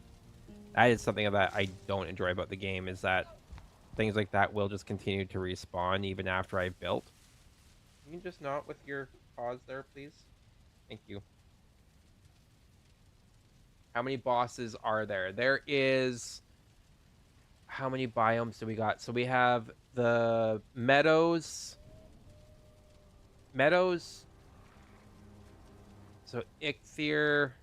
That is something that I don't enjoy about the game, is that things like that will just continue to respawn even after I've built. You can just not with your pause there, please. Thank you. How many bosses are there? There is... How many biomes do we got? So we have the meadows. Meadows. So Ichthyr.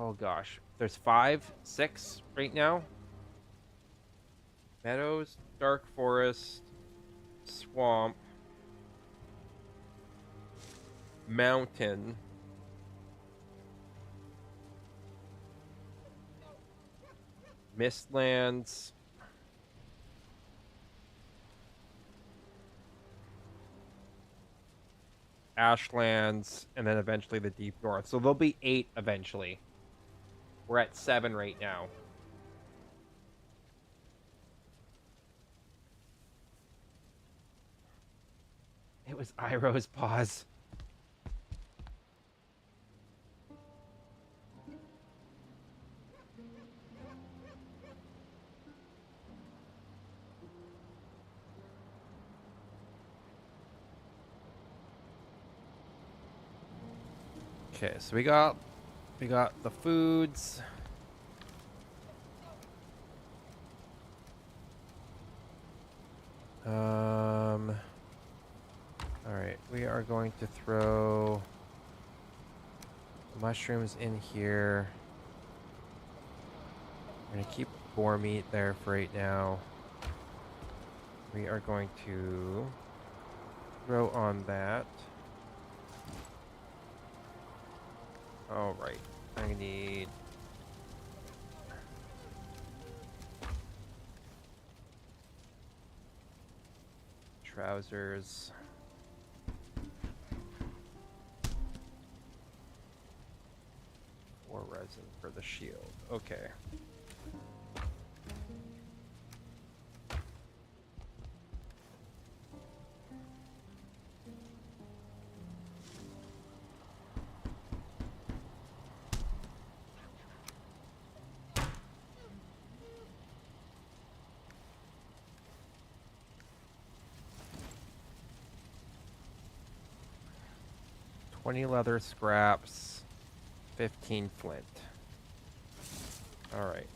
Oh gosh. There's 5, 6 right now. Meadows, Dark Forest, Swamp, Mountain, Mistlands, Ashlands, and then eventually the Deep North. So there'll be 8 eventually. We're at 7 right now. It was Iroh's pause. Okay, so we got the foods. All right, we are going to throw mushrooms in here. We're gonna keep boar meat there for right now. We are going to throw on that. All right. I need trousers. Or resin for the shield. Okay. $20 leather scraps, 15 flint. All right.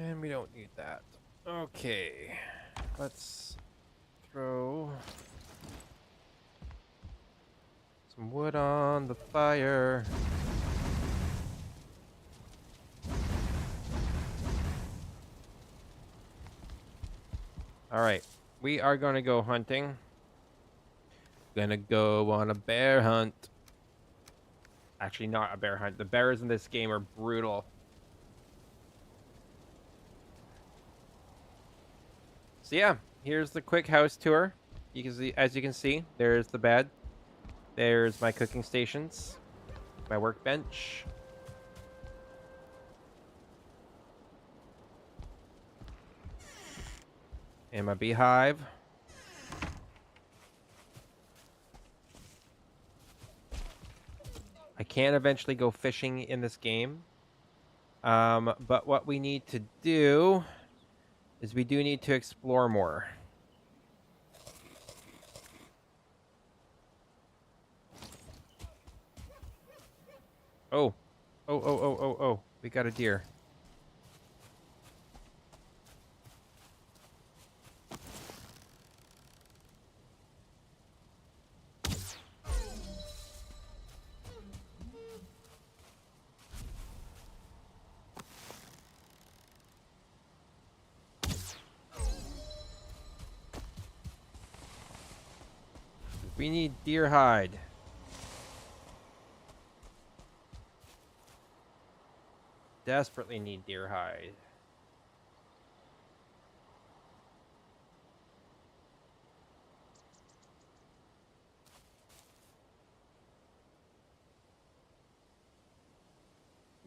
And we don't need that. Okay. Let's throw some wood on the fire. All right. We are going to go hunting. Gonna go on a bear hunt. Actually, not a bear hunt. The bears in this game are brutal. So yeah, here's the quick house tour. You can see, as you can see, there's the bed. There's my cooking stations, my workbench. And my beehive. I can eventually go fishing in this game. But what we need to do is we do need to explore more. Oh. Oh. We got a deer. We need deer hide. Desperately need deer hide.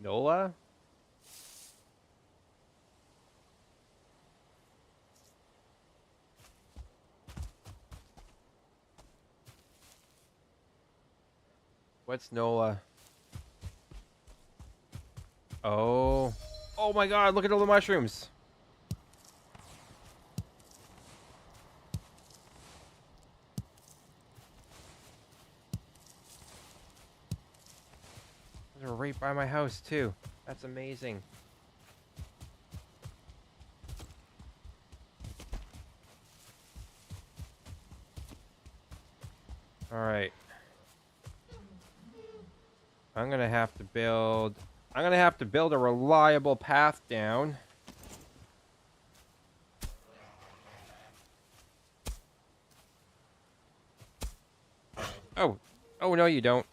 Nola? What's Nola? Oh. Oh my god, look at all the mushrooms. Those are right by my house too. That's amazing. Alright. I'm gonna have to build a reliable path down. Oh. Oh no you don't.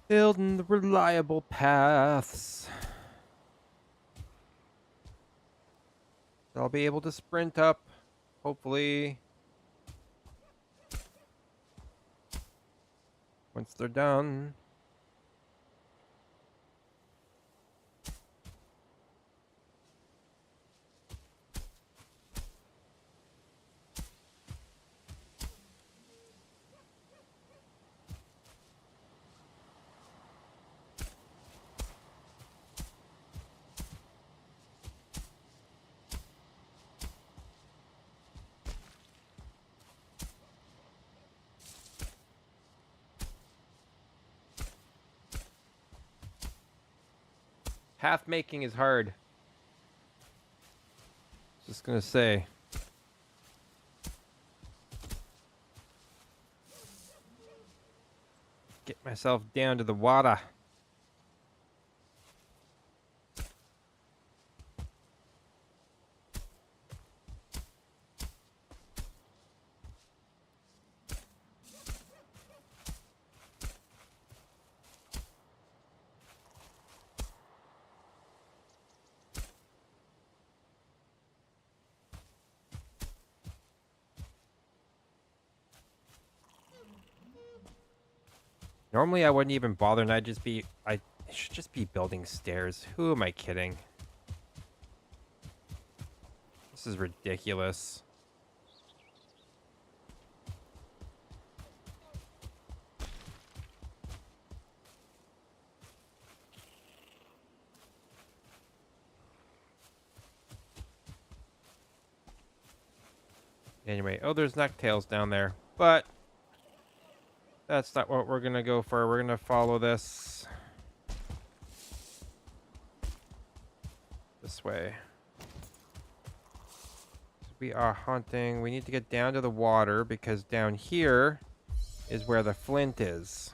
Building the reliable paths. I'll be able to sprint up, hopefully, once they're done. Path making is hard. Just gonna say. Get myself down to the water. Normally I wouldn't even bother and I should just be building stairs. Who am I kidding? This is ridiculous. Anyway, oh, there's necktails down there, but that's not what we're gonna go for. We're gonna follow this way. We are hunting. We need to get down to the water because down here is where the flint is.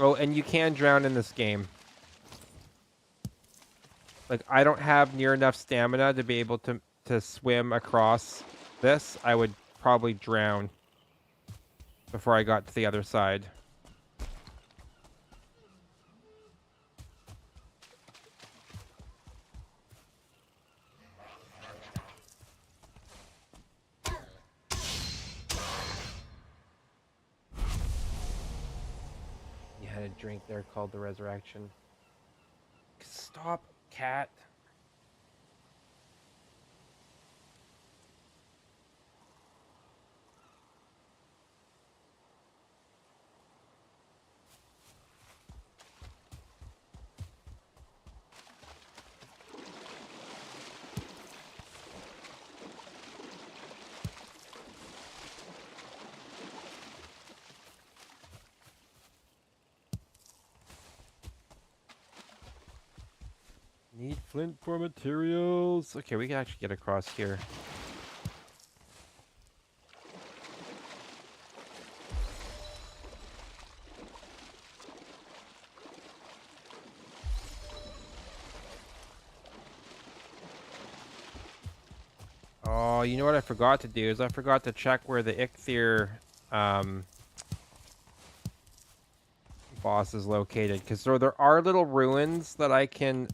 Oh, and you can drown in this game. Like, I don't have near enough stamina to be able to swim across this. I would probably drown before I got to the other side. You had a drink there called the Resurrection. Stop, cat. Need flint for materials. Okay, we can actually get across here. Oh, you know what I forgot to do is I forgot to check where the Ichthyr boss is located, because there are little ruins that I can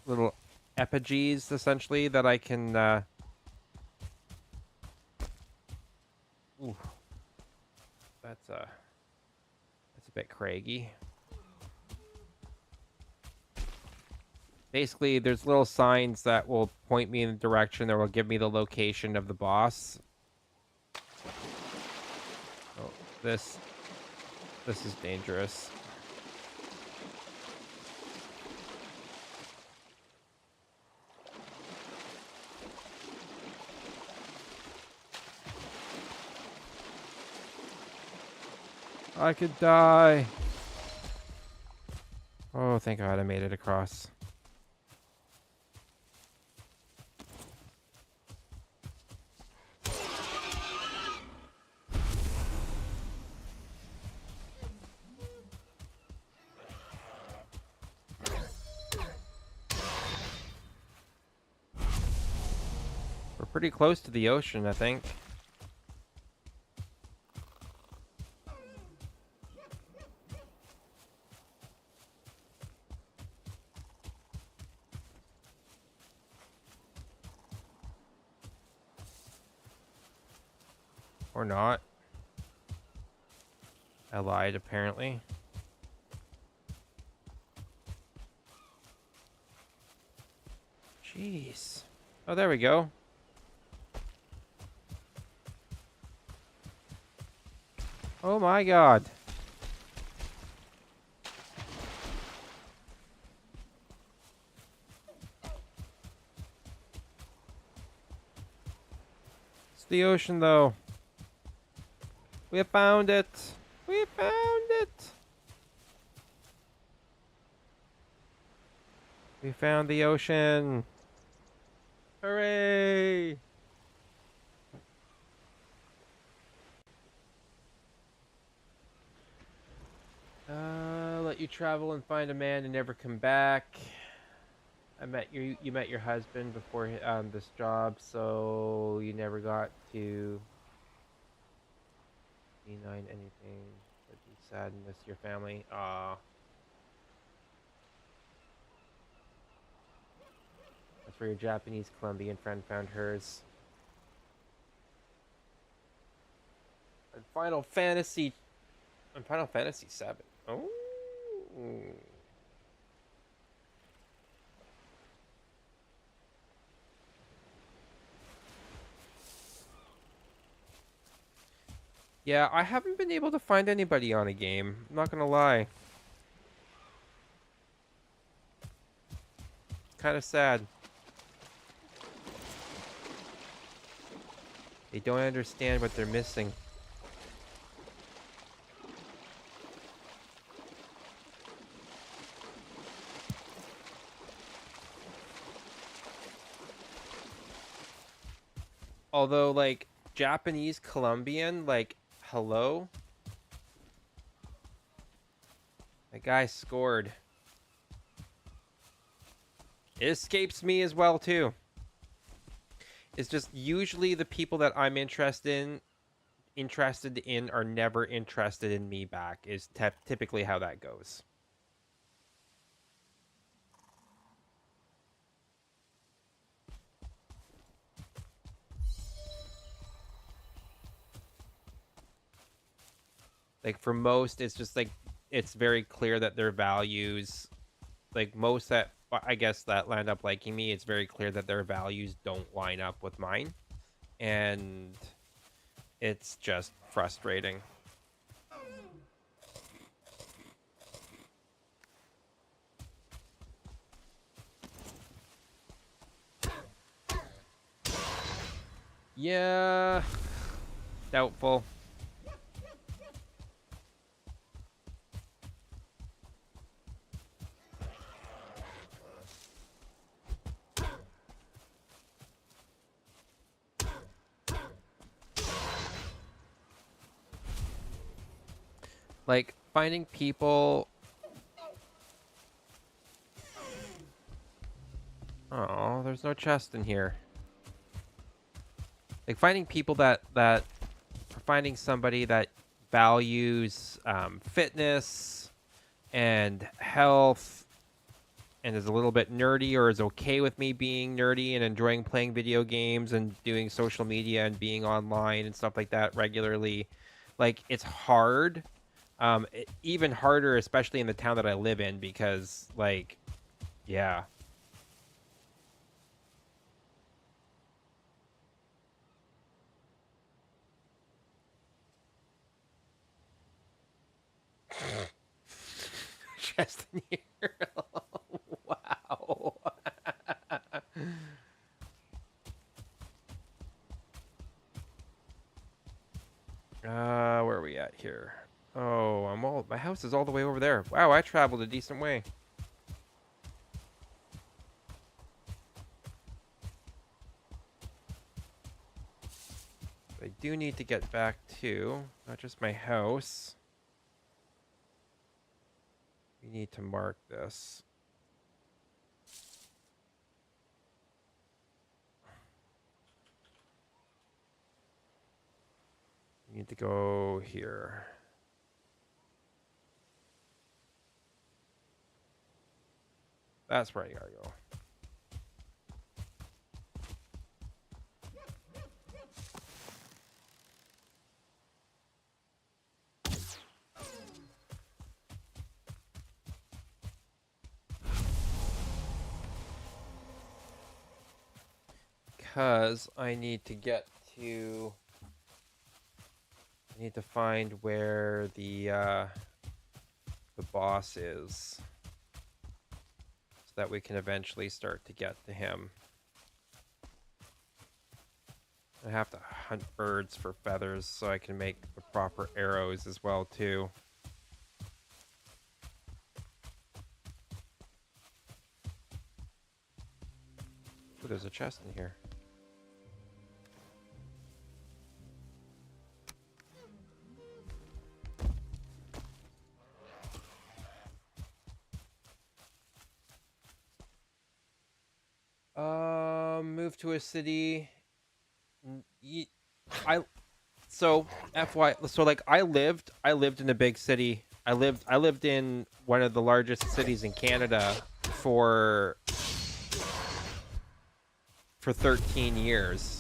little effigies essentially that I can ooh, that's a bit craggy. Basically, there's little signs that will point me in the direction that will give me the location of the boss. Oh, this is dangerous. I could die. Oh, thank God I made it across. pretty close to the ocean, I think. Or not. I lied, apparently. Jeez. Oh, there we go. Oh my god. It's the ocean, though. We found it. We found it. We found the ocean. Hooray! Let you travel and find a man and never come back. You met your husband before this job, so you never got to deny anything. But be sad and miss your family. Aw. That's where your Japanese Colombian friend found hers. And Final Fantasy 7. Oh. Yeah, I haven't been able to find anybody on a game. I'm not gonna lie. Kind of sad. They don't understand what they're missing. Although, like, Japanese Colombian, like, hello? That guy scored. It escapes me as well, too. It's just usually the people that I'm interested in are never interested in me back, is typically how that goes. Like, for most, it's just like, it's very clear that their values, like, most that, I guess, that land up liking me, it's very clear that their values don't line up with mine. And it's just frustrating. Yeah. Doubtful. Like, finding people... Oh, there's no chest in here. Like, finding people finding somebody that values fitness and health and is a little bit nerdy, or is okay with me being nerdy and enjoying playing video games and doing social media and being online and stuff like that regularly. Like, it's hard. Even harder, especially in the town that I live in, because, like, yeah. Chest in here. Wow. Where are we at here? Oh, my house is all the way over there. Wow, I traveled a decent way. I do need to get back to not just my house. We need to mark this. Need to go here. That's where I gotta go. Because I need to get to... I need to find where the boss is, so that we can eventually start to get to him. I have to hunt birds for feathers so I can make the proper arrows as well too. Ooh, there's a chest in here. Move to a city. So like I lived in a big city. I lived in one of the largest cities in Canada for 13 years.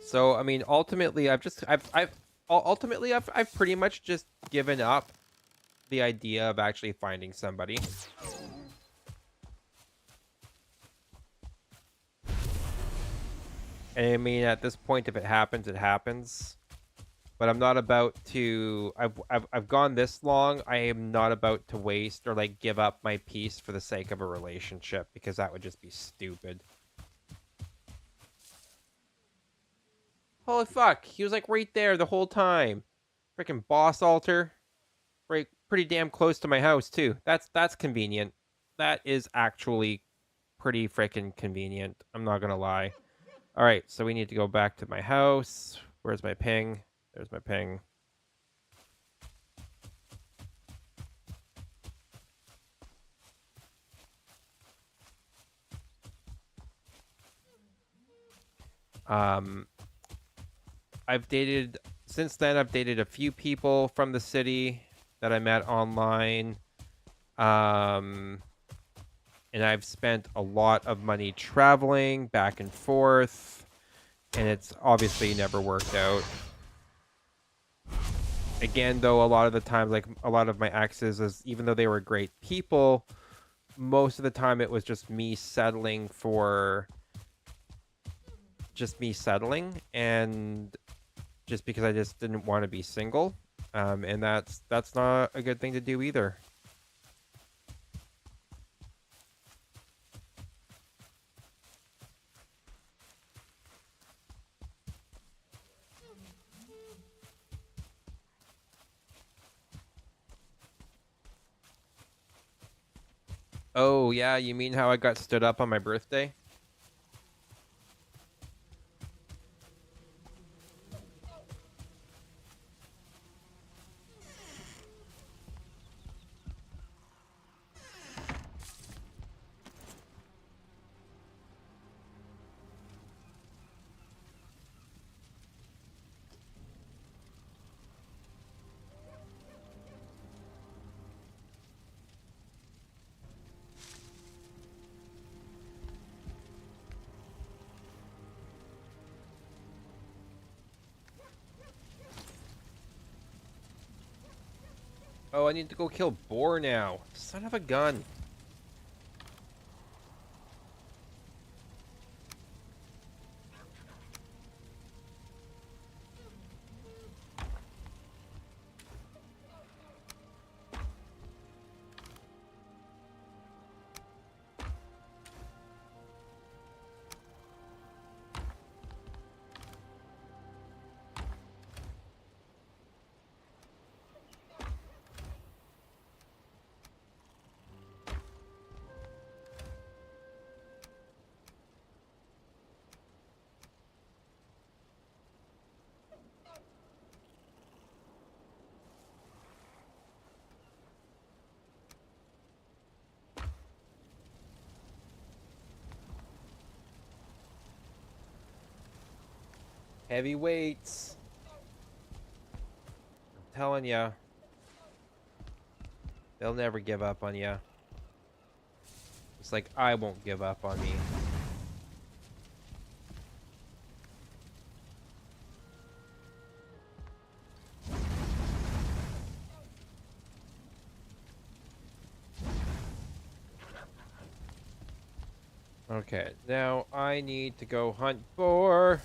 So I mean, ultimately, I've pretty much just given up the idea of actually finding somebody. And I mean, at this point, if it happens, it happens. But I'm not about to. I've gone this long. I am not about to waste or like give up my peace for the sake of a relationship, because that would just be stupid. Holy fuck! He was like right there the whole time. Freaking boss altar, right? Pretty damn close to my house too. That's convenient. That is actually pretty freaking convenient. I'm not gonna lie. All right, so we need to go back to my house. Where's my ping? There's my ping. I've dated since then. I've dated a few people from the city that I met online. And I've spent a lot of money traveling back and forth, and it's obviously never worked out. Again, though, a lot of the times, like a lot of my exes, is even though they were great people, most of the time it was just me settling and just because I just didn't want to be single. And that's not a good thing to do either. Oh, yeah, you mean how I got stood up on my birthday? Oh, I need to go kill boar now. Son of a gun. Heavy weights. I'm telling ya. They'll never give up on ya. It's like I won't give up on me. Okay, now I need to go hunt boar.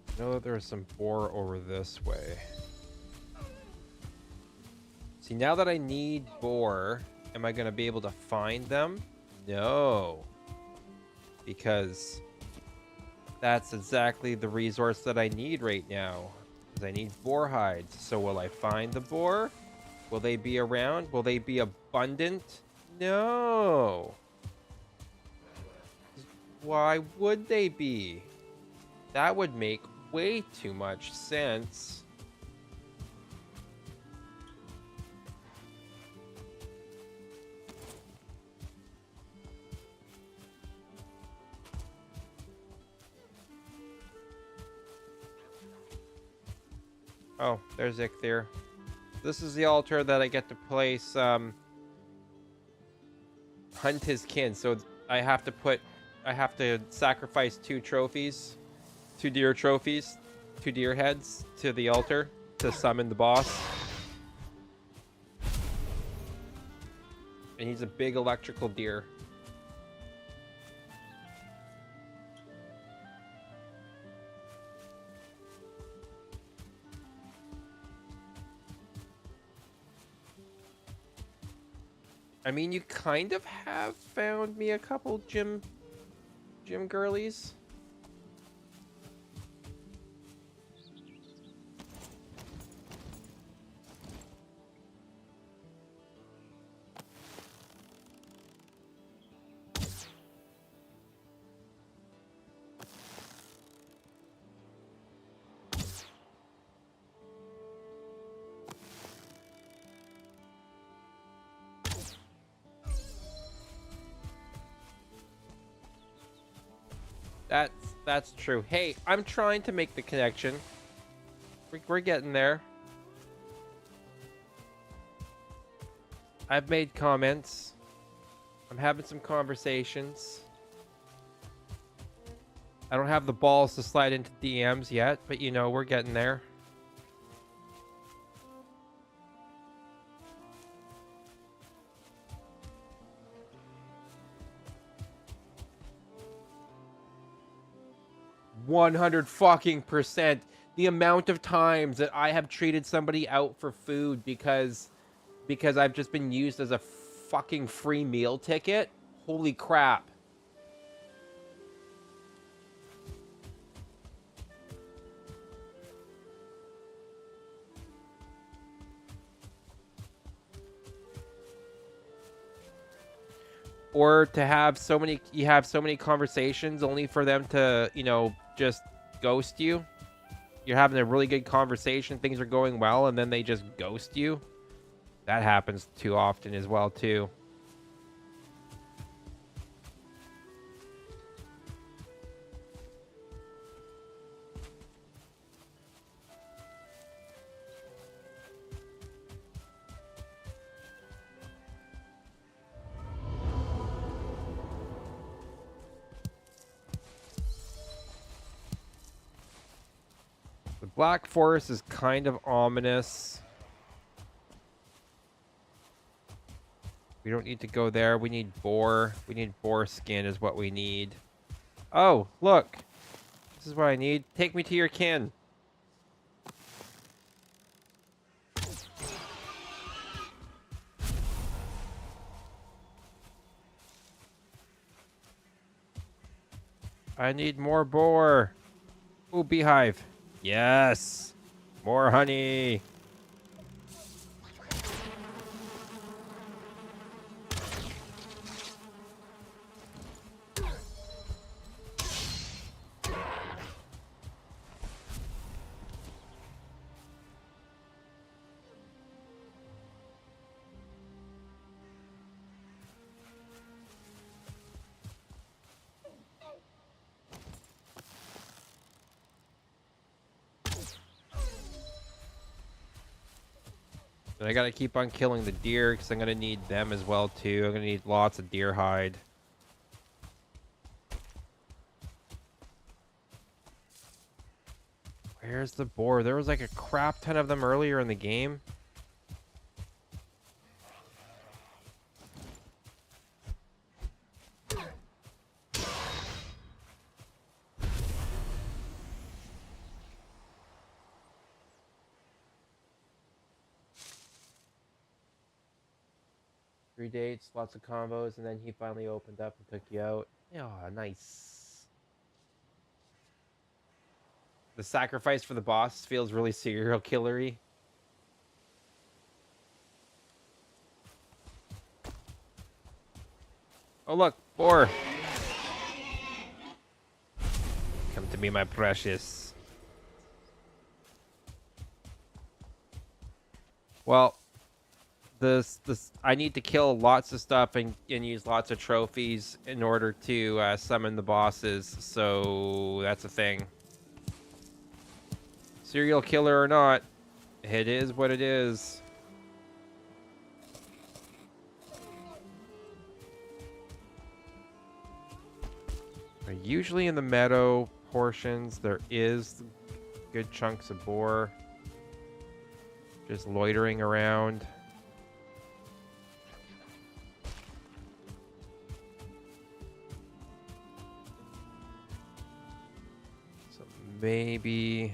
I know that there's some boar over this way. See, now that I need boar, am I going to be able to find them? No. Because that's exactly the resource that I need right now. Because I need boar hides. So will I find the boar? Will they be around? Will they be abundant? No. Why would they be? That would make way too much sense. Oh, there's Ichthyr. This is the altar that I get to place, hunt his kin. So I have to sacrifice 2 trophies, 2 deer trophies, 2 deer heads to the altar to summon the boss. And he's a big electrical deer. I mean, you kind of have found me a couple gym girlies. That's true. Hey, I'm trying to make the connection. We're getting there. I've made comments. I'm having some conversations. I don't have the balls to slide into DMs yet, but you know, we're getting there. %. The amount of times that I have treated somebody out for food because I've just been used as a fucking free meal ticket. Holy crap. Or to have so many conversations only for them to, you know, just ghost you. You're having a really good conversation, things are going well, and then they just ghost you. That happens too often as well, too. The Black Forest is kind of ominous. We don't need to go there. We need boar. We need boar skin is what we need. Oh, look. This is what I need. Take me to your kin. I need more boar. Ooh, beehive. Yes. More honey. And I gotta keep on killing the deer because I'm gonna need them as well too. I'm gonna need lots of deer hide. Where's the boar? There was like a crap ton of them earlier in the game. 3 dates, lots of combos, and then he finally opened up and took you out. Yeah, nice. The sacrifice for the boss feels really serial killery. Oh look, boar. Come to me, my precious. Well, this I need to kill lots of stuff and use lots of trophies in order to summon the bosses, so that's a thing. Serial killer or not, it is what it is. Usually in the meadow portions, there is good chunks of boar just loitering around. So maybe...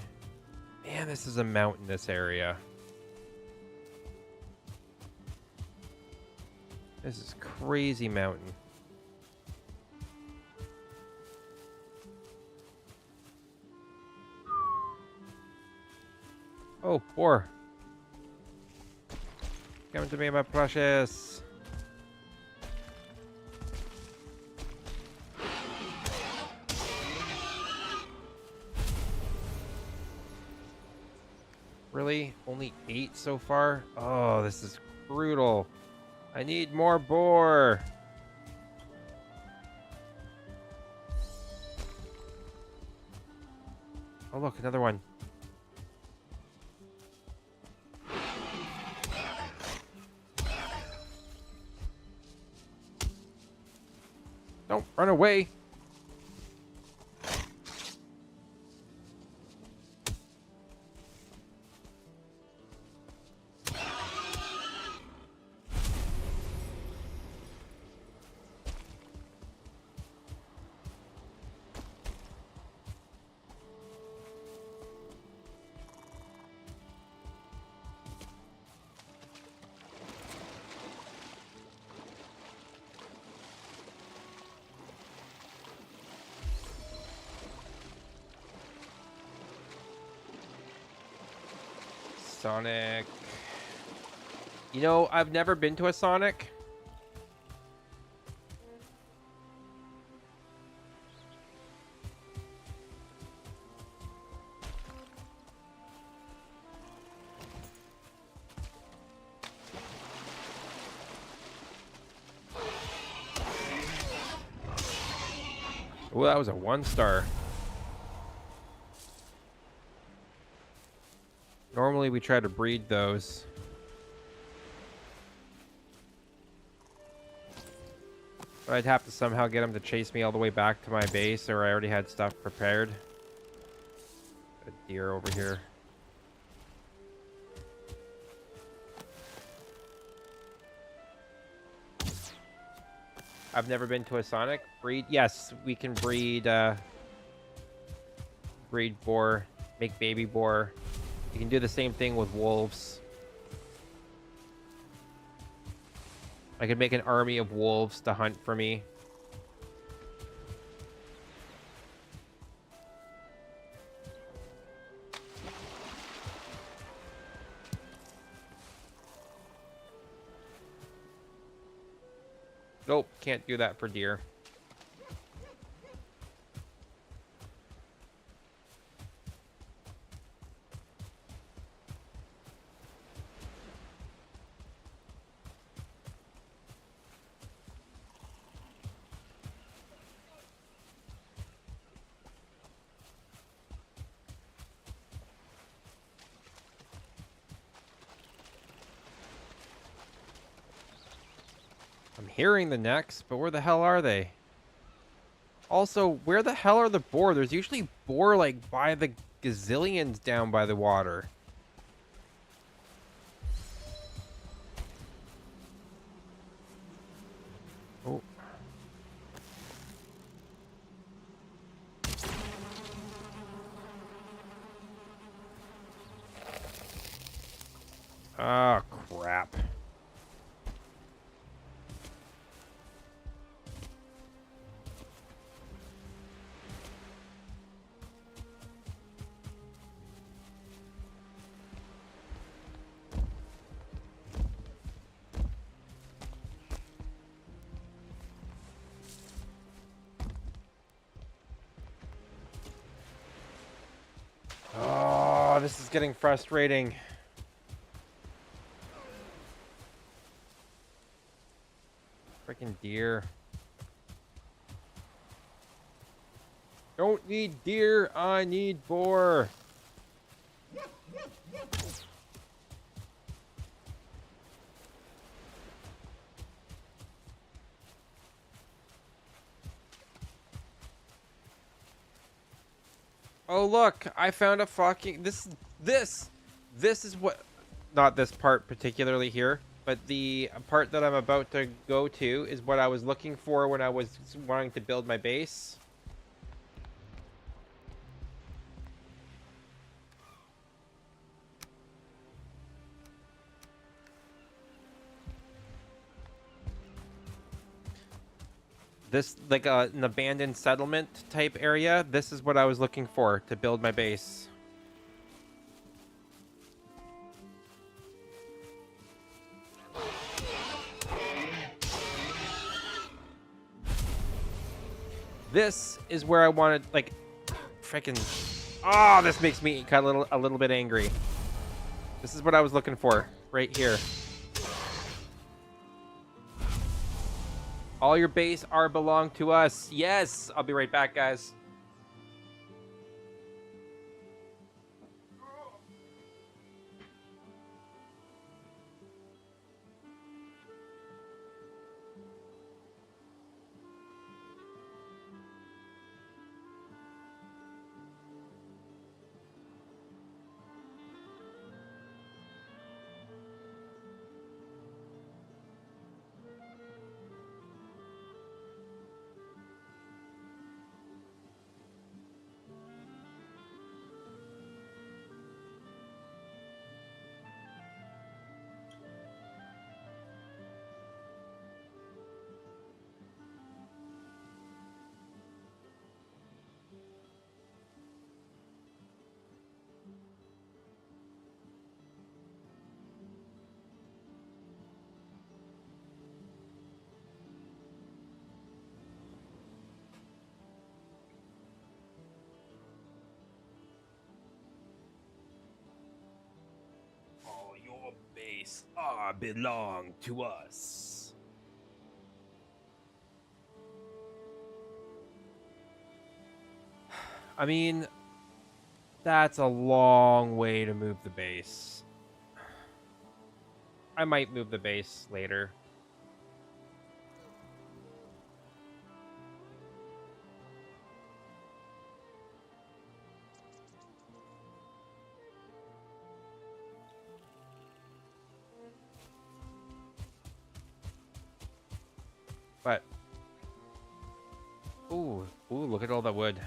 Man, this is a mountainous area. This is crazy mountain. Oh, boar. Come to me, my precious. Really? Only 8 so far? Oh, this is brutal. I need more boar. Oh, look, another one. Don't run away. Sonic. You know, I've never been to a Sonic. Oh, that was a 1-star. Normally we try to breed those. But I'd have to somehow get him to chase me all the way back to my base, or I already had stuff prepared. A deer over here. I've never been to a Sonic. Breed? Yes, we can breed, breed boar, make baby boar. You can do the same thing with wolves. I could make an army of wolves to hunt for me. Nope, can't do that for deer. I'm hearing the necks, but where the hell are they? Also, where the hell are the boar? There's usually boar, like, by the gazillions down by the water. Oh. Oh, crap. Oh, this is getting frustrating. Freaking deer. Don't need deer, I need boar. Oh look, I found a fucking this is what, not this part particularly here, but the part that I'm about to go to is what I was looking for when I was wanting to build my base. This, like an abandoned settlement type area. This is what I was looking for to build my base. This is where I wanted, like, freaking. Oh, this makes me kind of a little bit angry. This is what I was looking for right here. All your base are belong to us. Yes, I'll be right back, guys. All your base are belong to us. I mean, that's a long way to move the base. I might move the base later. But, ooh, look at all that wood.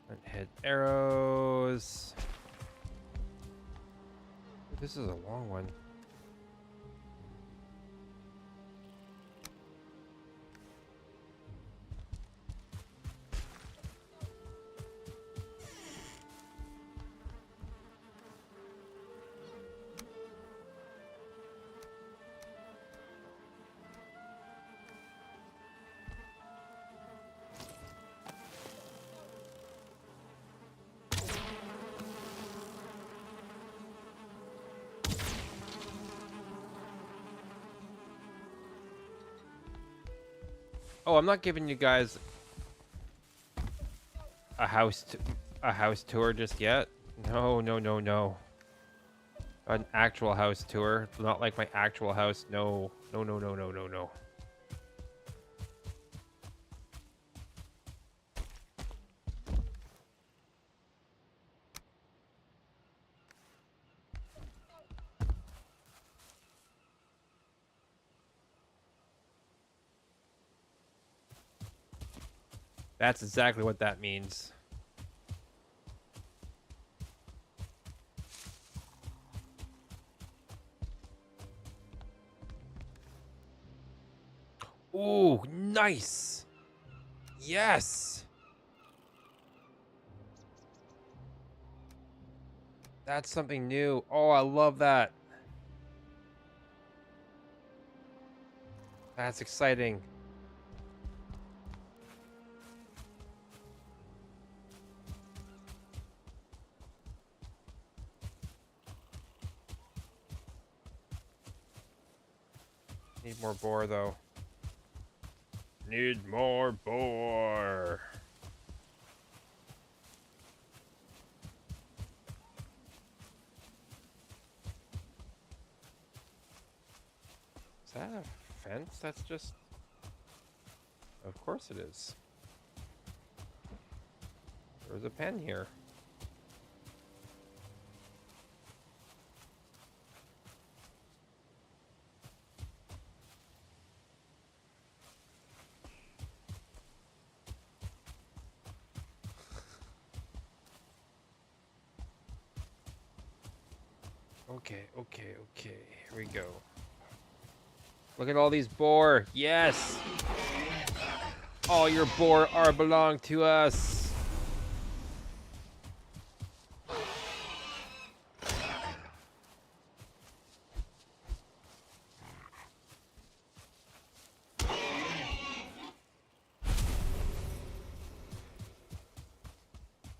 And hit arrows. This is a long one. Oh, I'm not giving you guys a a house tour just yet. No, no, no, no. An actual house tour, not like my actual house. No, no, no, no, no, no, no. That's exactly what that means. Ooh, nice. Yes. That's something new. Oh, I love that. That's exciting. Need more boar, though. Need more boar. Is that a fence? That's just... Of course it is. There's a pen here. Okay, okay, okay. Here we go. Look at all these boar. Yes! All your boar are belong to us.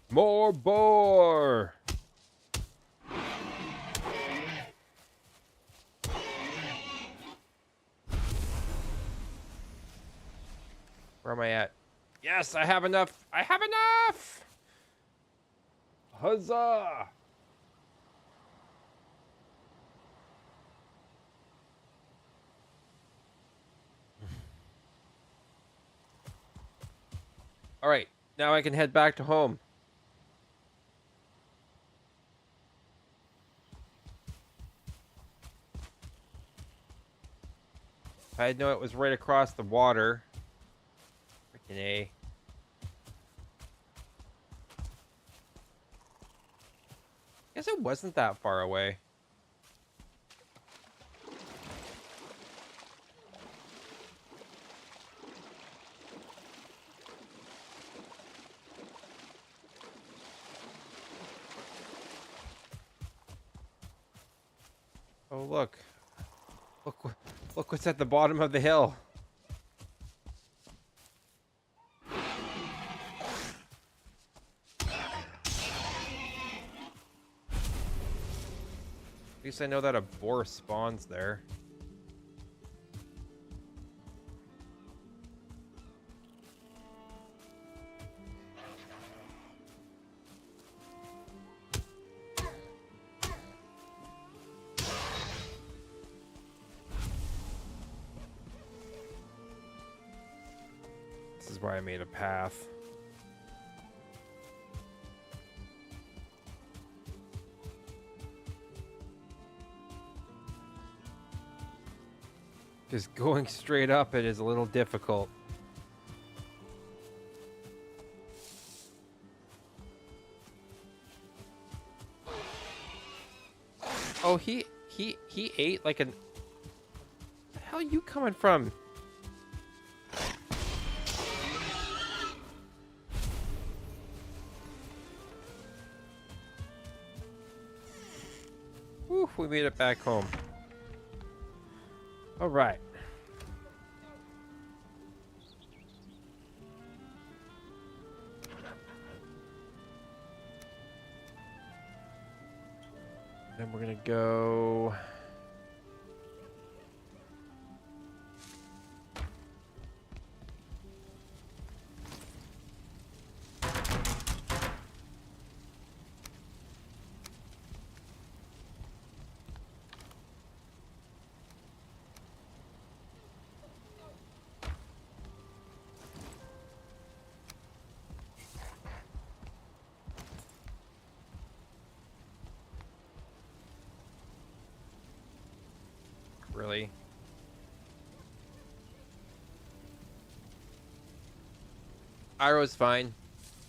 More boar! Where am I at? Yes, I have enough. I have enough! Huzzah! All right, now I can head back to home. I know it was right across the water. Freaking A. Guess it wasn't that far away. Oh, look. Look what's at the bottom of the hill. At least I know that a boar spawns there. This is why I made a path. Just going straight up it is a little difficult. Oh, he ate like an... Where the hell are you coming from? Whew, we made it back home. All right. Then we're gonna go. Really? Iroh's fine.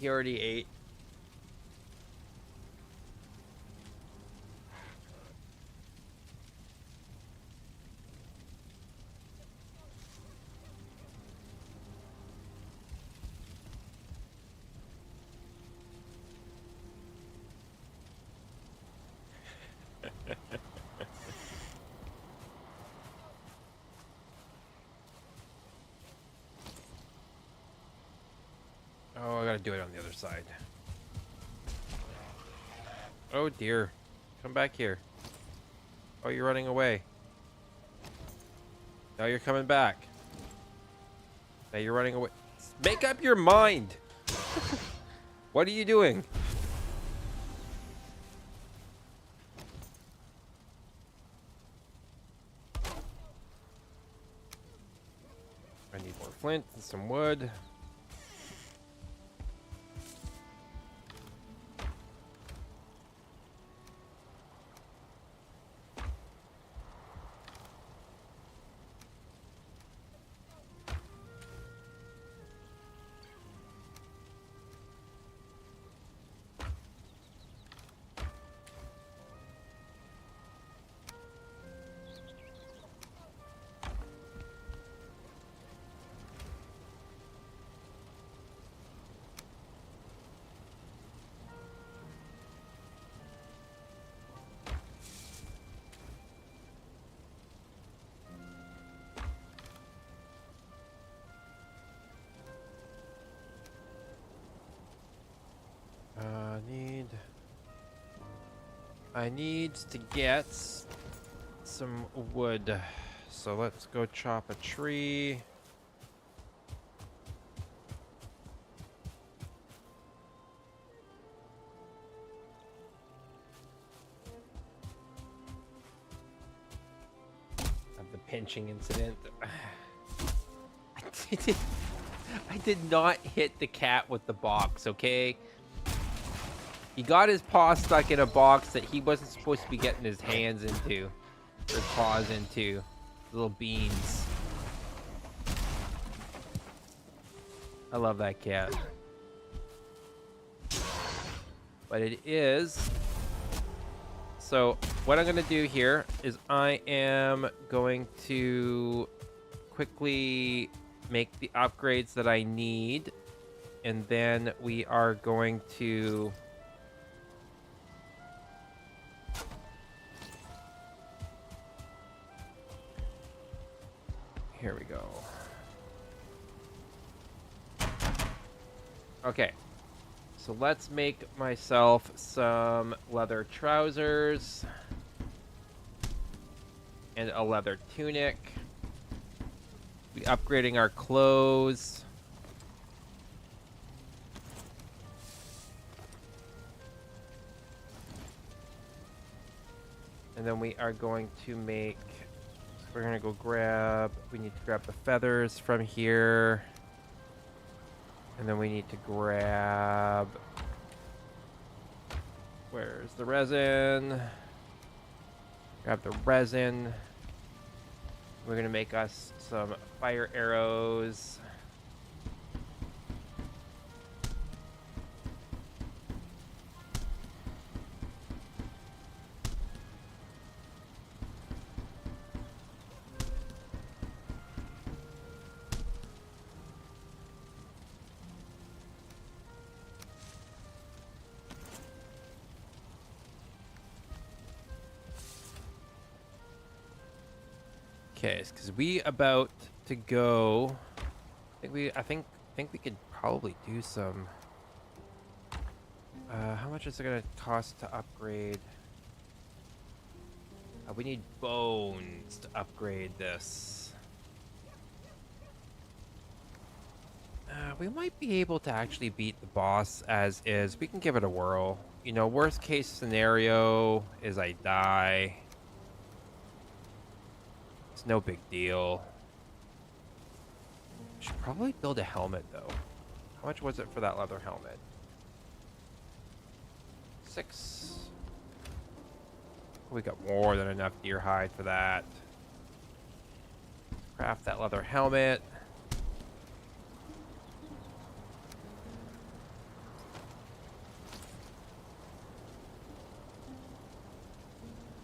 He already ate. Oh, I gotta do it on the other side. Oh dear. Come back here. Oh, you're running away. Now you're coming back. Now you're running away. Make up your mind! What are you doing? I need more flint and some wood. I need to get some wood. So let's go chop a tree. Of the pinching incident. I did not hit the cat with the box, okay? He got his paw stuck in a box that he wasn't supposed to be getting his hands into. Or his paws into. Little beans. I love that cat. But it is... So, what I'm going to do here is I am going to quickly make the upgrades that I need. And then we are going to... Here we go. Okay. So let's make myself some leather trousers. And a leather tunic. Be upgrading our clothes. And then we are going to make... We're gonna go grab... We need to grab the feathers from here. And then we need to grab... Where's the resin? Grab the resin. We're gonna make us some fire arrows. Okay, because we about to go. I think we could probably do some. How much is it gonna cost to upgrade? We need bones to upgrade this. We might be able to actually beat the boss as is. We can give it a whirl. You know, worst case scenario is I die. It's no big deal. Should probably build a helmet though. How much was it for that leather helmet? 6. We got more than enough deer hide for that. Craft that leather helmet.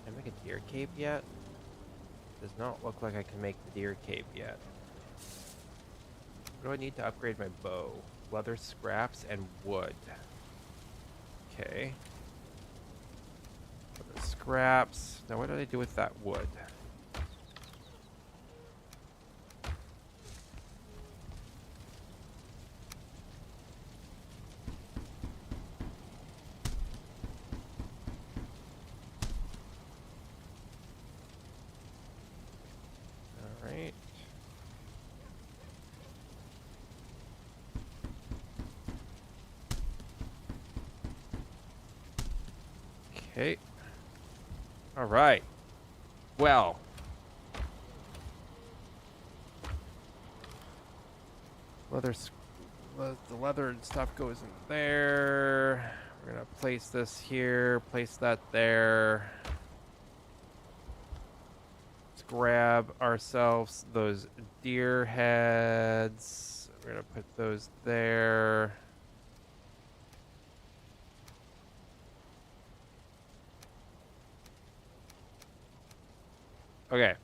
Can I make a deer cape yet? Does not look like I can make the deer cape yet. What do I need to upgrade my bow? Leather scraps and wood. Okay. Leather scraps. Now what do I do with that wood? Alright. Okay. All right. Well. The leather and stuff goes in there. We're gonna place this here, place that there. Let's grab ourselves those deer heads. We're gonna put those there. Okay.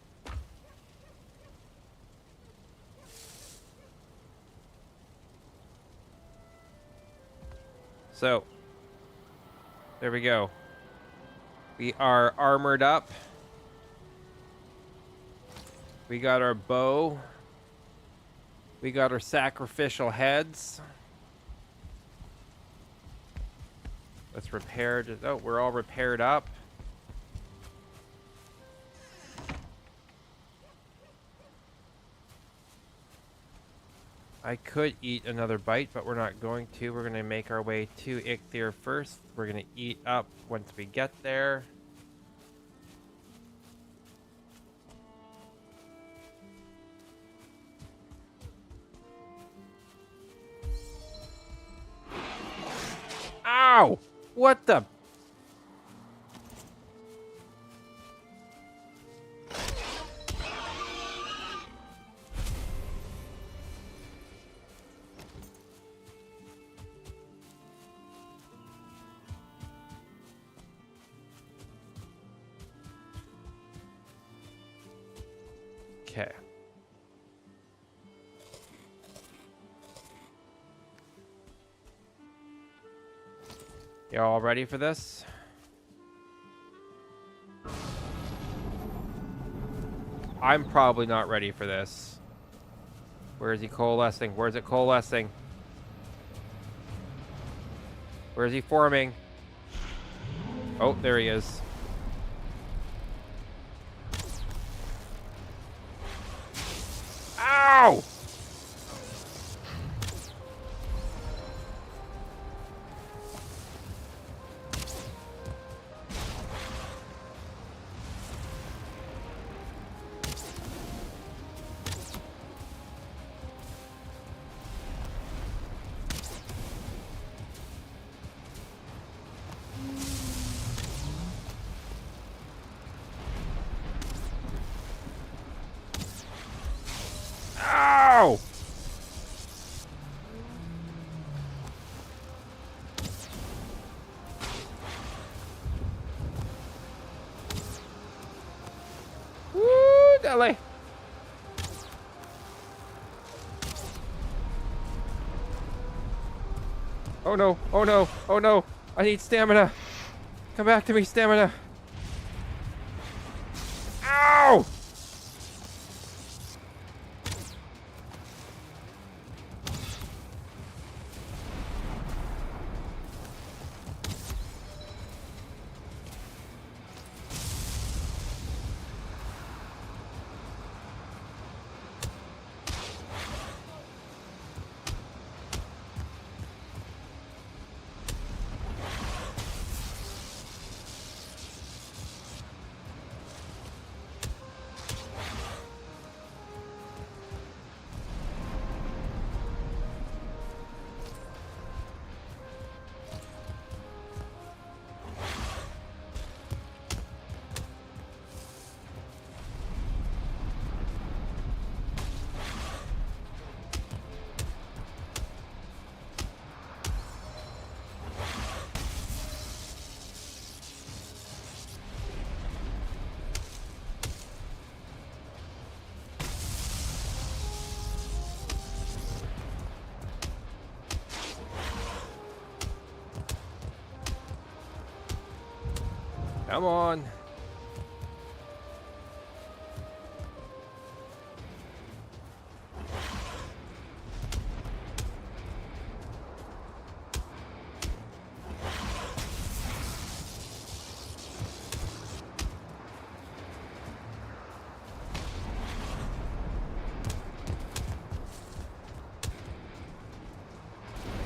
So, there we go. We are armored up. We got our bow. We got our sacrificial heads. Let's repair. Oh, we're all repaired up. I could eat another bite, but we're not going to. We're going to make our way to Ichthir first. We're going to eat up once we get there. Ow! What the? Okay. You all ready for this? I'm probably not ready for this. Where is he coalescing? Where is it coalescing? Where is he forming? Oh, there he is. Ow! Ow! Woo, Deli! Oh no, oh no, oh no! I need stamina! Come back to me, stamina! Ow! Come on.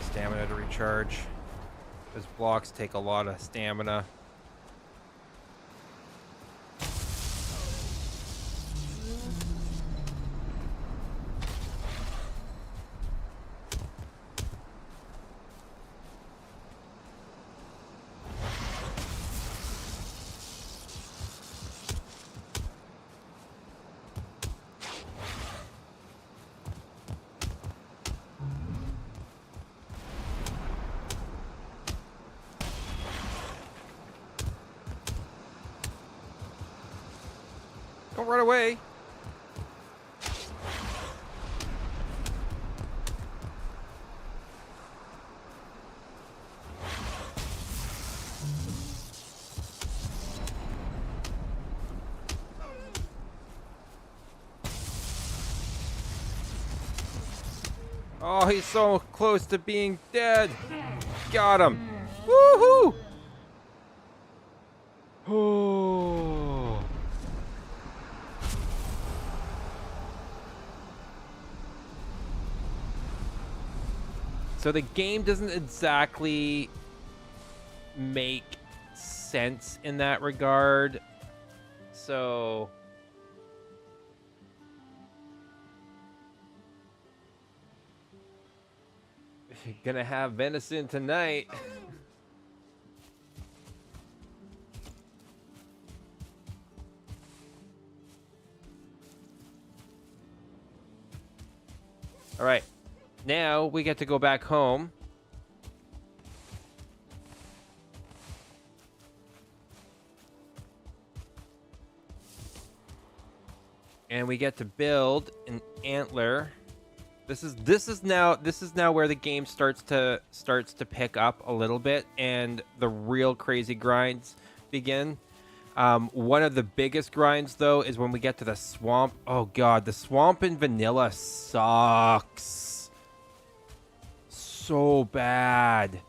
Stamina to recharge. Those blocks take a lot of stamina. Don't run away. Oh, he's so close to being dead. Got him. Woohoo! Oh. So the game doesn't exactly make sense in that regard. So you're gonna have venison tonight. All right. Now we get to go back home. And we get to build an antler. This is now where the game starts to pick up a little bit and the real crazy grinds begin. One of the biggest grinds though is when we get to the swamp. Oh god, the swamp in vanilla sucks so bad.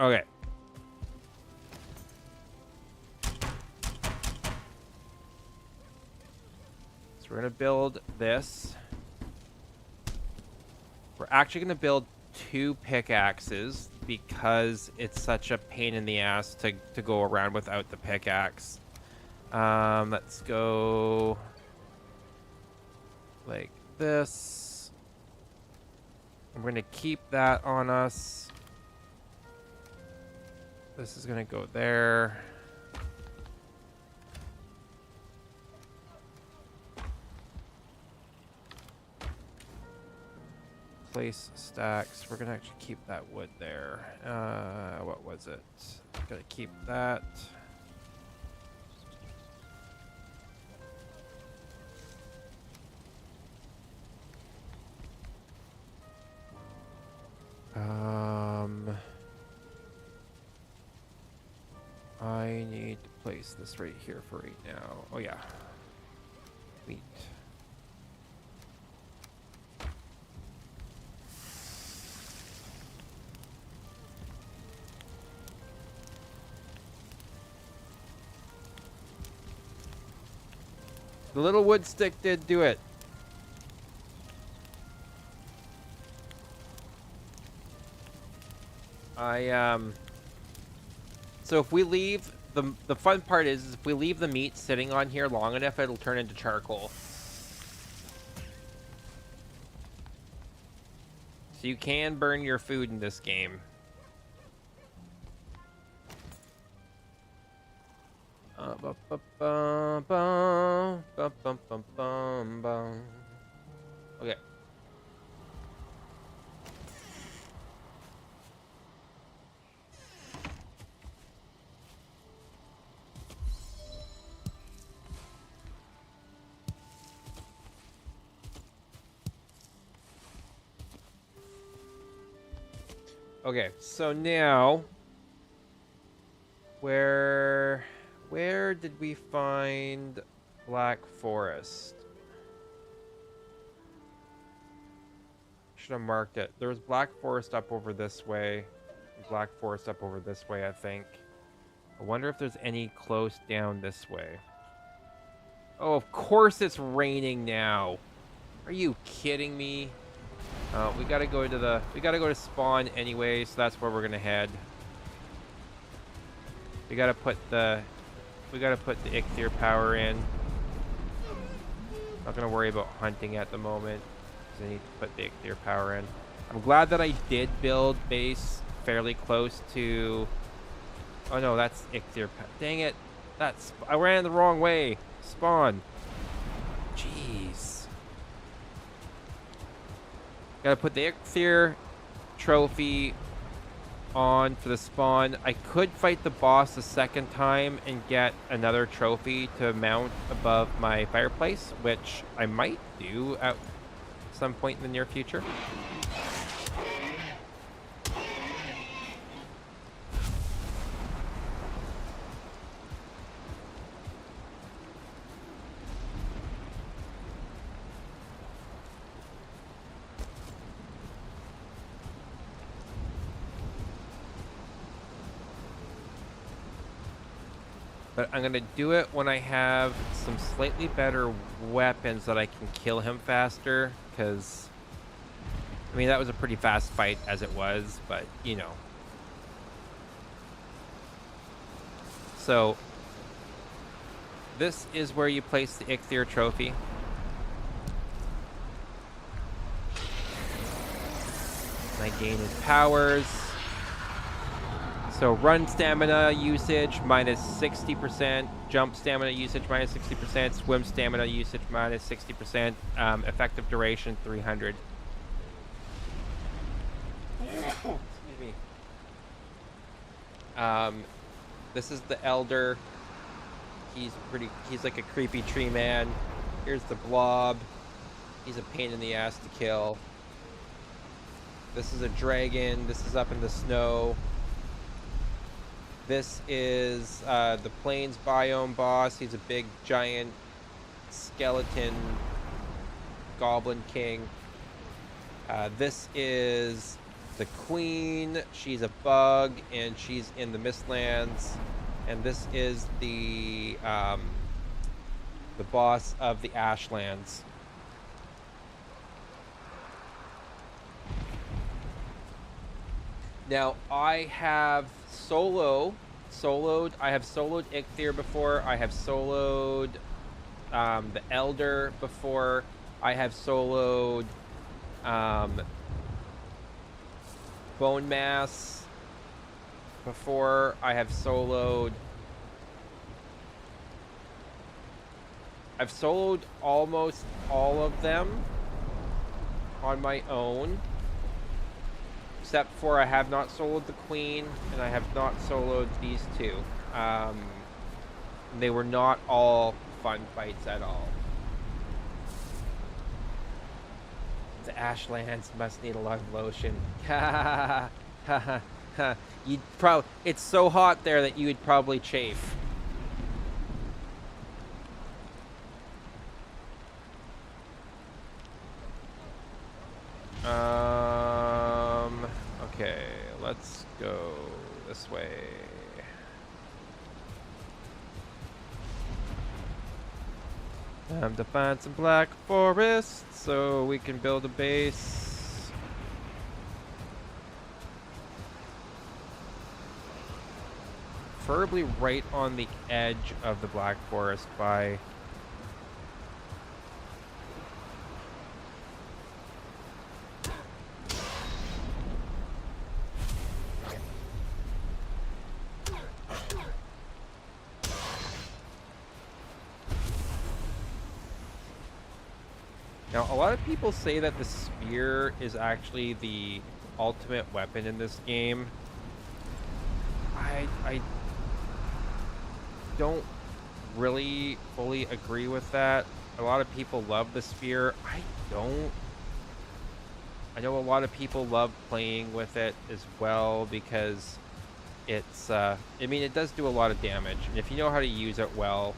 Okay. So we're gonna build this. We're actually gonna build 2 pickaxes because it's such a pain in the ass to go around without the pickaxe. Let's go like this. We're gonna keep that on us. This is gonna go there. Place stacks. We're gonna actually keep that wood there. What was it? Gotta keep that. I need to place this right here for right now. Oh yeah. Wheat. The little wood stick did do it. So if we leave the fun part is if we leave the meat sitting on here long enough, it'll turn into charcoal. So you can burn your food in this game. Okay. Okay, so now where did we find Black Forest? Should have marked it. There was Black Forest up over this way. Black Forest up over this way, I think. I wonder if there's any close down this way. Oh, of course it's raining now. Are you kidding me? We gotta go to spawn anyway, so that's where we're gonna head. We gotta put the Ichthir power in. Not gonna worry about hunting at the moment, because I need to put the Ichthir power in. I'm glad that I did build base fairly close to... Oh no, that's Ichthir. Dang it. I ran the wrong way. Spawn. Jeez. Gotta put the Ichthir trophy on for the spawn. I could fight the boss a second time and get another trophy to mount above my fireplace, which I might do at some point in the near future. But I'm going to do it when I have some slightly better weapons that I can kill him faster. Because, I mean, that was a pretty fast fight as it was. But, you know. So, this is where you place the Ichthir trophy. And I gain his powers. So run stamina usage minus 60%, jump stamina usage minus 60%, swim stamina usage minus 60%, effective duration 300. Excuse me. This is the Elder. He's like a creepy tree man. Here's the Blob. He's a pain in the ass to kill. This is a dragon. This is up in the snow. This is the Plains biome boss. He's a big, giant, skeleton goblin king. This is the Queen. She's a bug, and she's in the Mistlands. And this is the boss of the Ashlands. Now, I have soloed. I have soloed Ichthir before. I have soloed the Elder before. I have soloed Bone Mass before. I have soloed... I've soloed almost all of them on my own. Except for I have not soloed the Queen, and I have not soloed these two. They were not all fun fights at all. The Ashlands must need a lot of lotion. Ha ha ha. You'd probably... It's so hot there that you would probably chafe. Okay, let's go this way. Time to find some Black Forest so we can build a base. Preferably right on the edge of the Black Forest by... Now, a lot of people say that the spear is actually the ultimate weapon in this game. I don't really fully agree with that. A lot of people love the spear. I don't. I know a lot of people love playing with it as well because it's, I mean, it does do a lot of damage. And if you know how to use it well,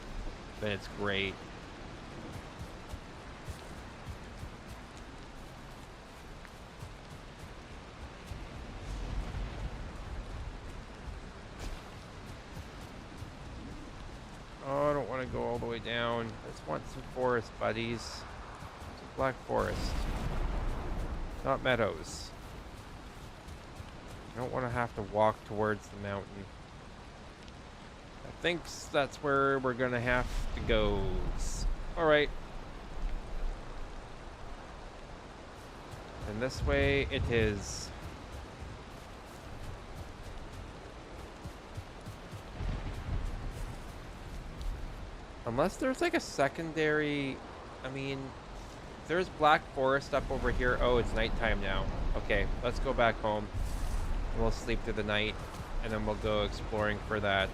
then it's great. Oh, I don't want to go all the way down. I just want some forest, buddies. Some black forest. Not meadows. I don't want to have to walk towards the mountain. I think that's where we're going to have to go. Alright. And this way it is. Unless there's like a secondary, I mean, there's black forest up over here. Oh, it's nighttime now. Okay, let's go back home. And we'll sleep through the night. And then we'll go exploring for that,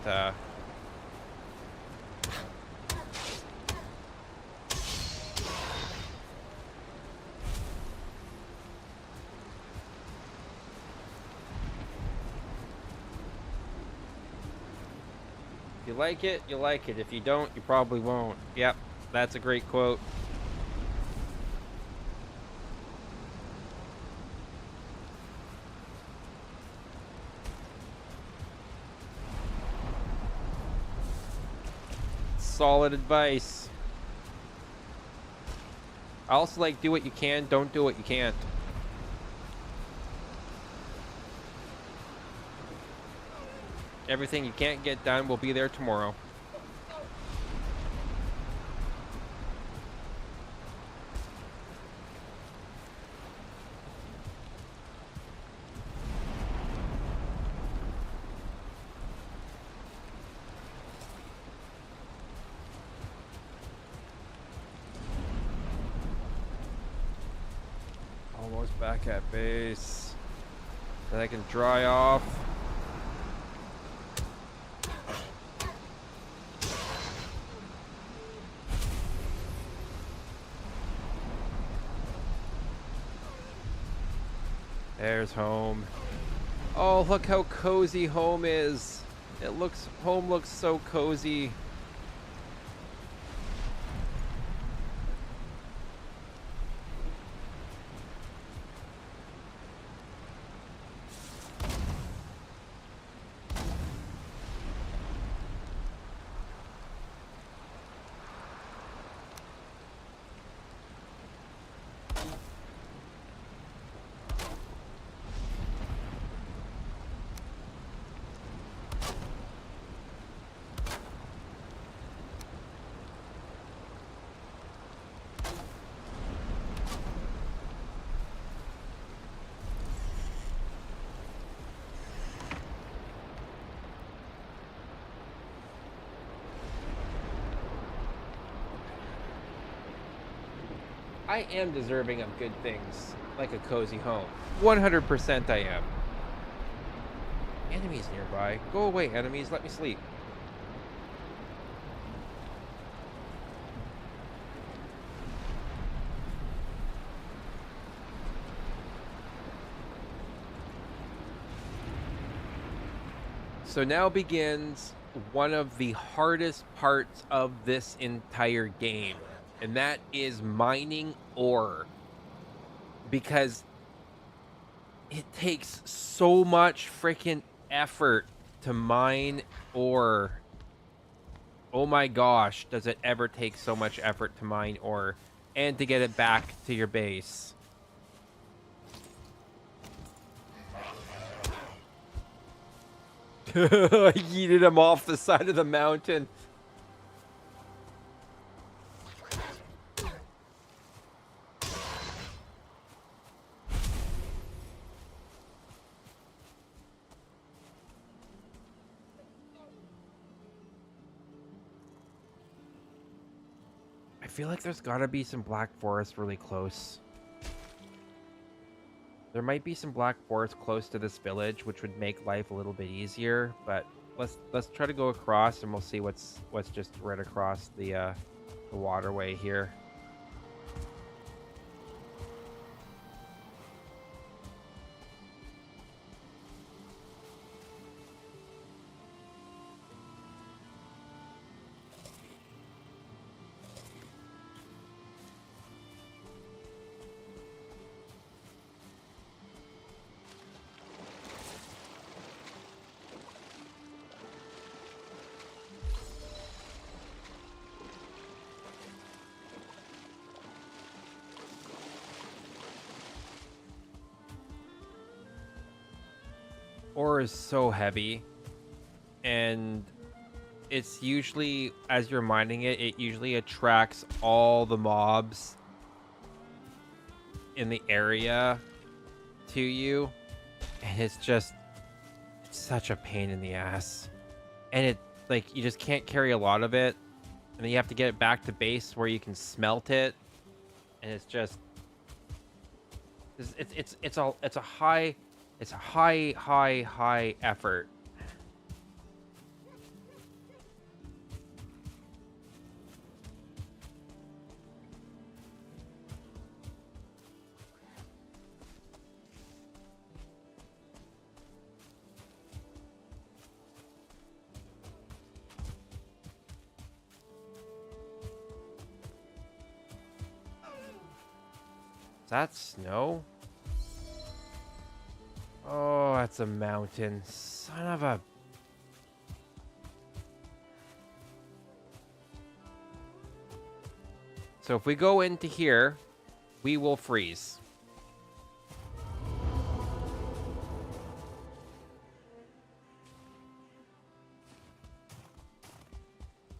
If you like it, you like it. If you don't, you probably won't. Yep, that's a great quote. Solid advice. I also like do what you can, don't do what you can't. Everything you can't get done will be there tomorrow. Almost back at base. Then I can dry off. There's home. Oh, look how cozy home is. Home looks so cozy. I am deserving of good things, like a cozy home. 100% I am. Enemies nearby. Go away, enemies. Let me sleep. So now begins one of the hardest parts of this entire game, and that is mining ore. Because it takes so much freaking effort to mine ore. Oh my gosh, does it ever take so much effort to mine ore and to get it back to your base? Yeeted him off the side of the mountain. I feel like there's gotta be some black forest really close. There might be some black forest close to this village, which would make life a little bit easier. But let's try to go across, and we'll see what's just right across the waterway here. ore is so heavy, and it's usually, as you're mining it, it usually attracts all the mobs in the area to you, and it's just such a pain in the ass. And it, like, you just can't carry a lot of it, and then you have to get it back to base where you can smelt it, and it's just it's a high effort. Is that snow? Oh, that's a mountain. Son of a... So if we go into here, we will freeze.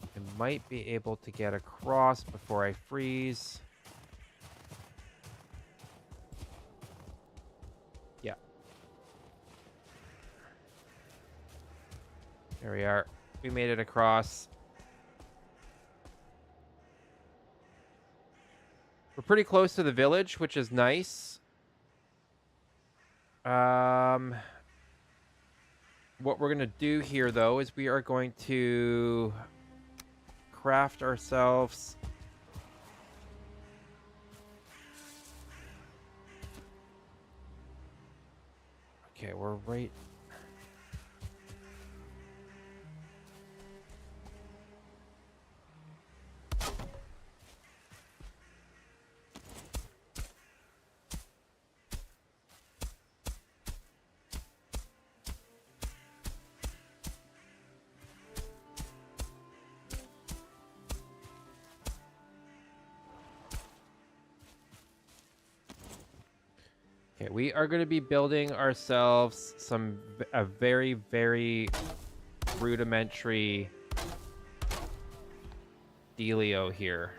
I might be able to get across before I freeze. Yeah. There we are. We made it across. We're pretty close to the village, which is nice. What we're going to do here, though, is we are going to craft ourselves... Okay, we're right... Okay, we are going to be building ourselves a very, very rudimentary dealio here.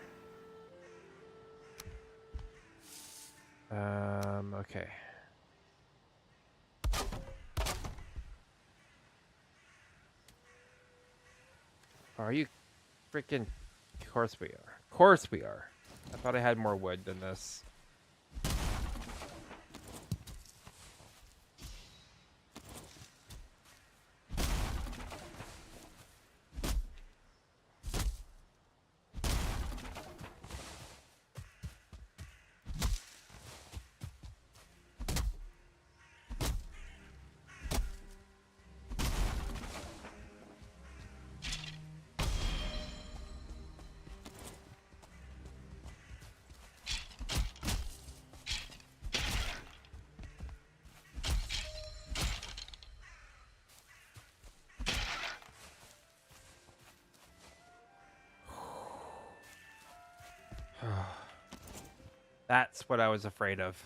Okay. Are you freaking... Of course we are. Of course we are. I thought I had more wood than this. That's what I was afraid of.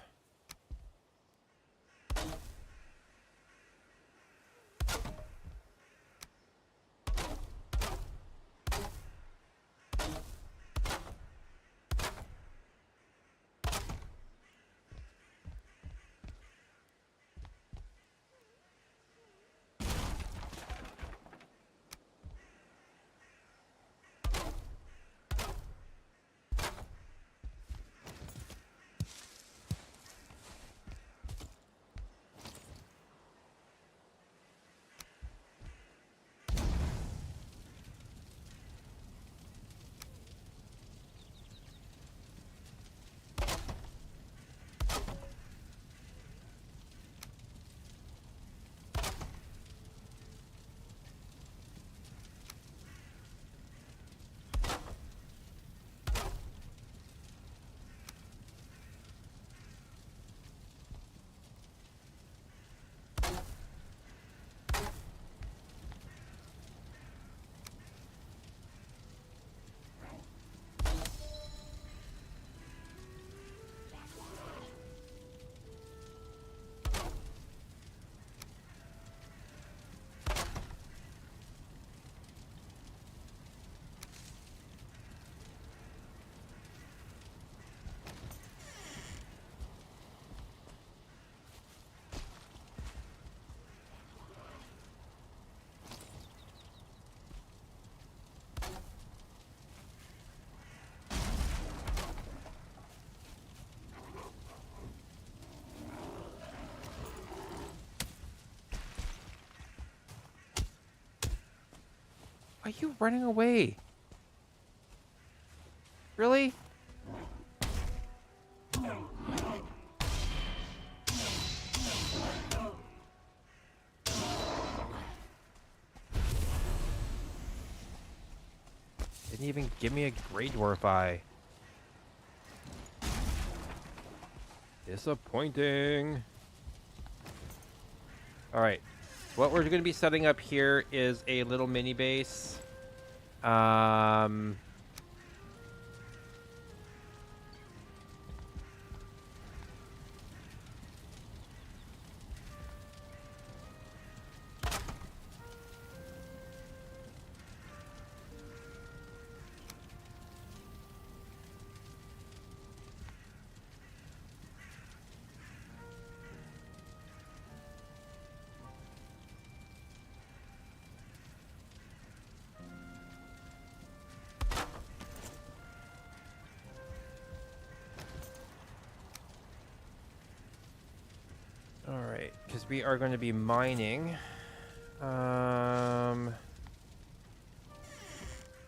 Are you running away? Really? Didn't even give me a Grey Dwarf eye. Disappointing. Alright. What we're going to be setting up here is a little mini base. Alright, because we are going to be mining. There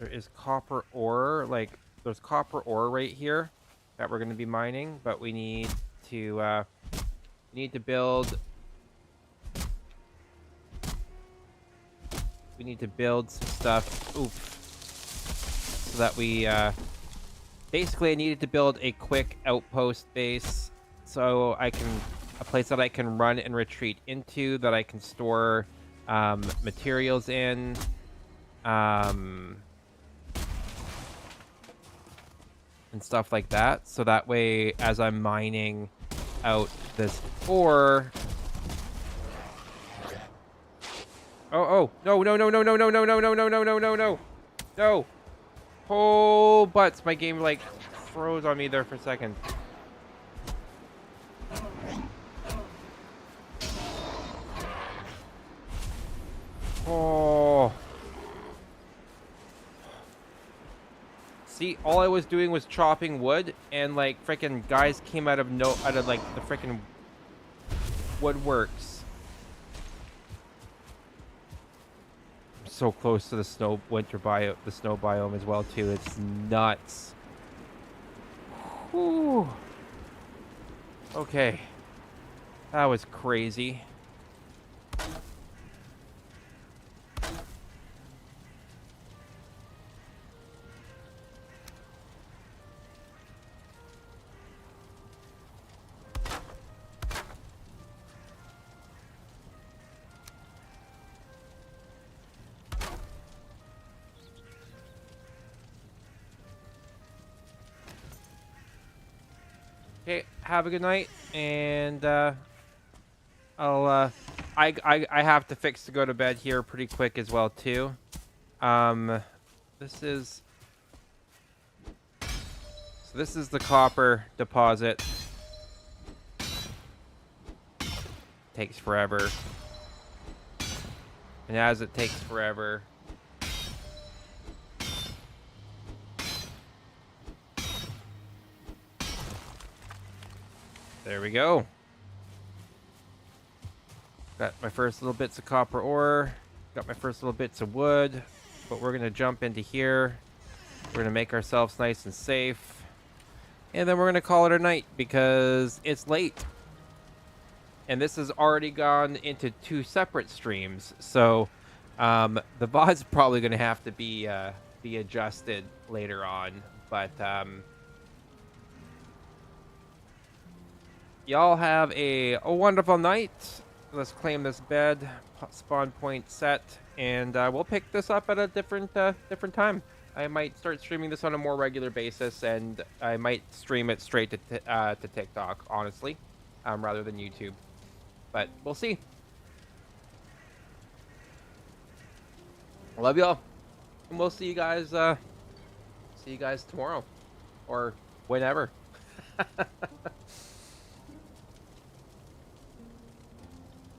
is copper ore, like, there's copper ore right here that we're going to be mining, but we need to build... We need to build some stuff, so that we, basically I needed to build a quick outpost base, so I can... a place that I can run and retreat into, that I can store materials in, and stuff like that. So that way, as I'm mining out this ore... Oh, no, no, no, no, no, no, no, no, no, no, no, no, no, no, no. Oh, butts. My game, like, froze on me there for a second. Oh. See, all I was doing was chopping wood, and like freaking guys came out of like the freaking woodworks. I'm so close to the snow biome as well too. It's nuts. Whew. Okay. That was crazy. Okay, have a good night, and I have to fix to go to bed here pretty quick as well too. This is the copper deposit. Takes forever, and as it takes forever, there we go. Got my first little bits of copper ore. Got my first little bits of wood. But we're going to jump into here. We're going to make ourselves nice and safe. And then we're going to call it a night because it's late. And this has already gone into 2 separate streams. So the VOD's probably going to have to be adjusted later on. But... y'all have a wonderful night. Let's claim this bed, spawn point set, and we'll pick this up at a different time. I might start streaming this on a more regular basis, and I might stream it straight to TikTok, honestly, rather than YouTube. But we'll see. Love y'all, and we'll see you guys tomorrow, or whenever.